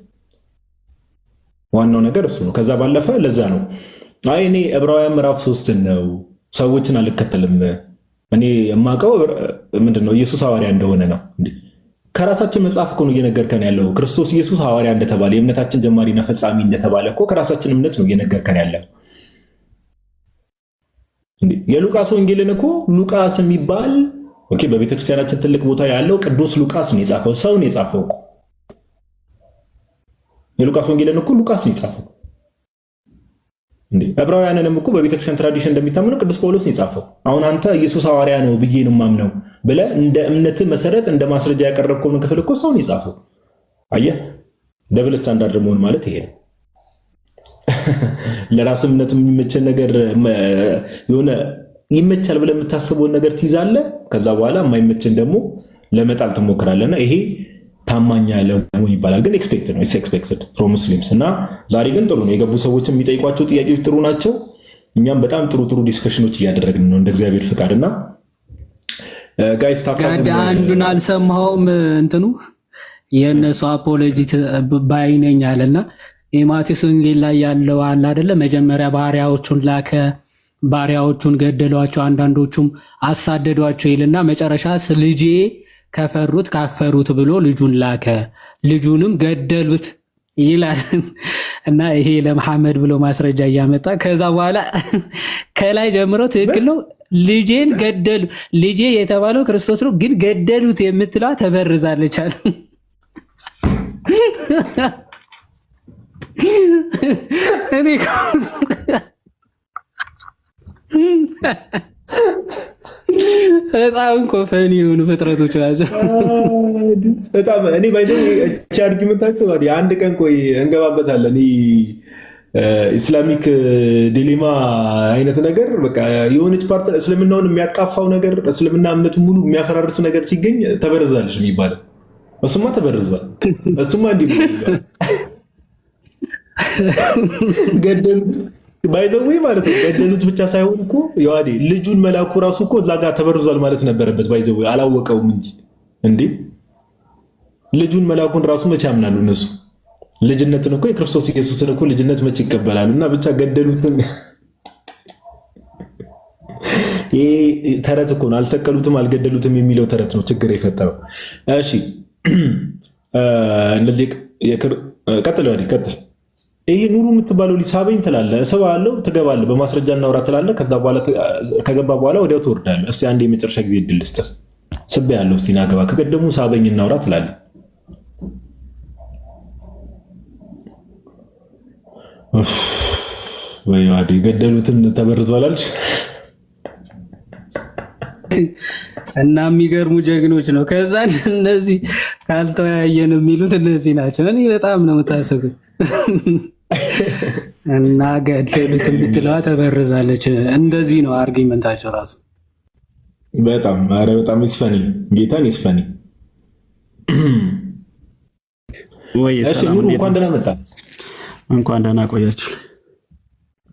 Speaker 1: ዋናው ነገር እሱ ነው። ከዛ ባለፈ ለዛ ነው አይ እኔ ዕብራውያን ምዕራፍ 3 ነው ሰዎችን አልከተልም እኔ የማውቀው ምንድነው ኢየሱስ ሐዋርያ እንደሆነ ነው። ከራሳችን መጽሐፍ እኮ ነው እየነገርከን ያለው። ክርስቶስ ኢየሱስ ሐዋርያ እንደተባለ የእምነታችን ጀማሪና ፈጻሚ እንደተባለ እኮ ከራሳችን እምነት ነው እየነገርከን ያለው። የሉቃስ ወንጌልን እኮ ሉቃስ የሚባል ኦኬ በቤተክርስቲያናችን ትልቅ ቦታ ያለው ቅዱስ ሉቃስ ነው የጻፈው። ሰው ነው የጻፈው እኮ የሉቃስ ወንጌልን እኮ ሉቃስ ነው የጻፈው። ዕብራውያንንም እኮ በቤተክርስቲያን ትራዲሽን እንደሚታመነው ቅዱስ ጳውሎስ ነው የጻፈው። አሁን አንተ ኢየሱስ ሐዋርያ ነው ብዬ ነው የማምነው ብለህ እንደ እምነት መሰረት እንደ ማስረጃ ያቀረብከውን ክፍል እኮ ሰው ነው የጻፈው። አየህ ደብል ስታንዳርድ መሆን ማለት ይሄ ነው። ለራስ እምነት የሚመቸን ነገር የሆነ ይመቻል ብለህ የምታስበውን ነገር ትይዛለህ። ከዛ በኋላ የማይመችን ደግሞ ለመጣል ትሞክራለህና ይሄ ታማኝ ለመሆን ይባላል። ግን ኤክስፔክትድ ነው ኤክስፔክትድ ፍሮም ሙስሊምስ። እና ዛሬ ግን ጥሩ ነው የገቡ ሰዎች የሚጠይቋቸው ጥያቄዎች ጥሩ ናቸው። እኛም በጣም ጥሩ ዲስከሽኖች እያደረግን ነው እንደ እግዚአብሔር ፍቃድና ጋይስ
Speaker 3: ታካለ አንዱን አልሰማሁም እንትኑ የነሱ አፖሎጂት ባይነኝ አለና የማቴዎስ ወንጌል ላይ ያለው አለ አይደለ መጀመሪያ ባሪያዎቹን ላከ ባሪያዎቹን ገደሏቸው አንዳንዶቹም አሳደዷቸው ይልና መጨረሻ ልጄ ከፈሩት ካፈሩት ብሎ ልጁን ላከ ልጁንም ገደሉት ይላል እና ይሄ ለመሐመድ ብሎ ማስረጃ እያመጣ ከዛ በኋላ ከላይ ጀምሮ ትክክል ነው ልጄን ገደሉ ልጄ የተባለው ክርስቶስ ነው ግን ገደሉት የምትለው ተበርዛለች አለ። እኔ በጣም ኮፈን የሆኑ ፍጥረቶች ናቸው።
Speaker 1: በጣም እኔ ባይዘው እቺ አርጊመንታቸው አንድ ቀን ቆይ እንገባበታለን። ኢስላሚክ ዲሌማ አይነት ነገር በቃ የሆነች ፓርት እስልምናውን የሚያቃፋው ነገር እስልምና እምነቱ ሙሉ የሚያፈራርስ ነገር ሲገኝ ተበረዛለች የሚባለው እሱማ ተበርዟል። እሱማ እንዲህ ገደሉ ባይዘዌ ማለት ነው። ገደሉት ብቻ ሳይሆን እኮ የዋዴ ልጁን መላኩ ራሱ እኮ እዛ ጋር ተበርዟል ማለት ነበረበት። ባይዘዌ አላወቀውም እንጂ እንዴ ልጁን መላኩን ራሱ መቼ ያምናሉ እነሱ?
Speaker 4: ልጅነትን እኮ የክርስቶስ ኢየሱስን እኮ ልጅነት መች ይቀበላሉ? እና ብቻ ገደሉትን። ይሄ ተረት እኮ ነው። አልሰቀሉትም አልገደሉትም የሚለው ተረት ነው ችግር የፈጠረው። እሺ እንደዚህ ቀጥል ወዲህ ቀጥል። ይሄ ኑሩ የምትባለው ሊሳበኝ ትላለህ፣ እሰብሃለሁ፣ ትገባለህ፣ በማስረጃ እናውራ ትላለህ። ከገባ በኋላ ወዲያው ትወርዳለህ። እስቲ አንድ የመጨረሻ ጊዜ እድል ልስጥህ። ስቤ ያለው እስቲ ናገባ፣ ከቀደሙ ሳበኝ እናውራ ትላለህ። ወይ ዋዲ ገደሉትን ተበርዟላልሽ።
Speaker 3: እና የሚገርሙ ጀግኖች ነው። ከዛ እነዚህ ካልተወያየን የሚሉት እነዚህ ናቸው። እኔ በጣም ነው የምታስቡት። እና ገደሉት የምትለዋ ተበርዛለች። እንደዚህ ነው አርጊመንታቸው ራሱ።
Speaker 4: በጣም ኧረ በጣም ይስፈኒ፣ ጌታን ይስፈኒ።
Speaker 8: ወይ ሰላም፣
Speaker 4: እንኳን ደህና መጣ።
Speaker 8: እንኳን ደህና ቆያችሁ።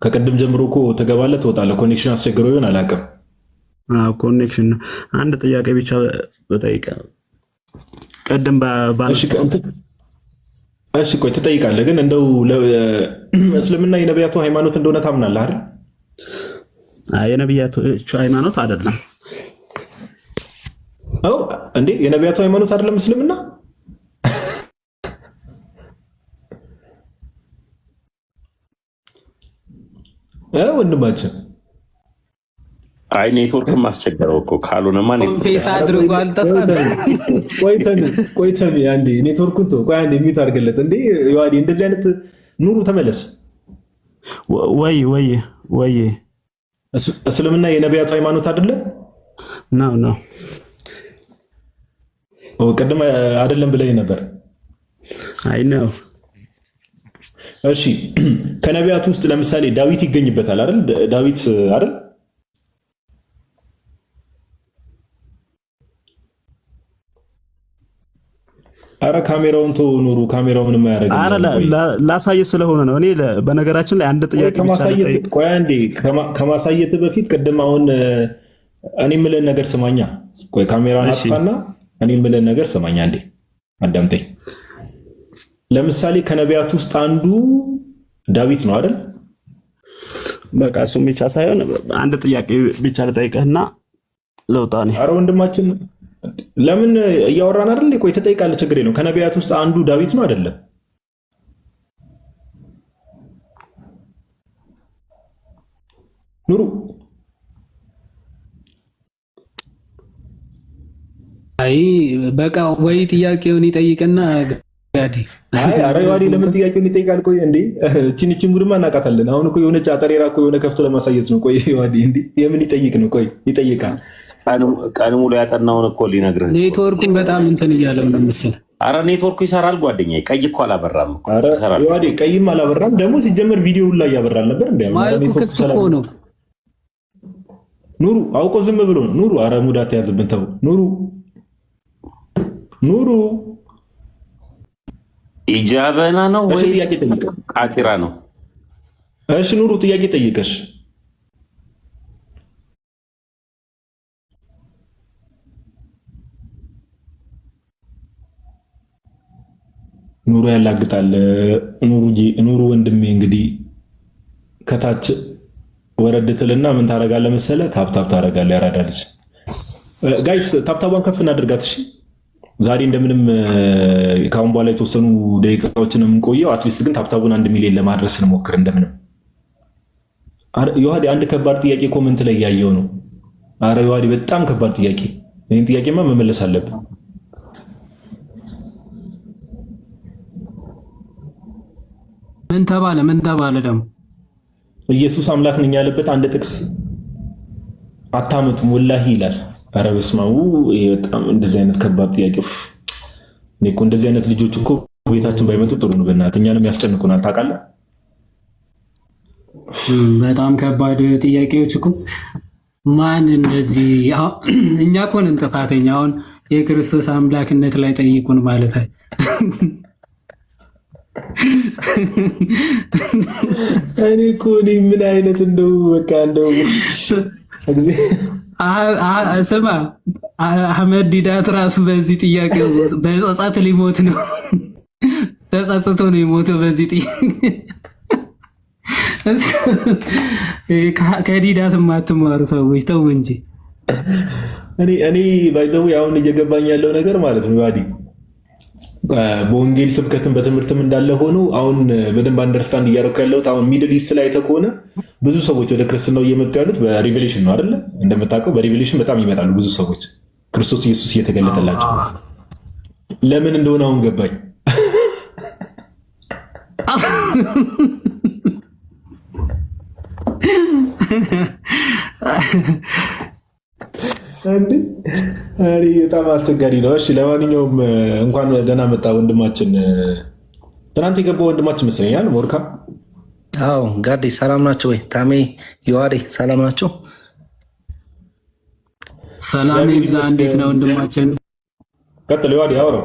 Speaker 4: ከቀደም ጀምሮ እኮ ትገባለህ ትወጣለህ። ኮኔክሽን አስቸግሮ ይሆን አላውቅም።
Speaker 8: ኮኔክሽን ነው። አንድ ጥያቄ ብቻ በጠይቀ ቀደም
Speaker 4: እሺ ቆይ ትጠይቃለህ፣ ግን እንደው እስልምና የነቢያቱ ሃይማኖት እንደሆነ ታምናለህ አይደል?
Speaker 8: የነቢያቶቹ ሃይማኖት አይደለም።
Speaker 4: አዎ እንዴ የነቢያቱ ሃይማኖት አይደለም እስልምና? ወንድማችን
Speaker 7: አይ ኔትወርክም አስቸገረው እኮ ካልሆነማ
Speaker 3: ኮንፌስ አድርጎ አልጠፋም።
Speaker 4: ቆይተም አንዴ ኔትወርኩን ተው፣ ቆይ አንዴ ሚት አድርገለት እንዴ ይዋዲ። እንደዚህ አይነት ኑሩ ተመለስ።
Speaker 8: ወይ
Speaker 4: እስልምና የነቢያቱ ሃይማኖት አይደለም
Speaker 8: ነው።
Speaker 4: ቅድም አይደለም ብለኝ ነበር።
Speaker 8: አይ ነው።
Speaker 4: እሺ ከነቢያቱ ውስጥ ለምሳሌ ዳዊት ይገኝበታል አይደል? ዳዊት አይደል? አረ ካሜራውን ተው ኑሩ፣ ካሜራው ምንም አያደርግም።
Speaker 8: አረ ላሳየት ስለሆነ ነው። እኔ በነገራችን ላይ አንድ ጥያቄ
Speaker 4: ከማሳየት በፊት ቅድም አሁን እኔ የምልህን ነገር ስማኛ። ቆይ ካሜራውን አጥፋና እኔ የምልህን ነገር ስማኛ እንዴ፣ አዳምጠኝ። ለምሳሌ ከነቢያት ውስጥ አንዱ ዳዊት ነው አይደል?
Speaker 8: በቃ እሱም ብቻ ሳይሆን አንድ ጥያቄ ብቻ ልጠይቅህና ለውጣ ነኝ።
Speaker 4: አረ ወንድማችን ለምን እያወራን አይደል? ቆይ ትጠይቃለህ፣ ችግር የለውም። ከነቢያት ውስጥ አንዱ ዳዊት ነው አይደለም? ኑሩ
Speaker 3: አይ በቃ ወይ ጥያቄውን ይጠይቅና ጋዲ
Speaker 4: አረ ዋዲ ለምን ጥያቄውን ይጠይቃል? ቆይ እንዴ እቺን ጉድማ እናውቃታለን። አሁን እኮ የሆነች አጠሬራ እኮ የሆነ ከፍቶ ለማሳየት ነው። ቆይ ዋዲ እንዴ የምን ይጠይቅ ነው? ቆይ ይጠይቃል።
Speaker 7: ቀን ሙሉ ያጠናውን እኮ ሊነግርህ።
Speaker 3: ኔትወርኩን በጣም እንትን እያለው ነው መሰለህ።
Speaker 7: አረ ኔትወርኩ ይሰራል ጓደኛዬ። ቀይ እኮ አላበራም እኮ።
Speaker 4: አረ ዋዲ ቀይም አላበራም ደግሞ ሲጀመር ቪዲዮ ላይ ያበራል ነበር እንዴ?
Speaker 3: ማይኩ ክፍት እኮ ነው።
Speaker 4: ኑሩ አውቆ ዝም ብሎ ነው። ኑሩ አረ ሙዳት ያዝብን ተው። ኑሩ
Speaker 7: ኢጃበና ነው ወይስ ቃጢራ ነው?
Speaker 4: እሺ ኑሩ ጥያቄ ጠይቀሽ። ኑሩ ያላግጣል። ኑሩ ወንድሜ እንግዲህ ከታች ወረድ ትልና ምን ታረጋለህ መሰለህ? ታፕታፕ ታረጋለህ። ያራዳልሽ ጋይስ ታፕታቧን ከፍ እናድርጋት እሺ። ዛሬ እንደምንም ካሁን በኋላ የተወሰኑ ደቂቃዎችን የምንቆየው አትሊስት ግን ታፕታቡን 1 ሚሊዮን ለማድረስ እንሞክር እንደምንም። ዮሐዲ አንድ ከባድ ጥያቄ ኮመንት ላይ ያየው ነው። አረ ዮሐዲ በጣም ከባድ ጥያቄ። ይህን ጥያቄማ መመለስ አለብን።
Speaker 3: ምን ተባለ ደግሞ
Speaker 4: ኢየሱስ አምላክ ነኝ ያለበት አንድ ጥቅስ አታመጡም ወላሂ ይላል። አረ በስመ አብ በጣም እንደዚህ አይነት ከባድ ጥያቄ። እኔ እኮ እንደዚህ አይነት ልጆች እኮ ቤታችን ባይመጡ ጥሩ ነው። በእናትህ እኛንም ያስጨንቁናል ታውቃለህ።
Speaker 3: በጣም ከባድ ጥያቄዎች እኮ ማን እንደዚህ እኛ እኮ ነን ጥፋተኛ። አሁን የክርስቶስ አምላክነት ላይ ጠይቁን ማለት አይ
Speaker 4: እኔ እኮ ምን አይነት እንደው በቃ እንደው
Speaker 3: ስማ አህመድ ዲዳት ራሱ በዚህ ጥያቄ በጸጸት ሊሞት ነው። ተጸጽቶ ነው የሞተው በዚህ ከዲዳት የማትማሩ ሰዎች ተው እንጂ።
Speaker 4: እኔ ባይዘው አሁን እየገባኝ ያለው ነገር ማለት ነው ዋዲ በወንጌል ስብከትን በትምህርትም እንዳለ ሆኖ አሁን በደንብ አንደርስታንድ እያደረኩ ያለሁት አሁን ሚድል ኢስት ላይ ተኮነ ብዙ ሰዎች ወደ ክርስትናው እየመጡ ያሉት በሪቬሌሽን ነው አይደለ? እንደምታውቀው በሪቬሌሽን በጣም ይመጣሉ ብዙ ሰዎች ክርስቶስ ኢየሱስ እየተገለጠላቸው። ለምን እንደሆነ አሁን ገባኝ። በጣም አስቸጋሪ ነው። እሺ ለማንኛውም እንኳን ደህና መጣ ወንድማችን። ትናንት የገባው ወንድማችን መስለኛል ሞርካ።
Speaker 5: አዎ ጋዲ ሰላም ናቸው ወይ? ታሜ ዮሐዴ ሰላም ናቸው?
Speaker 3: ሰላም ይብዛ። እንዴት ነው ወንድማችን?
Speaker 4: ቀጥል ዮሐዴ አውራው።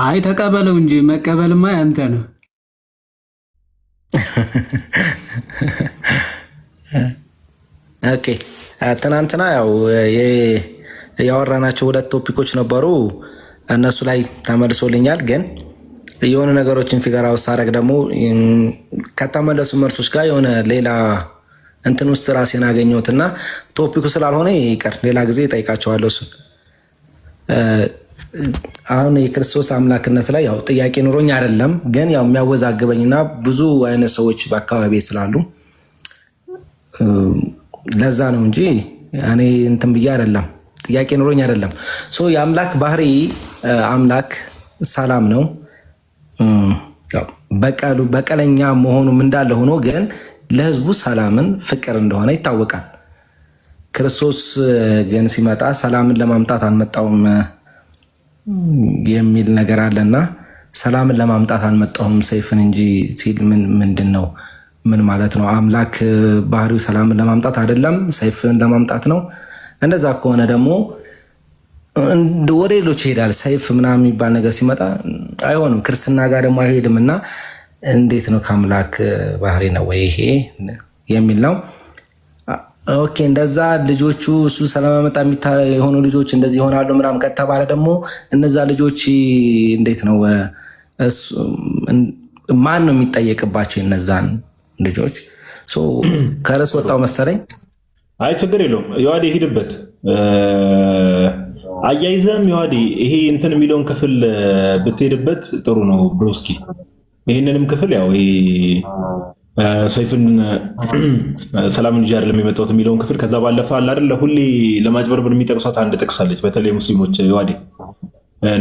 Speaker 3: አይ ተቀበለው እንጂ መቀበልማ ያንተ ነው።
Speaker 5: ኦኬ ትናንትና ያው ያወራናቸው ሁለት ቶፒኮች ነበሩ። እነሱ ላይ ተመልሶልኛል። ግን የሆነ ነገሮችን ፊገር አውት ሳደርግ ደግሞ ከተመለሱ መልሶች ጋር የሆነ ሌላ እንትን ውስጥ ራሴን አገኘሁትና ቶፒኩ ስላልሆነ ይቀር ሌላ ጊዜ እጠይቃቸዋለሁ እሱን። አሁን የክርስቶስ አምላክነት ላይ ያው ጥያቄ ኑሮኝ አይደለም፣ ግን ያው የሚያወዛግበኝና ብዙ አይነት ሰዎች በአካባቢ ስላሉ ለዛ ነው እንጂ እኔ እንትን ብዬ አይደለም፣ ጥያቄ ኑሮኝ አይደለም። የአምላክ ባህሪ አምላክ ሰላም ነው። በቀለኛ መሆኑም እንዳለ ሆኖ ግን ለሕዝቡ ሰላምን ፍቅር እንደሆነ ይታወቃል። ክርስቶስ ግን ሲመጣ ሰላምን ለማምጣት አልመጣውም የሚል ነገር አለና ሰላምን ለማምጣት አልመጣሁም ሰይፍን እንጂ ሲል ምንድን ነው? ምን ማለት ነው? አምላክ ባህሪው ሰላምን ለማምጣት አይደለም ሰይፍን ለማምጣት ነው። እንደዛ ከሆነ ደግሞ ወደ ሌሎች ይሄዳል። ሰይፍ ምናምን የሚባል ነገር ሲመጣ አይሆንም፣ ክርስትና ጋር ደግሞ አይሄድም። እና እንዴት ነው ከአምላክ ባህሪ ነው ወይ ይሄ የሚል ነው። ኦኬ እንደዛ ልጆቹ እሱ ስለማመጣ የሆኑ ልጆች እንደዚህ ይሆናሉ ምናምን ከተባለ ደግሞ እነዛ ልጆች እንዴት ነው ማን ነው የሚጠየቅባቸው? እነዛን ልጆች ከርዕስ ወጣው መሰለኝ።
Speaker 4: አይ ችግር የለውም ዮሐዴ ሂድበት። አያይዘም ዮሐዴ ይሄ እንትን የሚለውን ክፍል ብትሄድበት ጥሩ ነው ብሮስኪ። ይህንንም ክፍል ያው ሰይፍን ሰላምን ይዤ አይደለም የመጣሁት የሚለውን ክፍል ከዛ ባለፈ አለ አይደል ሁሌ ለማጭበርበር የሚጠቅሷት አንድ ጥቅስ አለች። በተለይ ሙስሊሞች ዮሐዴ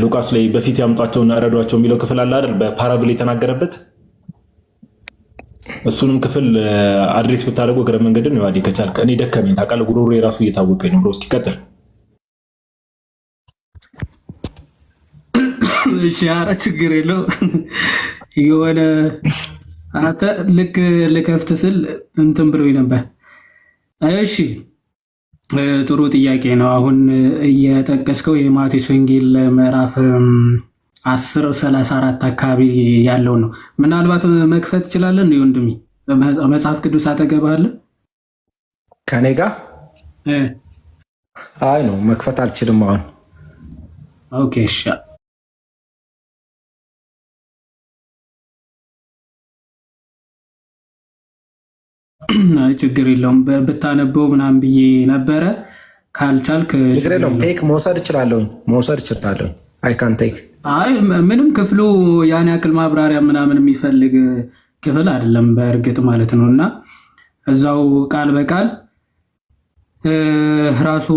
Speaker 4: ሉቃስ ላይ በፊት ያምጧቸውና እረዷቸው የሚለው ክፍል አለ አይደል በፓራብል የተናገረበት እሱንም ክፍል አድሬስ ብታደርጉ እግረ መንገድን ዮሐዴ ከቻልክ። እኔ ደከመኝ ታውቃለህ፣ ጉሮሮ የራሱ እየታወቀኝ ነው። ብሮስኪ ቀጥል።
Speaker 3: እሺ ኧረ ችግር የለው የሆነ አንተ ልክ ልከፍት ስል እንትን ብሎኝ ነበር። እሺ ጥሩ ጥያቄ ነው። አሁን እየጠቀስከው የማቴዎስ ወንጌል ምዕራፍ 10:34 አካባቢ ያለው ነው። ምናልባት መክፈት ትችላለህ እንዴ ወንድሜ? መጽሐፍ ቅዱስ አጠገብህ አለ
Speaker 5: ከኔ ጋር? አይ ነው መክፈት አልችልም አሁን።
Speaker 3: ኦኬ እሺ ችግር የለውም ብታነበው ምናምን ብዬ ነበረ። ካልቻልክ
Speaker 5: ችግር የለውም ቴክ መውሰድ እችላለሁ። አይ ካን ቴክ።
Speaker 3: አይ ምንም ክፍሉ ያን ያክል ማብራሪያ ምናምን የሚፈልግ ክፍል አይደለም በእርግጥ ማለት ነው። እና እዛው ቃል በቃል ራሱ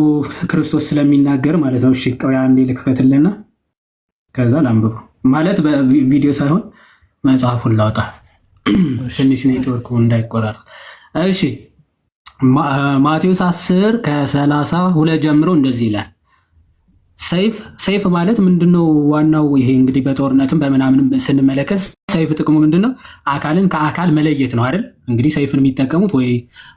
Speaker 3: ክርስቶስ ስለሚናገር ማለት ነው። እሺ ቆይ አንዴ ልክፈትልና ከዛ ላንብብ ማለት በቪዲዮ ሳይሆን መጽሐፉን ላውጣ ትንሽ ኔትወርኩ እንዳይቆራረጥ። እሺ ማቴዎስ 10:32 ጀምሮ እንደዚህ ይላል። ሰይፍ ማለት ምንድነው? ዋናው ይሄ እንግዲህ በጦርነትም በምናምንም ስንመለከት ሰይፍ ጥቅሙ ምንድነው? አካልን ከአካል መለየት ነው አይደል? እንግዲህ ሰይፍን የሚጠቀሙት ወይ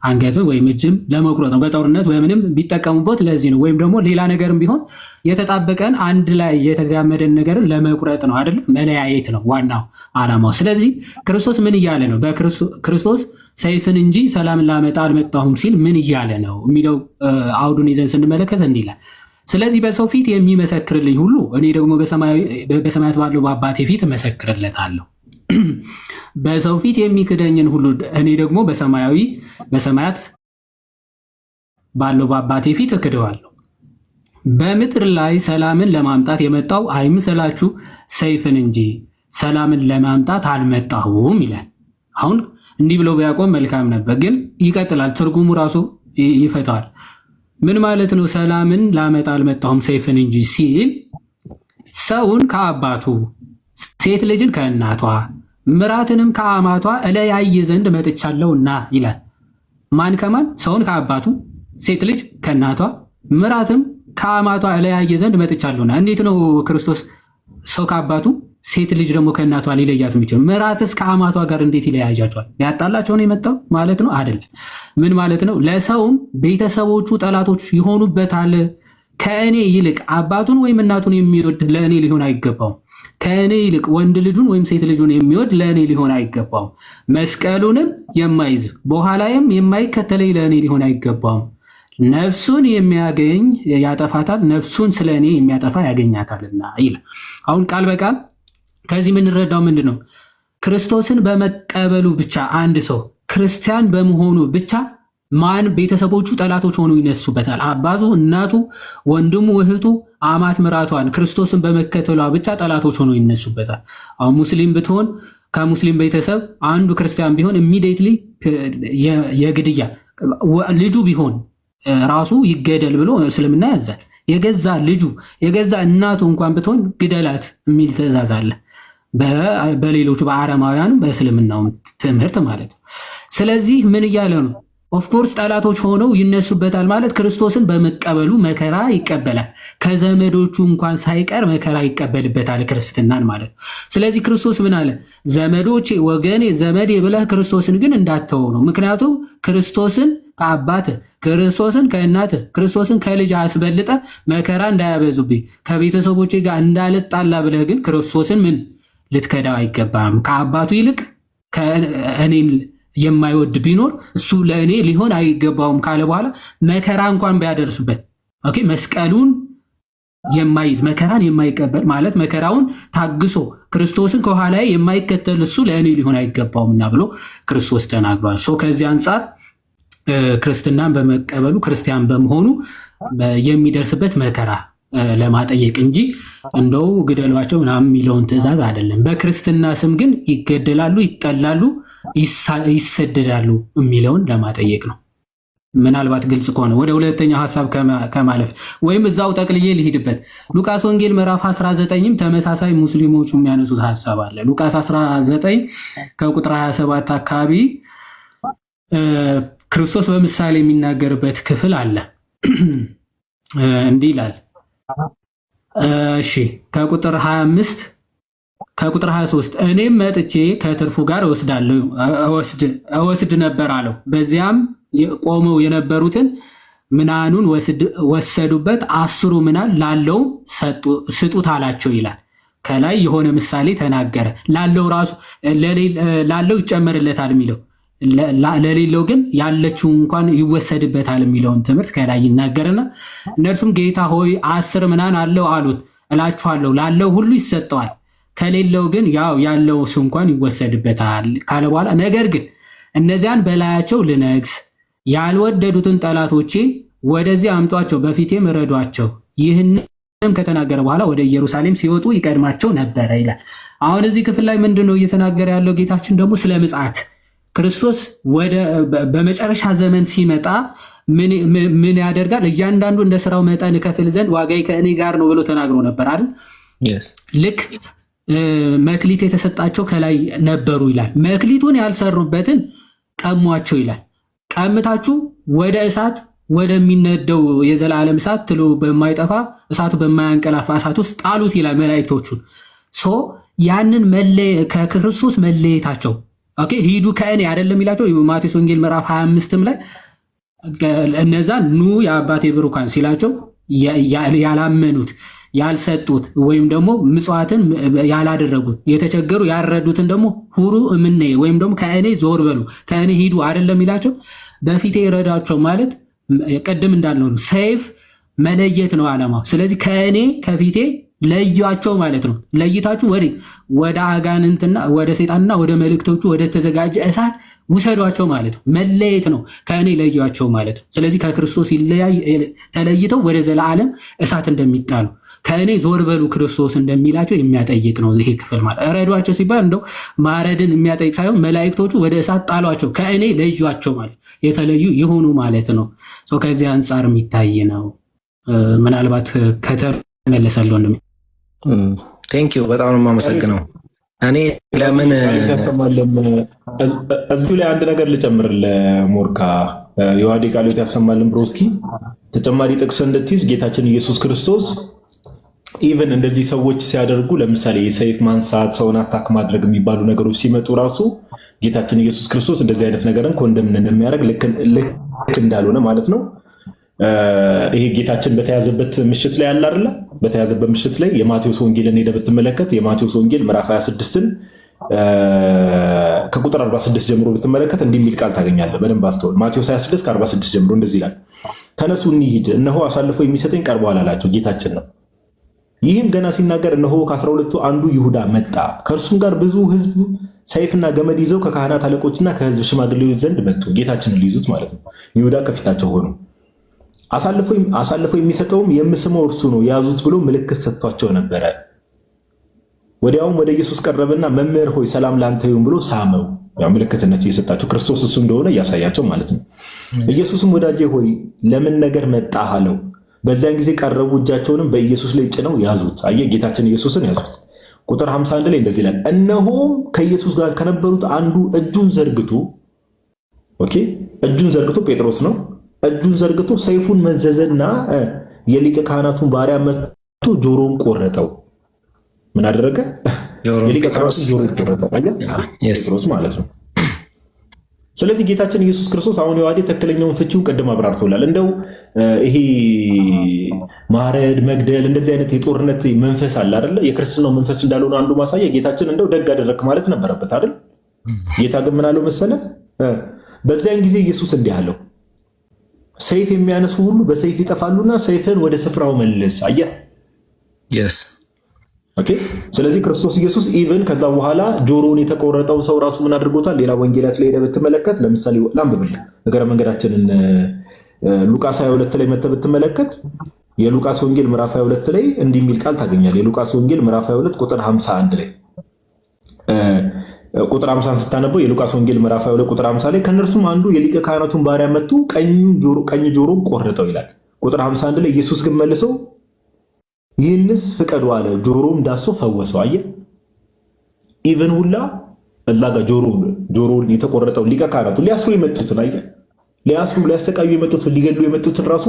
Speaker 3: አንገትን ወይም እጅም ለመቁረጥ ነው። በጦርነት ወይምንም ቢጠቀሙበት ለዚህ ነው። ወይም ደግሞ ሌላ ነገርም ቢሆን የተጣበቀን አንድ ላይ የተጋመደን ነገርን ለመቁረጥ ነው አይደል? መለያየት ነው ዋናው ዓላማው። ስለዚህ ክርስቶስ ምን እያለ ነው? ክርስቶስ ሰይፍን እንጂ ሰላምን ላመጣ አልመጣሁም ሲል ምን እያለ ነው የሚለው አውዱን ይዘን ስንመለከት እንዲህ ይላል። ስለዚህ በሰው ፊት የሚመሰክርልኝ ሁሉ እኔ ደግሞ በሰማያት ባለው በአባቴ ፊት እመሰክርለታለሁ። በሰው ፊት የሚክደኝን ሁሉ እኔ ደግሞ በሰማያት ባለው በአባቴ ፊት እክደዋለሁ። በምድር ላይ ሰላምን ለማምጣት የመጣው አይምሰላችሁ ሰይፍን እንጂ ሰላምን ለማምጣት አልመጣሁም ይላል። አሁን እንዲህ ብሎ ቢያቆም መልካም ነበር፣ ግን ይቀጥላል። ትርጉሙ ራሱ ይፈታዋል። ምን ማለት ነው? ሰላምን ላመጣ አልመጣሁም ሰይፍን እንጂ ሲል ሰውን ከአባቱ ሴት ልጅን ከእናቷ ምራትንም ከአማቷ እለያይ ዘንድ መጥቻለሁና ይላል። ማን ከማን? ሰውን ከአባቱ ሴት ልጅ ከእናቷ ምራትም ከአማቷ እለያይ ዘንድ መጥቻለሁና። እንዴት ነው ክርስቶስ ሰው ከአባቱ ሴት ልጅ ደግሞ ከእናቷ ሊለያት የሚችል? ምራትስ ከአማቷ ጋር እንዴት ይለያያቸዋል? ሊያጣላቸው ነው የመጣው ማለት ነው? አይደለም። ምን ማለት ነው? ለሰውም ቤተሰቦቹ ጠላቶች ይሆኑበታል። ከእኔ ይልቅ አባቱን ወይም እናቱን የሚወድ ለእኔ ሊሆን አይገባውም። ከእኔ ይልቅ ወንድ ልጁን ወይም ሴት ልጁን የሚወድ ለእኔ ሊሆን አይገባውም። መስቀሉንም የማይዝ በኋላዬም የማይከተለኝ ለእኔ ሊሆን አይገባውም። ነፍሱን የሚያገኝ ያጠፋታል፣ ነፍሱን ስለ እኔ የሚያጠፋ ያገኛታልና ይላል። አሁን ቃል በቃል ከዚህ የምንረዳው ምንድን ነው? ክርስቶስን በመቀበሉ ብቻ አንድ ሰው ክርስቲያን በመሆኑ ብቻ ማን ቤተሰቦቹ ጠላቶች ሆኖ ይነሱበታል። አባቱ፣ እናቱ፣ ወንድሙ፣ እህቱ፣ አማት ምራቷን ክርስቶስን በመከተሏ ብቻ ጠላቶች ሆኖ ይነሱበታል። አሁን ሙስሊም ብትሆን ከሙስሊም ቤተሰብ አንዱ ክርስቲያን ቢሆን ኢሚዲየትሊ የግድያ ልጁ ቢሆን ራሱ ይገደል ብሎ እስልምና ያዛል። የገዛ ልጁ የገዛ እናቱ እንኳን ብትሆን ግደላት የሚል ትእዛዝ አለ፣ በሌሎቹ በአረማውያንም በእስልምናውም ትምህርት ማለት ነው። ስለዚህ ምን እያለ ነው? ኦፍኮርስ ጠላቶች ሆነው ይነሱበታል ማለት ክርስቶስን በመቀበሉ መከራ ይቀበላል። ከዘመዶቹ እንኳን ሳይቀር መከራ ይቀበልበታል ክርስትናን ማለት ነው። ስለዚህ ክርስቶስ ምን አለ? ዘመዶቼ፣ ወገኔ፣ ዘመዴ ብለህ ክርስቶስን ግን እንዳትተው ነው። ምክንያቱም ክርስቶስን ከአባትህ ክርስቶስን ከእናትህ ክርስቶስን ከልጅ አስበልጠ መከራ እንዳያበዙብኝ ከቤተሰቦቼ ጋር እንዳልጣላ ብለህ ግን ክርስቶስን ምን ልትከዳው አይገባም። ከአባቱ ይልቅ እኔን የማይወድ ቢኖር እሱ ለእኔ ሊሆን አይገባውም ካለ በኋላ መከራ እንኳን ቢያደርሱበት መስቀሉን የማይዝ መከራን የማይቀበል ማለት መከራውን ታግሶ ክርስቶስን ከኋላ የማይከተል እሱ ለእኔ ሊሆን አይገባውምና ብሎ ክርስቶስ ተናግሯል። ከዚህ አንጻር ክርስትናን በመቀበሉ ክርስቲያን በመሆኑ የሚደርስበት መከራ ለማጠየቅ እንጂ እንደው ግደሏቸው ምናምን የሚለውን ትእዛዝ አይደለም። በክርስትና ስም ግን ይገደላሉ፣ ይጠላሉ፣ ይሰደዳሉ የሚለውን ለማጠየቅ ነው። ምናልባት ግልጽ ከሆነ ወደ ሁለተኛው ሐሳብ ከማለፍ ወይም እዛው ጠቅልዬ ልሂድበት። ሉቃስ ወንጌል ምዕራፍ 19ም ተመሳሳይ ሙስሊሞች የሚያነሱት ሐሳብ አለ። ሉቃስ 19 ከቁጥር 27 አካባቢ ክርስቶስ በምሳሌ የሚናገርበት ክፍል አለ። እንዲህ ይላል። እሺ ከቁጥር 25 ከቁጥር 23 እኔም መጥቼ ከትርፉ ጋር እወስድ ነበር አለው። በዚያም ቆመው የነበሩትን ምናኑን ወሰዱበት፣ 10 ምናን ላለው ስጡት አላቸው ይላል። ከላይ የሆነ ምሳሌ ተናገረ። ላለው ራሱ ላለው ይጨመርለታል የሚለው ለሌለው ግን ያለችው እንኳን ይወሰድበታል የሚለውን ትምህርት ከላይ ይናገርና እነርሱም ጌታ ሆይ 10 ምናን አለው አሉት። እላችኋለሁ ላለው ሁሉ ይሰጠዋል፣ ከሌለው ግን ያው ያለው እንኳን ይወሰድበታል ካለ በኋላ ነገር ግን እነዚያን በላያቸው ልነግስ ያልወደዱትን ጠላቶቼን ወደዚህ አምጧቸው፣ በፊቴም እረዷቸው። ይህንም ከተናገረ በኋላ ወደ ኢየሩሳሌም ሲወጡ ይቀድማቸው ነበረ ይላል። አሁን እዚህ ክፍል ላይ ምንድነው እየተናገረ ያለው? ጌታችን ደግሞ ስለ ምጽአት ክርስቶስ በመጨረሻ ዘመን ሲመጣ ምን ያደርጋል? እያንዳንዱ እንደ ስራው መጠን እከፍል ዘንድ ዋጋዬ ከእኔ ጋር ነው ብሎ ተናግሮ ነበር አይደል? ልክ መክሊት የተሰጣቸው ከላይ ነበሩ ይላል። መክሊቱን ያልሰሩበትን ቀሟቸው ይላል። ቀምታችሁ ወደ እሳት ወደሚነደው የዘላለም እሳት ትሉ በማይጠፋ እሳቱ በማያንቀላፋ እሳት ውስጥ ጣሉት ይላል መላእክቶቹን። ያንን ከክርስቶስ መለየታቸው ሂዱ ከእኔ አይደለም ይላቸው። ማቴዎስ ወንጌል ምዕራፍ 25ም ላይ እነዛ ኑ የአባቴ ብሩካን ሲላቸው ያላመኑት ያልሰጡት ወይም ደግሞ ምጽዋትን ያላደረጉት የተቸገሩ ያረዱትን ደግሞ ሁሩ እምኔ ወይም ደግሞ ከእኔ ዞር በሉ ከእኔ ሂዱ አይደለም ይላቸው። በፊቴ ይረዳቸው ማለት ቅድም እንዳልነው ሰይፍ መለየት ነው ዓላማው። ስለዚህ ከእኔ ከፊቴ ለያቸው ማለት ነው። ለይታችሁ ወደ አጋንንትና ወደ ሰይጣንና ወደ መልእክቶቹ ወደ ተዘጋጀ እሳት ውሰዷቸው ማለት ነው። መለየት ነው፣ ከእኔ ለያቸው ማለት ነው። ስለዚህ ከክርስቶስ ተለይተው ወደ ዘላለም እሳት እንደሚጣሉ ከእኔ ዞር በሉ ክርስቶስ እንደሚላቸው የሚያጠይቅ ነው ይሄ ክፍል ማለት። እረዷቸው ሲባል እንደው ማረድን የሚያጠይቅ ሳይሆን መላእክቶቹ ወደ እሳት ጣሏቸው፣ ከእኔ ለዩቸው ማለት የተለዩ ይሆኑ ማለት ነው። ከዚህ አንጻር የሚታይ ነው። ምናልባት ከተመለሰለው እንደሚ
Speaker 5: ቴንክ ዩ በጣም ነው የማመሰግነው። እኔ ለምን
Speaker 4: እዚሁ ላይ አንድ ነገር ልጨምርልህ ሞርካ። የዋዴ ቃሎት ያሰማልን ብሮስኪ ተጨማሪ ጥቅስ እንድትይዝ ጌታችን ኢየሱስ ክርስቶስ ኢቨን እንደዚህ ሰዎች ሲያደርጉ ለምሳሌ የሰይፍ ማንሳት፣ ሰውን አታክ ማድረግ የሚባሉ ነገሮች ሲመጡ ራሱ ጌታችን ኢየሱስ ክርስቶስ እንደዚህ አይነት ነገርን ኮንደምን እንደሚያደርግ ልክ እንዳልሆነ ማለት ነው። ይሄ ጌታችን በተያዘበት ምሽት ላይ አለ አይደለ? በተያዘበት ምሽት ላይ የማቴዎስ ወንጌልን ሄደህ ብትመለከት የማቴዎስ ወንጌል ምዕራፍ 26ን ከቁጥር 46 ጀምሮ ብትመለከት እንዲህ የሚል ቃል ታገኛለህ። በደንብ አስተውል። ማቴዎስ 26 ከ46 ጀምሮ እንደዚህ ይላል። ተነሱ እንሂድ፣ እነሆ አሳልፎ የሚሰጠኝ ቀርቧል አላቸው። ጌታችን ነው። ይህም ገና ሲናገር እነሆ ከ12ቱ አንዱ ይሁዳ መጣ፣ ከእርሱም ጋር ብዙ ሕዝብ ሰይፍና ገመድ ይዘው ከካህናት አለቆችና ከሕዝብ ሽማግሌዎች ዘንድ መጡ። ጌታችንን ሊይዙት ማለት ነው። ይሁዳ ከፊታቸው ሆኖ አሳልፎ የሚሰጠውም የምስመው እርሱ ነው፣ ያዙት ብሎ ምልክት ሰጥቷቸው ነበረ። ወዲያውም ወደ ኢየሱስ ቀረበና መምህር ሆይ ሰላም ላንተ ይሁን ብሎ ሳመው። ያው ምልክትነት እየሰጣቸው ክርስቶስ እሱ እንደሆነ እያሳያቸው ማለት ነው። ኢየሱስም ወዳጄ ሆይ ለምን ነገር መጣህ አለው። በዚያን ጊዜ ቀረቡ፣ እጃቸውንም በኢየሱስ ላይ ጭነው ያዙት። አየህ፣ ጌታችን ኢየሱስን ያዙት። ቁጥር 51 ላይ እንደዚህ ይላል፣ እነሆም ከኢየሱስ ጋር ከነበሩት አንዱ እጁን ዘርግቶ ጴጥሮስ ነው። እጁን ዘርግቶ ሰይፉን መዘዘና የሊቀ ካህናቱን ባሪያ መጥቶ ጆሮውን ቆረጠው። ምን አደረገ? የሊቀ ካህናቱን ጆሮውን ቆረጠው። ጴጥሮስ ማለት ነው። ስለዚህ ጌታችን ኢየሱስ ክርስቶስ አሁን የዋዴ ትክክለኛውን ፍቺውን ቅድም አብራርቶላል። እንደው ይሄ ማረድ፣ መግደል እንደዚህ አይነት የጦርነት መንፈስ አለ አይደለ? የክርስትናው መንፈስ እንዳልሆነ አንዱ ማሳያ ጌታችን እንደው ደግ አደረክ ማለት ነበረበት አይደል? ጌታ ግን ምን አለው መሰለ? በዚያን ጊዜ ኢየሱስ እንዲህ አለው፣ ሰይፍ የሚያነሱ ሁሉ በሰይፍ ይጠፋሉና ሰይፍን ወደ ስፍራው መልስ። አየህ? ኦኬ። ስለዚህ ክርስቶስ ኢየሱስ ኢቭን ከዛ በኋላ ጆሮውን የተቆረጠው ሰው ራሱ ምን አድርጎታል? ሌላ ወንጌላት ላይ ሄደህ ብትመለከት፣ ለምሳሌ ላንብብልህ እግረ መንገዳችንን ሉቃስ 22 ላይ መተህ ብትመለከት የሉቃስ ወንጌል ምዕራፍ 22 ላይ እንዲህ የሚል ቃል ታገኛለህ። የሉቃስ ወንጌል ምዕራፍ 22 ቁጥር 51 ላይ ቁጥር 50 ስታነበው የሉቃስ ወንጌል ምዕራፍ 22 ቁጥር 50 ላይ ከነርሱም አንዱ የሊቀ ካህናቱን ባሪያ መጥቶ ቀኝ ጆሮን ቆረጠው ይላል። ቁጥር 51 ላይ ኢየሱስ ግን መልሰው ይህንስ ፍቀዱ አለ፣ ጆሮም ዳሶ ፈወሰው። አየህ? ኢቨን ሁላ እዛ ጋር ጆሮን የተቆረጠው ሊቀ ካህናቱን ሊያስሩ የመጡትን አየህ? ሊያሰቃዩ የመጡትን ሊገሉ የመጡትን ራሱ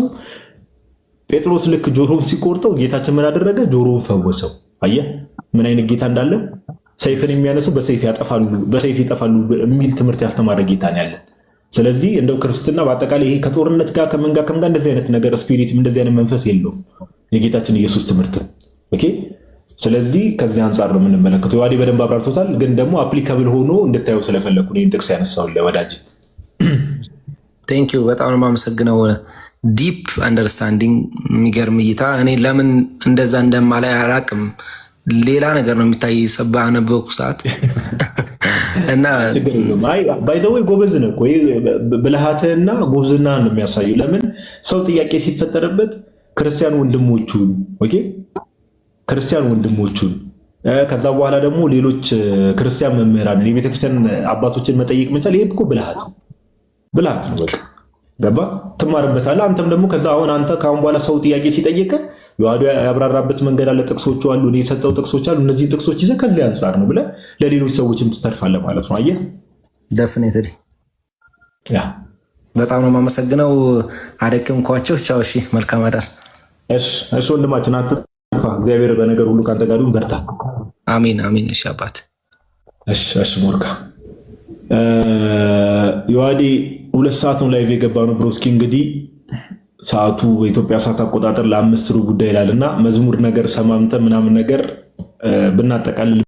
Speaker 4: ጴጥሮስ ልክ ጆሮውን ሲቆርጠው ጌታችን ምን አደረገ? ጆሮውን ፈወሰው። አየህ ምን አይነት ጌታ እንዳለ። ሰይፍን የሚያነሱ በሰይፍ ይጠፋሉ የሚል ትምህርት ያስተማረ ጌታ ነው ያለን። ስለዚህ እንደው ክርስትና በአጠቃላይ ይሄ ከጦርነት ጋር ከምን ጋር እንደዚህ አይነት ነገር ስፒሪትም እንደዚህ አይነት መንፈስ የለውም የጌታችን ኢየሱስ ትምህርት። ኦኬ። ስለዚህ ከዚህ አንጻር ነው የምንመለከተው። ዋዲ በደንብ አብራርቶታል፣ ግን ደግሞ አፕሊካብል ሆኖ እንድታየው ስለፈለኩ ነው ይህን ጥቅስ ያነሳሁልህ ወዳጅ።
Speaker 5: ቴንክ ዩ በጣም ነው የማመሰግነው። ዲፕ አንደርስታንዲንግ፣ የሚገርም እይታ። እኔ ለምን እንደዛ እንደማላይ አላቅም። ሌላ ነገር ነው የሚታይ ባነበብኩ ሰዓት እና
Speaker 4: ባይዘወይ ጎበዝ ነህ እኮ ብልሃትህና ጉብዝና ነው የሚያሳዩ። ለምን ሰው ጥያቄ ሲፈጠርበት ክርስቲያን ወንድሞቹን ከዛ በኋላ ደግሞ ሌሎች ክርስቲያን መምህራንን የቤተክርስቲያን አባቶችን መጠየቅ መቻል ይሄ እኮ ብልሃት ነው። በቃ ገባ? ትማርበታለህ። አንተም ደግሞ ከዛ አሁን አንተ ከአሁን በኋላ ሰው ጥያቄ ሲጠይቅ የዋዲ ያብራራበት መንገድ አለ፣ ጥቅሶቹ አሉ፣ እኔ የሰጠው ጥቅሶች አሉ። እነዚህን ጥቅሶች ይዘህ ከዚህ አንጻር ነው ብለህ ለሌሎች ሰዎችም ትተርፋለህ ማለት ነው። አየህ?
Speaker 5: ደፍኔትሊ በጣም ነው የማመሰግነው። አደከምኳቸው። ቻው። እሺ፣ መልካም አዳር።
Speaker 4: እሺ ወንድማችን አትጥፋ። እግዚአብሔር በነገር ሁሉ ካንተ ጋር ይሁን። በርታ።
Speaker 5: አሜን አሜን። እሺ አባት።
Speaker 4: እሺ ሞርካ የዋዲ 2 ሰዓት ነው ላይቭ የገባ ነው ብሮስኪ። እንግዲህ ሰዓቱ በኢትዮጵያ ሰዓት አቆጣጠር ለ5 ጉዳይ ይላልና መዝሙር ነገር ሰማምተ ምናምን ነገር ብናጠቃልል